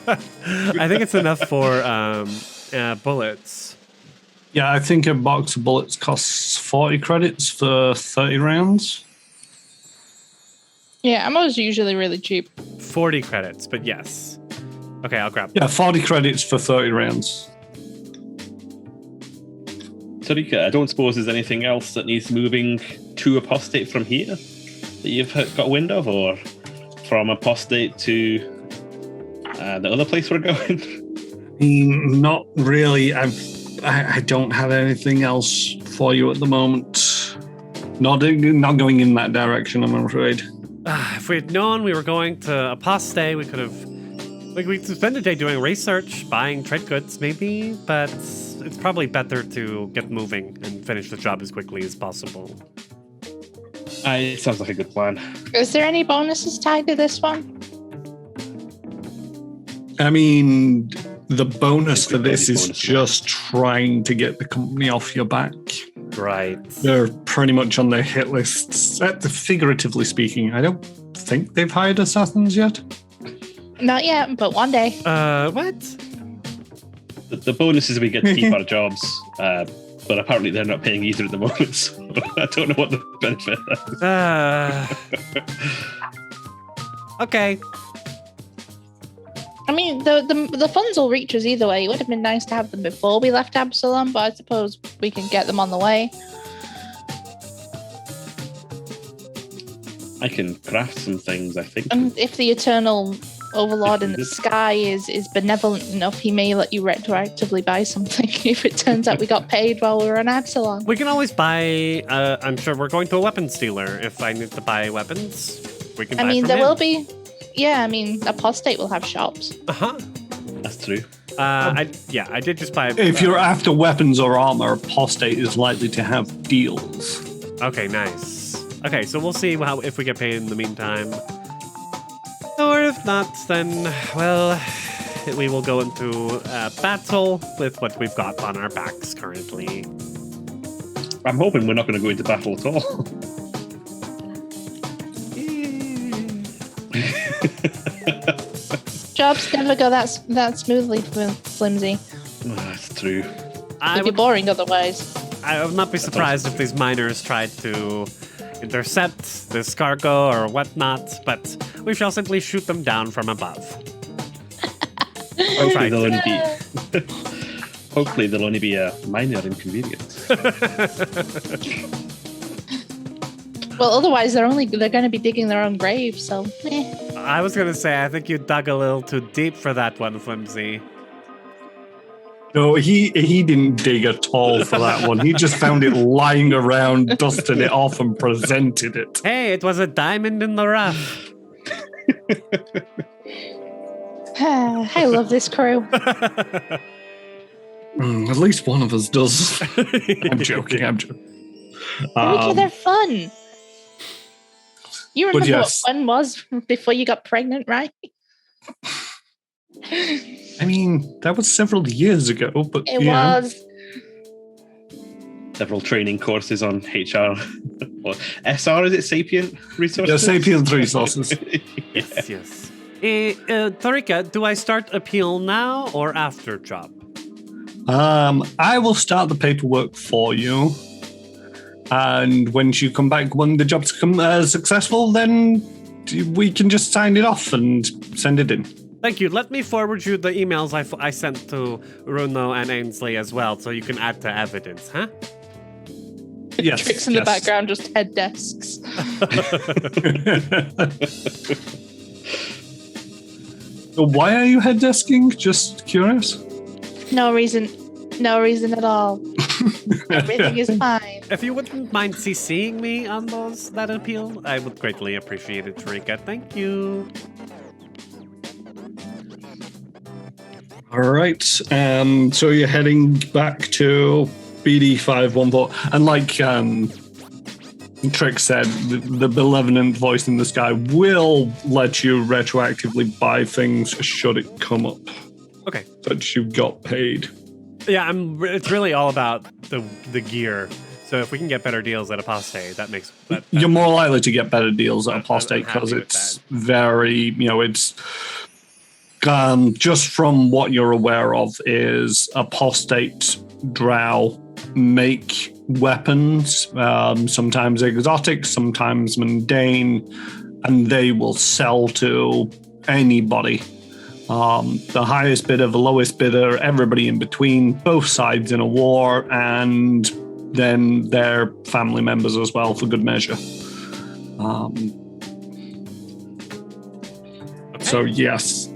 I think it's enough for bullets. Yeah, I think a box of bullets costs 40 credits for 30 rounds. Yeah, ammo's usually really cheap. 40 credits, but yes. Okay, I'll grab. Yeah, 40 credits for 30 rounds. Tarika, I don't suppose there's anything else that needs moving to Apostate from here that you've got wind of, or from Apostate to the other place we're going? Not really. I don't have anything else for you at the moment. Not going in that direction, I'm afraid. If we had known we were going to Apostate, we could have. Like, we could spend a day doing research, buying trade goods, maybe, but it's probably better to get moving and finish the job as quickly as possible. It sounds like a good plan. Is there any bonuses tied to this one? I mean, the bonus for this is Bonus. just trying to get the company off your back. Right. They're pretty much on their hit lists. Figuratively speaking, I don't think they've hired assassins yet. Not yet, but one day. What? The bonus is we get to keep our jobs, but apparently they're not paying either at the moment, so I don't know what the benefit is. Okay. I mean, the funds will reach us either way. It would have been nice to have them before we left Absalom, but I suppose we can get them on the way. I can craft some things, I think. And if the Eternal Overlord in the sky is benevolent enough, he may let you retroactively buy something if it turns out we got paid while we were on Absalom. We can always buy. I'm sure we're going to a weapons dealer. If I need to buy weapons, we can. I buy mean, from there him. will be. Yeah, I mean, Apostate will have shops. That's true. I did just buy. If you're after weapons or armor, Apostate is likely to have deals. Okay, nice. Okay, so we'll see if we get paid in the meantime. Or if not, then, well, we will go into battle with what we've got on our backs currently. I'm hoping we're not going to go into battle at all. Jobs never go that smoothly, Flimsy. That's true. It'd be boring otherwise. I would not be surprised if these miners tried to intercept this cargo or whatnot, but we shall simply shoot them down from above. Hopefully there'll only be a minor inconvenience. Well, otherwise they're going to be digging their own grave. So, I was gonna say, I think you dug a little too deep for that one, Flimsy. No, he didn't dig at all for that one. He just found it lying around, dusted it off, and presented it. Hey, it was a diamond in the rough. I love this crew. At least one of us does. I'm joking. They're fun. You remember yes. what fun was before you got pregnant, right? I mean, that was several years ago, but It was. Several training courses on HR. Or SR, is it? Sapient resources? Yeah, Sapient resources. Yes. Tarika, do I start appeal now or after job? I will start the paperwork for you. And when you come back, when the job's successful, then we can just sign it off and send it in. Thank you. Let me forward you the emails I sent to Runo and Ainsley as well, so you can add to evidence, huh? Yes. Tricks in the background, just head desks. So why are you head desking? Just curious. No reason at all. Everything is fine. If you wouldn't mind CCing me on those that appeal, I would greatly appreciate it, Tarika. Thank you. All right. So you're heading back to BD514, and like Trick said, the benevolent voice in the sky will let you retroactively buy things should it come up. Okay. That you got paid. Yeah, it's really all about the gear. So if we can get better deals at Apostate, that makes that You're more likely to get better deals at Apostate I'm happy because with it's that. very, it's just from what you're aware of is Apostate drow make weapons, sometimes exotic, sometimes mundane, and they will sell to anybody. The highest bidder, the lowest bidder, everybody in between, both sides in a war, and then their family members as well, for good measure. So yes,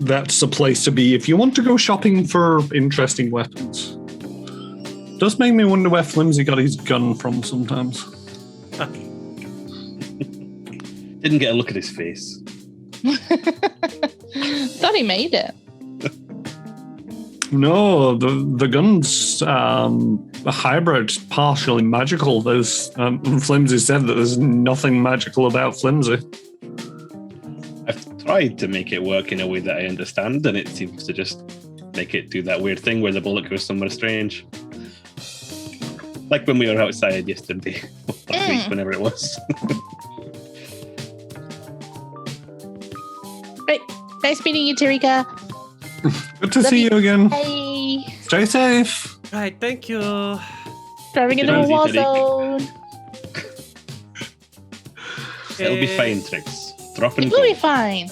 that's a place to be if you want to go shopping for interesting weapons. Does make me wonder where Flimsy got his gun from sometimes. Didn't get a look at his face. Thought he made it. No, the gun's a hybrid, partially magical. There's Flimsy said that there's nothing magical about Flimsy. I've tried to make it work in a way that I understand, and it seems to just make it do that weird thing where the bullet goes somewhere strange. Like when we were outside yesterday, last week, whenever it was. Right. Nice meeting you, Tarika. Good to Love see you. you again. Hey. Stay safe. Right, thank you. Driving into a Easy, war Tariq. zone. It'll be fine, Tricks. Drop and It will be go. fine.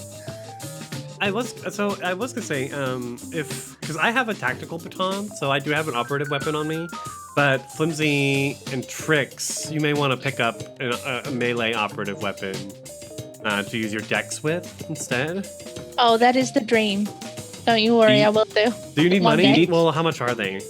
I was gonna say, because I have a tactical baton, so I do have an operative weapon on me. But Flimsy and Tricks, you may want to pick up a melee operative weapon to use your dex with instead. Oh, that is the dream. Don't you worry, I will do. Do you need One money? dex? Well, how much are they?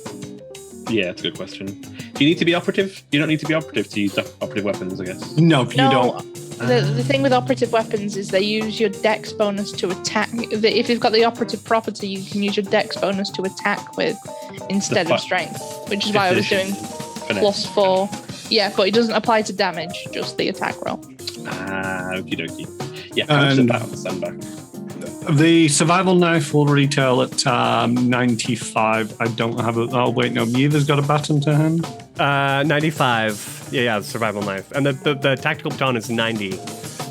Yeah, that's a good question. Do you need to be operative? You don't need to be operative to use operative weapons, I guess. No, you don't. The thing with operative weapons is they use your dex bonus to attack. If you've got the operative property, you can use your dex bonus to attack with instead of strength, which is why I was doing Finesse. +4. Yeah, but it doesn't apply to damage, just the attack roll. Okie dokie. Yeah, how much is that? Stand back. The survival knife will retail at 95. I don't have it. Oh, wait, no. Neither's got a baton to hand. 95. Yeah, survival knife. And the tactical baton is 90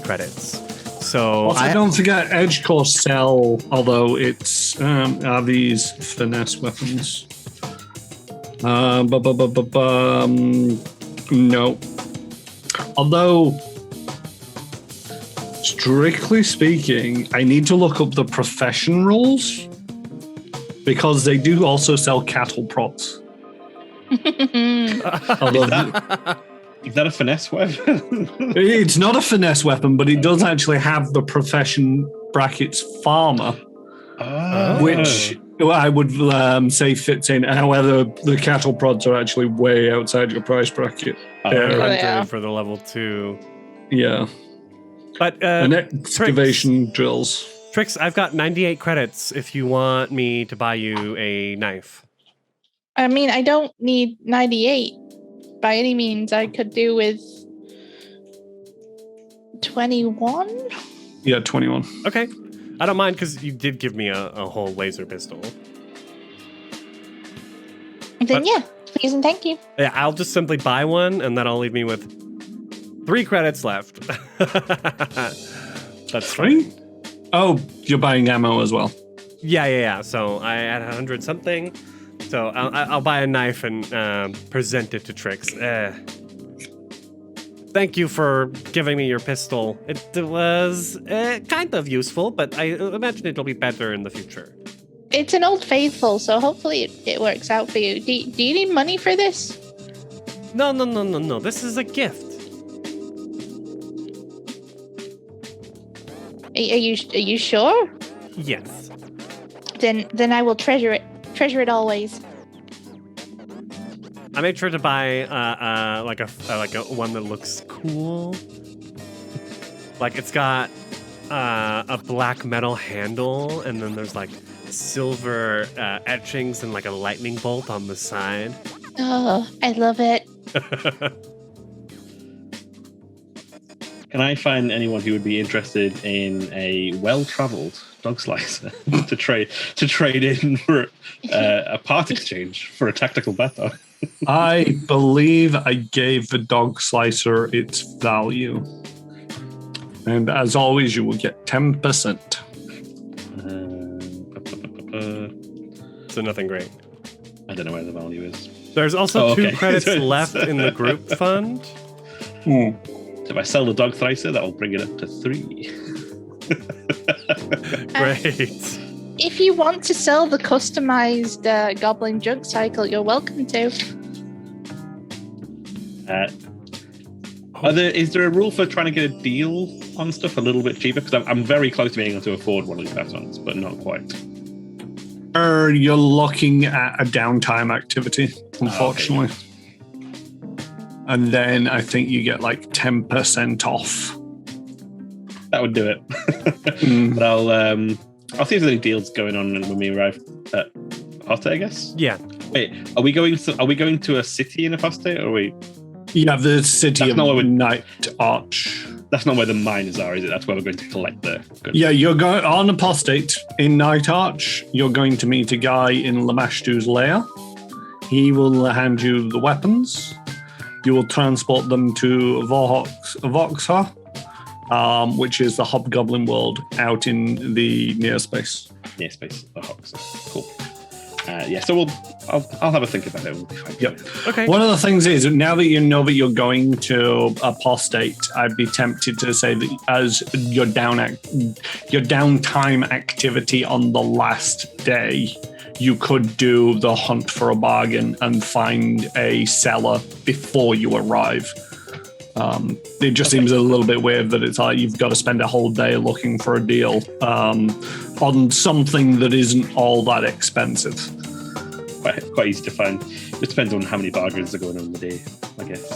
credits. So Also, don't forget, Edge Core sell, although it's are these finesse weapons. No. Although, strictly speaking, I need to look up the profession rules because they do also sell cattle props. Although, Is that a finesse weapon? it's not a finesse weapon, but it does actually have the profession brackets farmer, which I would say fits in. However, the cattle prods are actually way outside your price bracket. they 100 are. for the level 2. Yeah. But And excavation drills. Tricks, I've got 98 credits if you want me to buy you a knife. I mean, I don't need 98 by any means. I could do with 21. Yeah, 21. Okay. I don't mind because you did give me a whole laser pistol. Then But- yeah, please and thank you. Yeah, I'll just simply buy one and that'll leave me with 3 credits left. That's fine. 3? Oh, you're buying ammo as well. Yeah. So I had 100 something. So I'll buy a knife and present it to Trix. thank you for giving me your pistol. It was kind of useful, but I imagine it'll be better in the future. It's an old faithful, so hopefully it works out for you. Do you need money for this? No. This is a gift. Are you sure? Yes. Then I will treasure it. Treasure it always. I made sure to buy like a one that looks cool. Like it's got a black metal handle, and then there's like silver etchings and like a lightning bolt on the side. Oh, I love it. Can I find anyone who would be interested in a well-traveled dog slicer to trade in for a part exchange for a tactical bat dog? I believe I gave the dog slicer its value. And as always, you will get 10%. So nothing great. I don't know where the value is. There's also 2 okay. credits left in the group fund. Hmm. So if I sell the dog thricer, that will bring it up to 3. Great. If you want to sell the customized goblin junk cycle, you're welcome to. Is there a rule for trying to get a deal on stuff a little bit cheaper? Because I'm very close to being able to afford one of these batons, but not quite. You're looking at a downtime activity, unfortunately. Okay. And then I think you get like 10% off. That would do it. But I'll see if there's any deals going on when we arrive at Aposte, I guess. Yeah. Wait, are we going to a city in Aposte, or are we? You have the city of Night Arch. That's not where the miners are, is it? That's where we're going to collect the goods. Yeah, you're going on Apostate in Night Arch. You're going to meet a guy in Lamashtu's lair. He will hand you the weapons. You will transport them to Voxa, which is the Hobgoblin world out in the near space. Near space, Voxa. Cool. So I'll have a think about it. We'll be fine. Yep. Okay. One of the things is, now that you know that you're going to Apostate, I'd be tempted to say that as your downtime activity on the last day, you could do the hunt for a bargain and find a seller before you arrive. It just seems a little bit weird that it's like you've got to spend a whole day looking for a deal on something that isn't all that expensive. Quite easy to find. It depends on how many bargains are going on in the day, I guess.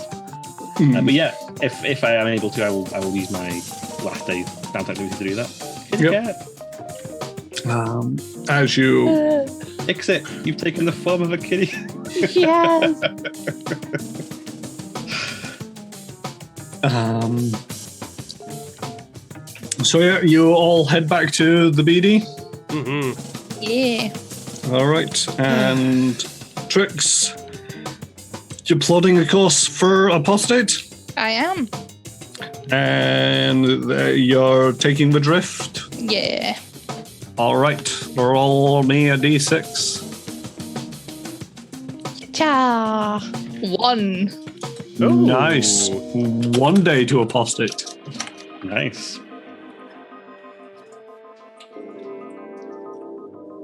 But yeah, if I am able to, I will use my last day downtime activity to do that. Yep. As you Ixit, you've taken the form of a kitty. Yes. So yeah, you all head back to the BD. Mm-hmm. Yeah. All right, and Trix, you're plotting a course for Apostate, I am. and you're taking the drift. Yeah. All right, roll me a d6. Cha. 1. Ooh. Nice. 1 day to Apostate. Nice.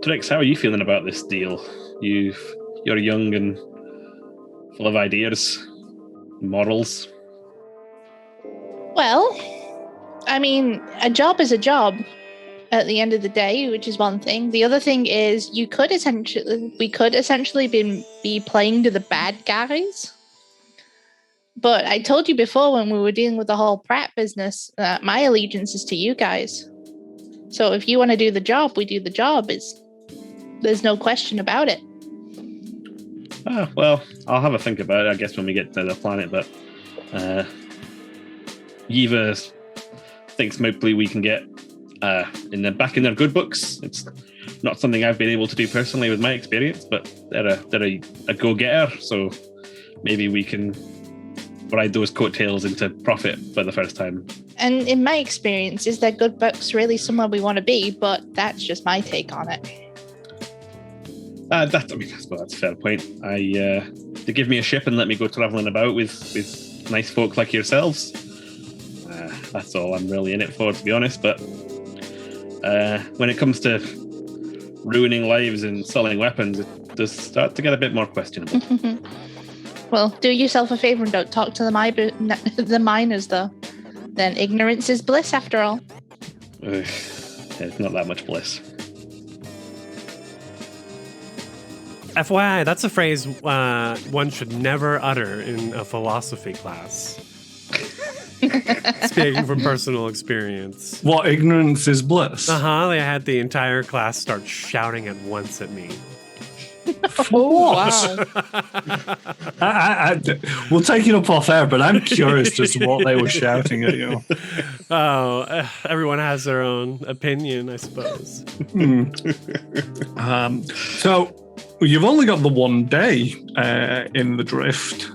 Trix, how are you feeling about this deal? You're young and full of ideas, morals. Well, I mean, a job is a job at the end of the day, which is one thing. The other thing is we could essentially be playing to the bad guys. But I told you before when we were dealing with the whole Pratt business, my allegiance is to you guys. So if you want to do the job, we do the job. There's no question about it. Well, I'll have a think about it, I guess, when we get to the planet, but Yiva thinks hopefully we can get back in their good books. It's not something I've been able to do personally with my experience, but they're a go-getter, so maybe we can ride those coattails into profit for the first time. And in my experience, is their good books really somewhere we want to be? But that's just my take on it. I suppose that's a fair point. They give me a ship and let me go traveling about with nice folk like yourselves. That's all I'm really in it for, to be honest. But when it comes to ruining lives and selling weapons, it does start to get a bit more questionable. Well, do yourself a favor and don't talk to the miners, though. Then ignorance is bliss, after all. It's not that much bliss. FYI, that's a phrase one should never utter in a philosophy class. Speaking from personal experience. What, ignorance is bliss? They had the entire class start shouting at once at me. For what? Wow. We'll take it up off air, but I'm curious as to what they were shouting at you. Everyone has their own opinion, I suppose. So you've only got the one day in the drift.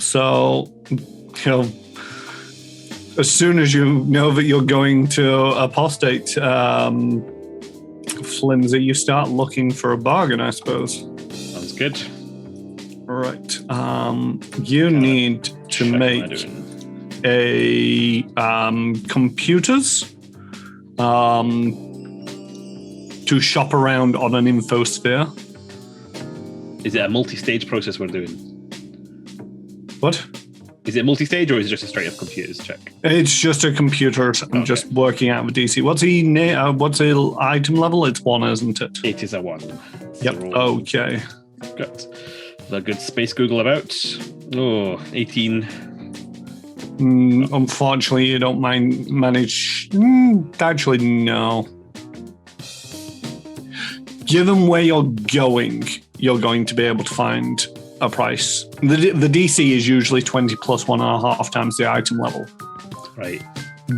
So, you know, as soon as you know that you're going to apostate, Flimsy, you start looking for a bargain, I suppose. Sounds good. Right. You need to make a computers to shop around on an infosphere. Is it a multi-stage process we're doing? What? Is it multi-stage or is it just a straight-up computers check? It's just a computer. I'm just working out the DC. What's the item level? It's 1, isn't it? It is a 1. Yep. Okay. Got the good space Google about. 18. Unfortunately, you don't manage. Actually, no. Given where you're going to be able to find a price. The DC is usually 20 plus 1.5 times the item level. Right.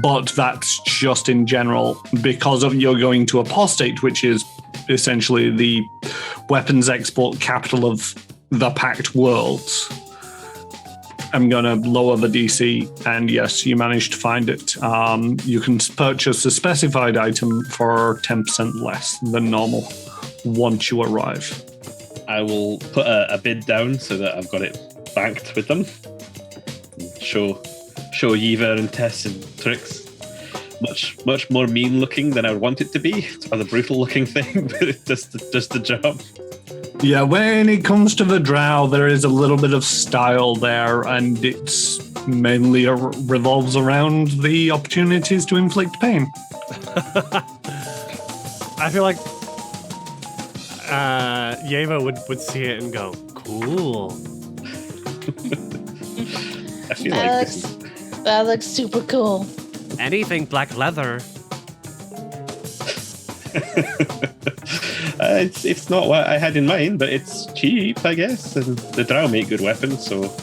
But that's just in general because of you're going to apostate, which is essentially the weapons export capital of the Pact Worlds. I'm going to lower the DC, and yes, you managed to find it. You can purchase a specified item for 10% less than normal once you arrive. I will put a bid down so that I've got it banked with them. Show Yiva and Tess and Trix. Much more mean looking than I would want it to be. It's a rather brutal looking thing, but it's just the job. Yeah, when it comes to the drow, there is a little bit of style there, and it's mainly revolves around the opportunities to inflict pain. I feel like Yeva would see it and go, cool. I feel like that looks super cool. Anything black leather. It's not what I had in mind, but it's cheap, I guess. And the drow make good weapons, so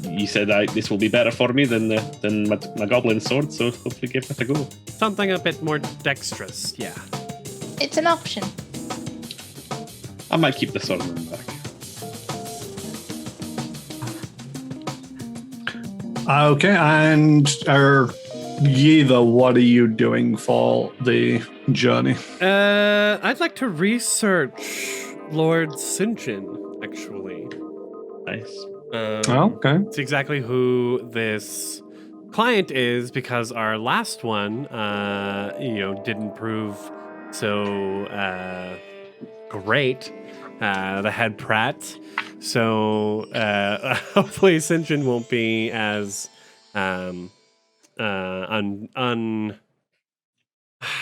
you said this will be better for me than my goblin sword, so hopefully give it a go. Something a bit more dexterous, yeah. It's an option. I might keep the sword in the back. Okay, and Yiva, what are you doing for the journey? I'd like to research Lord Sinjin, actually. Nice. Okay. It's exactly who this client is, because our last one, didn't prove so great. The head Pratt. So hopefully Sinjin won't be as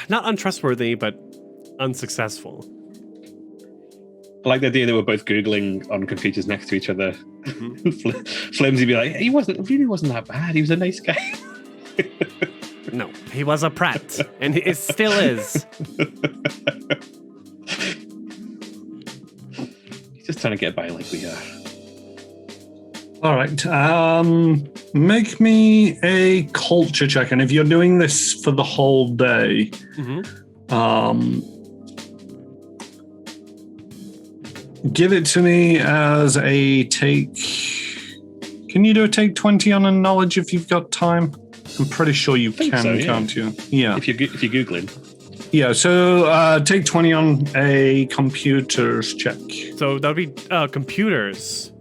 not untrustworthy, but unsuccessful. I like the idea that we're both Googling on computers next to each other. Mm-hmm. Flimsy be like, he really wasn't that bad. He was a nice guy. No, he was a Pratt, and it still is. He's just trying to get by like we are. All right. Make me a culture check, and if you're doing this for the whole day, give it to me as a take. Can you do a take 20 on a knowledge if you've got time? I'm pretty sure you can, so, yeah. Can't you? Yeah. If you're Googling. Yeah, so take 20 on a computers check. So that would be computers.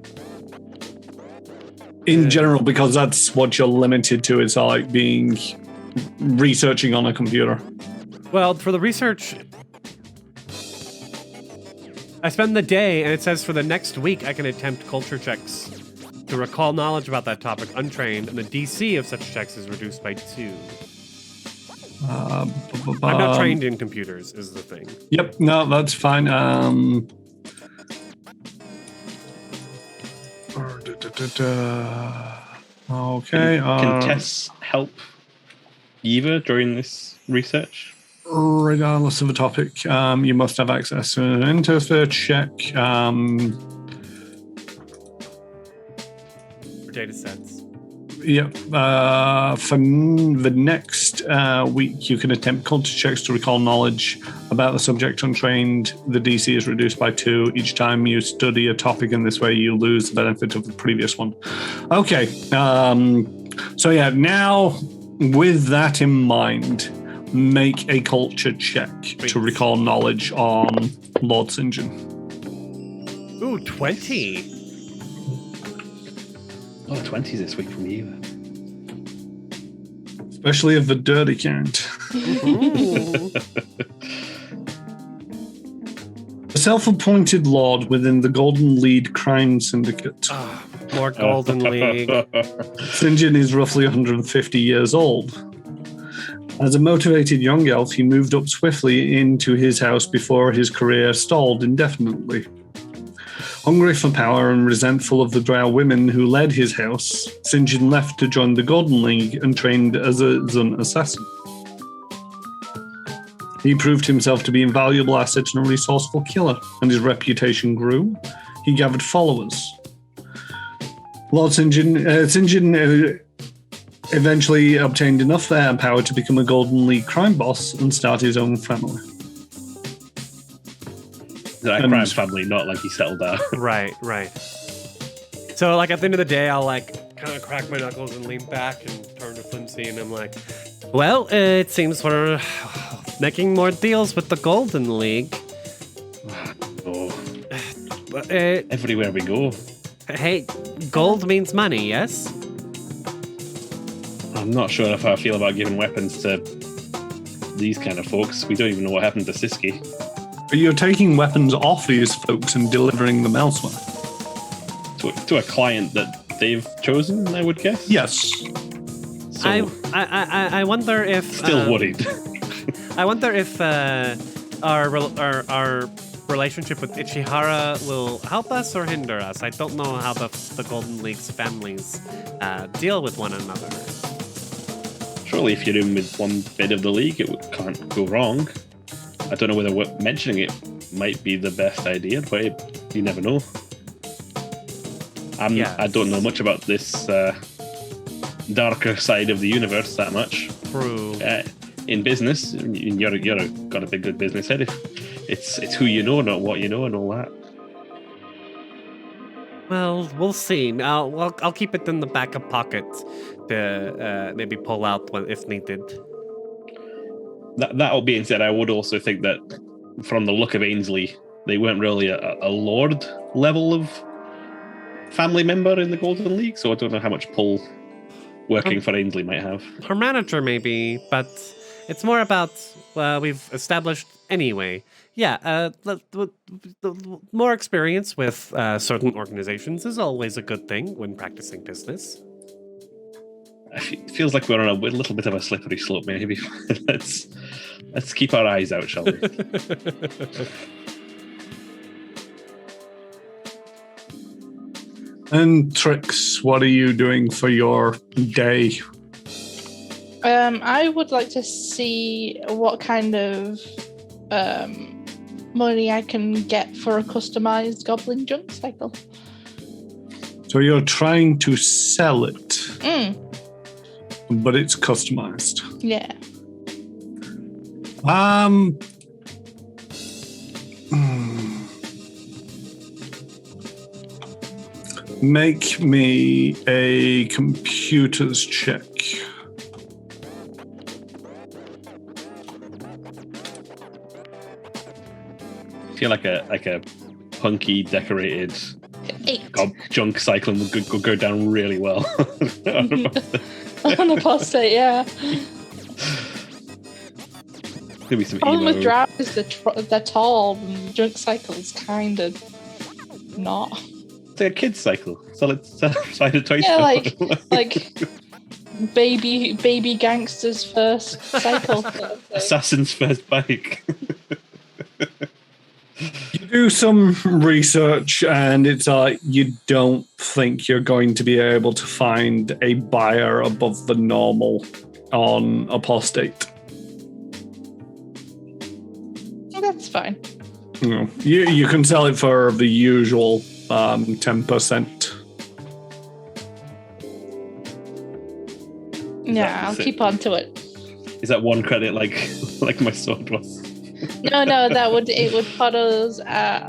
In general, because that's what you're limited to. It's like being researching on a computer. Well, for the research, I spend the day, and it says for the next week I can attempt culture checks to recall knowledge about that topic untrained, and the DC of such checks is reduced by 2. I'm not trained in computers, is the thing. Yep, no, that's fine. Okay. Can Tess help Eva during this research? Regardless of the topic, you must have access to an interface check. For data sets. Yep. For the next week, you can attempt culture checks to recall knowledge about the subject untrained. The DC is reduced by 2. Each time you study a topic in this way, you lose the benefit of the previous one. Okay. So yeah, now with that in mind, make a culture check to recall knowledge on Lord St. John. Ooh, 20. Oh, 20s this week from Eva. Especially of the dirty kind. A self-appointed lord within the Golden Lead crime syndicate. More Golden League. St. John is roughly 150 years old. As a motivated young elf, he moved up swiftly into his house before his career stalled indefinitely. Hungry for power and resentful of the drow women who led his house, St. John left to join the Golden League and trained as an assassin. He proved himself to be an invaluable asset and a resourceful killer, and his reputation grew. He gathered followers. Lord St. John eventually obtained enough power to become a Golden League crime boss and start his own family. That crime family, not like he settled down. Right. So, like, at the end of the day, I'll, like, kind of crack my knuckles and lean back and turn to Flimsy, and I'm like, well, it seems we're making more deals with the Golden League. Oh. Everywhere we go. Hey, gold means money, yes? I'm not sure if I feel about giving weapons to these kind of folks. We don't even know what happened to Siski. But you're taking weapons off these folks and delivering them elsewhere. To a client that they've chosen, I would guess? Yes. So, I wonder if... Still worried. I wonder if our relationship with Ichihara will help us or hinder us. I don't know how the Golden League's families deal with one another. Surely if you're in with one bit of the league, it can't go wrong. I don't know whether mentioning it might be the best idea, but you never know. I don't know much about this darker side of the universe that much. True. In business, you're got a big good business head. It's who you know, not what you know, and all that. Well, we'll see. I'll keep it in the back of pocket to maybe pull out if needed. That all being said, I would also think that from the look of Ainsley, they weren't really a lord level of family member in the Golden League, so I don't know how much pull working for Ainsley might have. Her manager maybe, but it's more about we've established anyway. Yeah, more experience with certain organizations is always a good thing when practicing business. It feels like we're on a little bit of a slippery slope, maybe. Let's keep our eyes out, shall we? And Trix, what are you doing for your day? I would like to see what kind of money I can get for a customized goblin junk cycle. So you're trying to sell it, but it's customized. Yeah. Make me a computers check. I feel like a punky decorated 8. Junk cycling would go down really well. On apostate, yeah. There'll be some Problem emo. with drow is they're tall, and junk cycle's kind of not. It's like a kid's cycle. Solid toy Yeah, store. like baby gangster's first cycle. Assassin's first bike. You do some research, and it's you don't think you're going to be able to find a buyer above the normal on apostate. Oh, that's fine. You can sell it for the usual 10%. Yeah, I'll keep on to it. Is that 1 credit like my sword was? No, it would put us at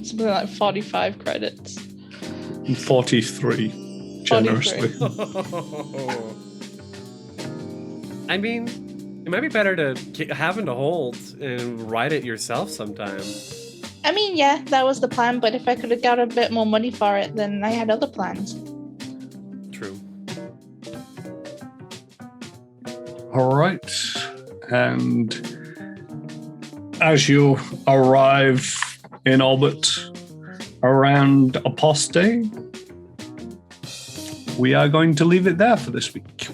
something like 45 credits. 43, generously. I mean, it might be better to having to hold and write it yourself sometime. I mean, yeah, that was the plan, but if I could have got a bit more money for it, then I had other plans. True. All right. And as you arrive in orbit around apostate, we are going to leave it there for this week.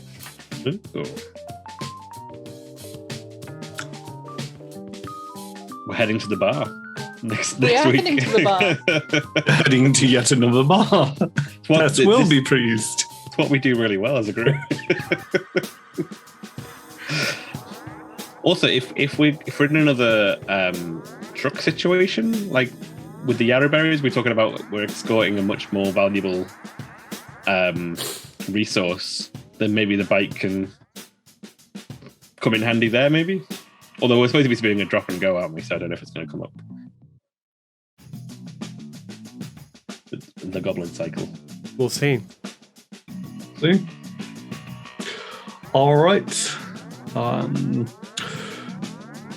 We're heading to the bar next We are week. heading to the bar. Heading to yet another bar. Tess will be pleased. It's what we do really well as a group. Also, if we're in another truck situation, like with the yarrow berries, we're talking about we're escorting a much more valuable resource, then maybe the bike can come in handy there, maybe. Although we're supposed to be doing a drop and go, aren't we? So I don't know if it's going to come up. The goblin cycle. We'll see. See? All right.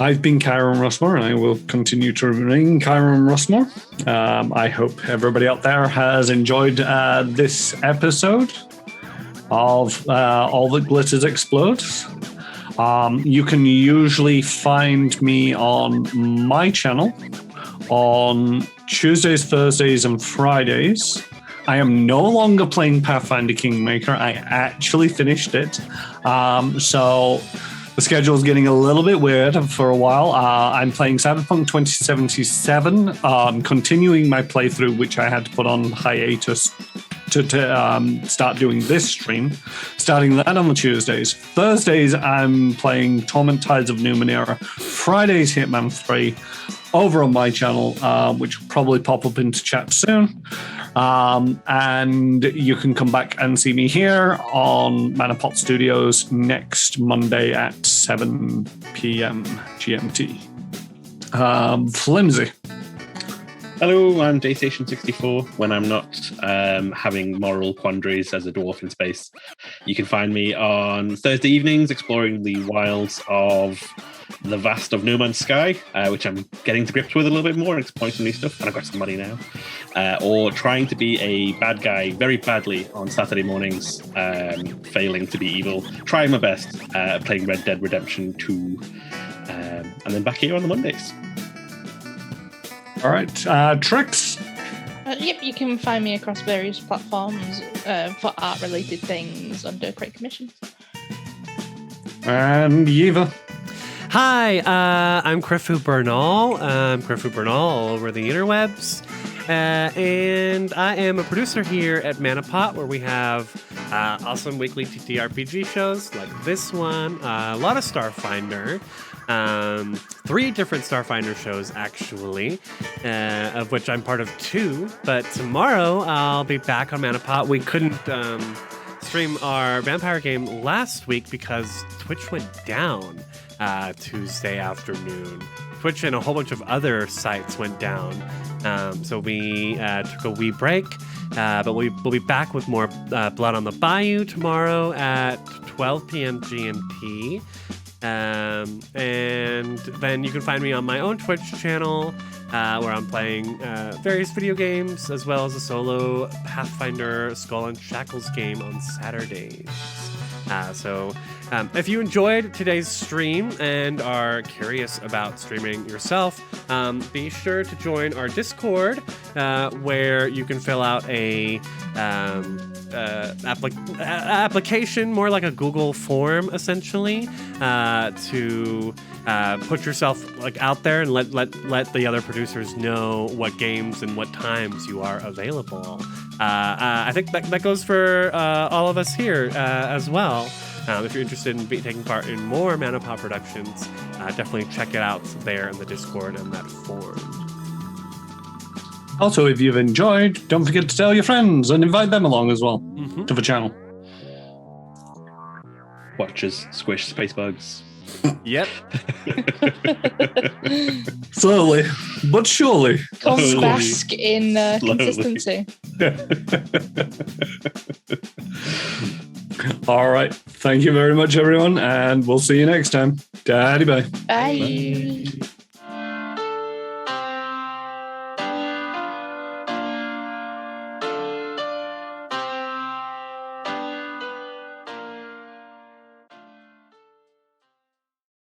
I've been Kyron Russmore, and I will continue to remain Kyron Russmore. I hope everybody out there has enjoyed this episode of All That Glitters Explodes. You can usually find me on my channel on Tuesdays, Thursdays, and Fridays. I am no longer playing Pathfinder Kingmaker. I actually finished it. So the schedule is getting a little bit weird for a while. I'm playing Cyberpunk 2077, continuing my playthrough, which I had to put on hiatus to start doing this stream, starting that on the Tuesdays. Thursdays, I'm playing Torment Tides of Numenera. Fridays, Hitman 3, over on my channel, which will probably pop up into chat soon. And you can come back and see me here on Manapot Studios next Monday at 7 p.m. GMT. Flimsy. Hello, I'm Daystation64. When I'm not having moral quandaries as a dwarf in space, you can find me on Thursday evenings exploring the wilds of the vast of No Man's Sky, which I'm getting to grips with a little bit more, exploring some new stuff, and I've got some money now. Or trying to be a bad guy very badly on Saturday mornings, failing to be evil, trying my best, playing Red Dead Redemption 2, and then back here on the Mondays. All right, Trix. Yep, you can find me across various platforms for art-related things under Crate Commissions. And Yiva. Hi, I'm Crifu Bernal. I'm Crifu Bernal all over the interwebs. And I am a producer here at Manapot, where we have awesome weekly TTRPG shows like this one, a lot of Starfinder, 3 different Starfinder shows actually, of which I'm part of 2. But tomorrow I'll be back on Manapot. We couldn't stream our vampire game last week because Twitch went down Tuesday afternoon. Twitch and a whole bunch of other sites went down. So we took a wee break, but we'll be back with more Blood on the Bayou tomorrow at 12 p.m. GMT. And then you can find me on my own Twitch channel where I'm playing various video games as well as a solo Pathfinder Skull and Shackles game on Saturdays. So if you enjoyed today's stream and are curious about streaming yourself, be sure to join our Discord, where you can fill out a application, more like a Google form, essentially, to put yourself like out there and let the other producers know what games and what times you are available. I think that goes for all of us here as well. If you're interested in taking part in more Manopop productions, definitely check it out there in the Discord and that form. Also, if you've enjoyed, don't forget to tell your friends and invite them along as well to the channel. Watches squish space bugs. Yep. Slowly, but surely. Come bask in consistency. All right. Thank you very much, everyone, and we'll see you next time. Daddy bye. Bye.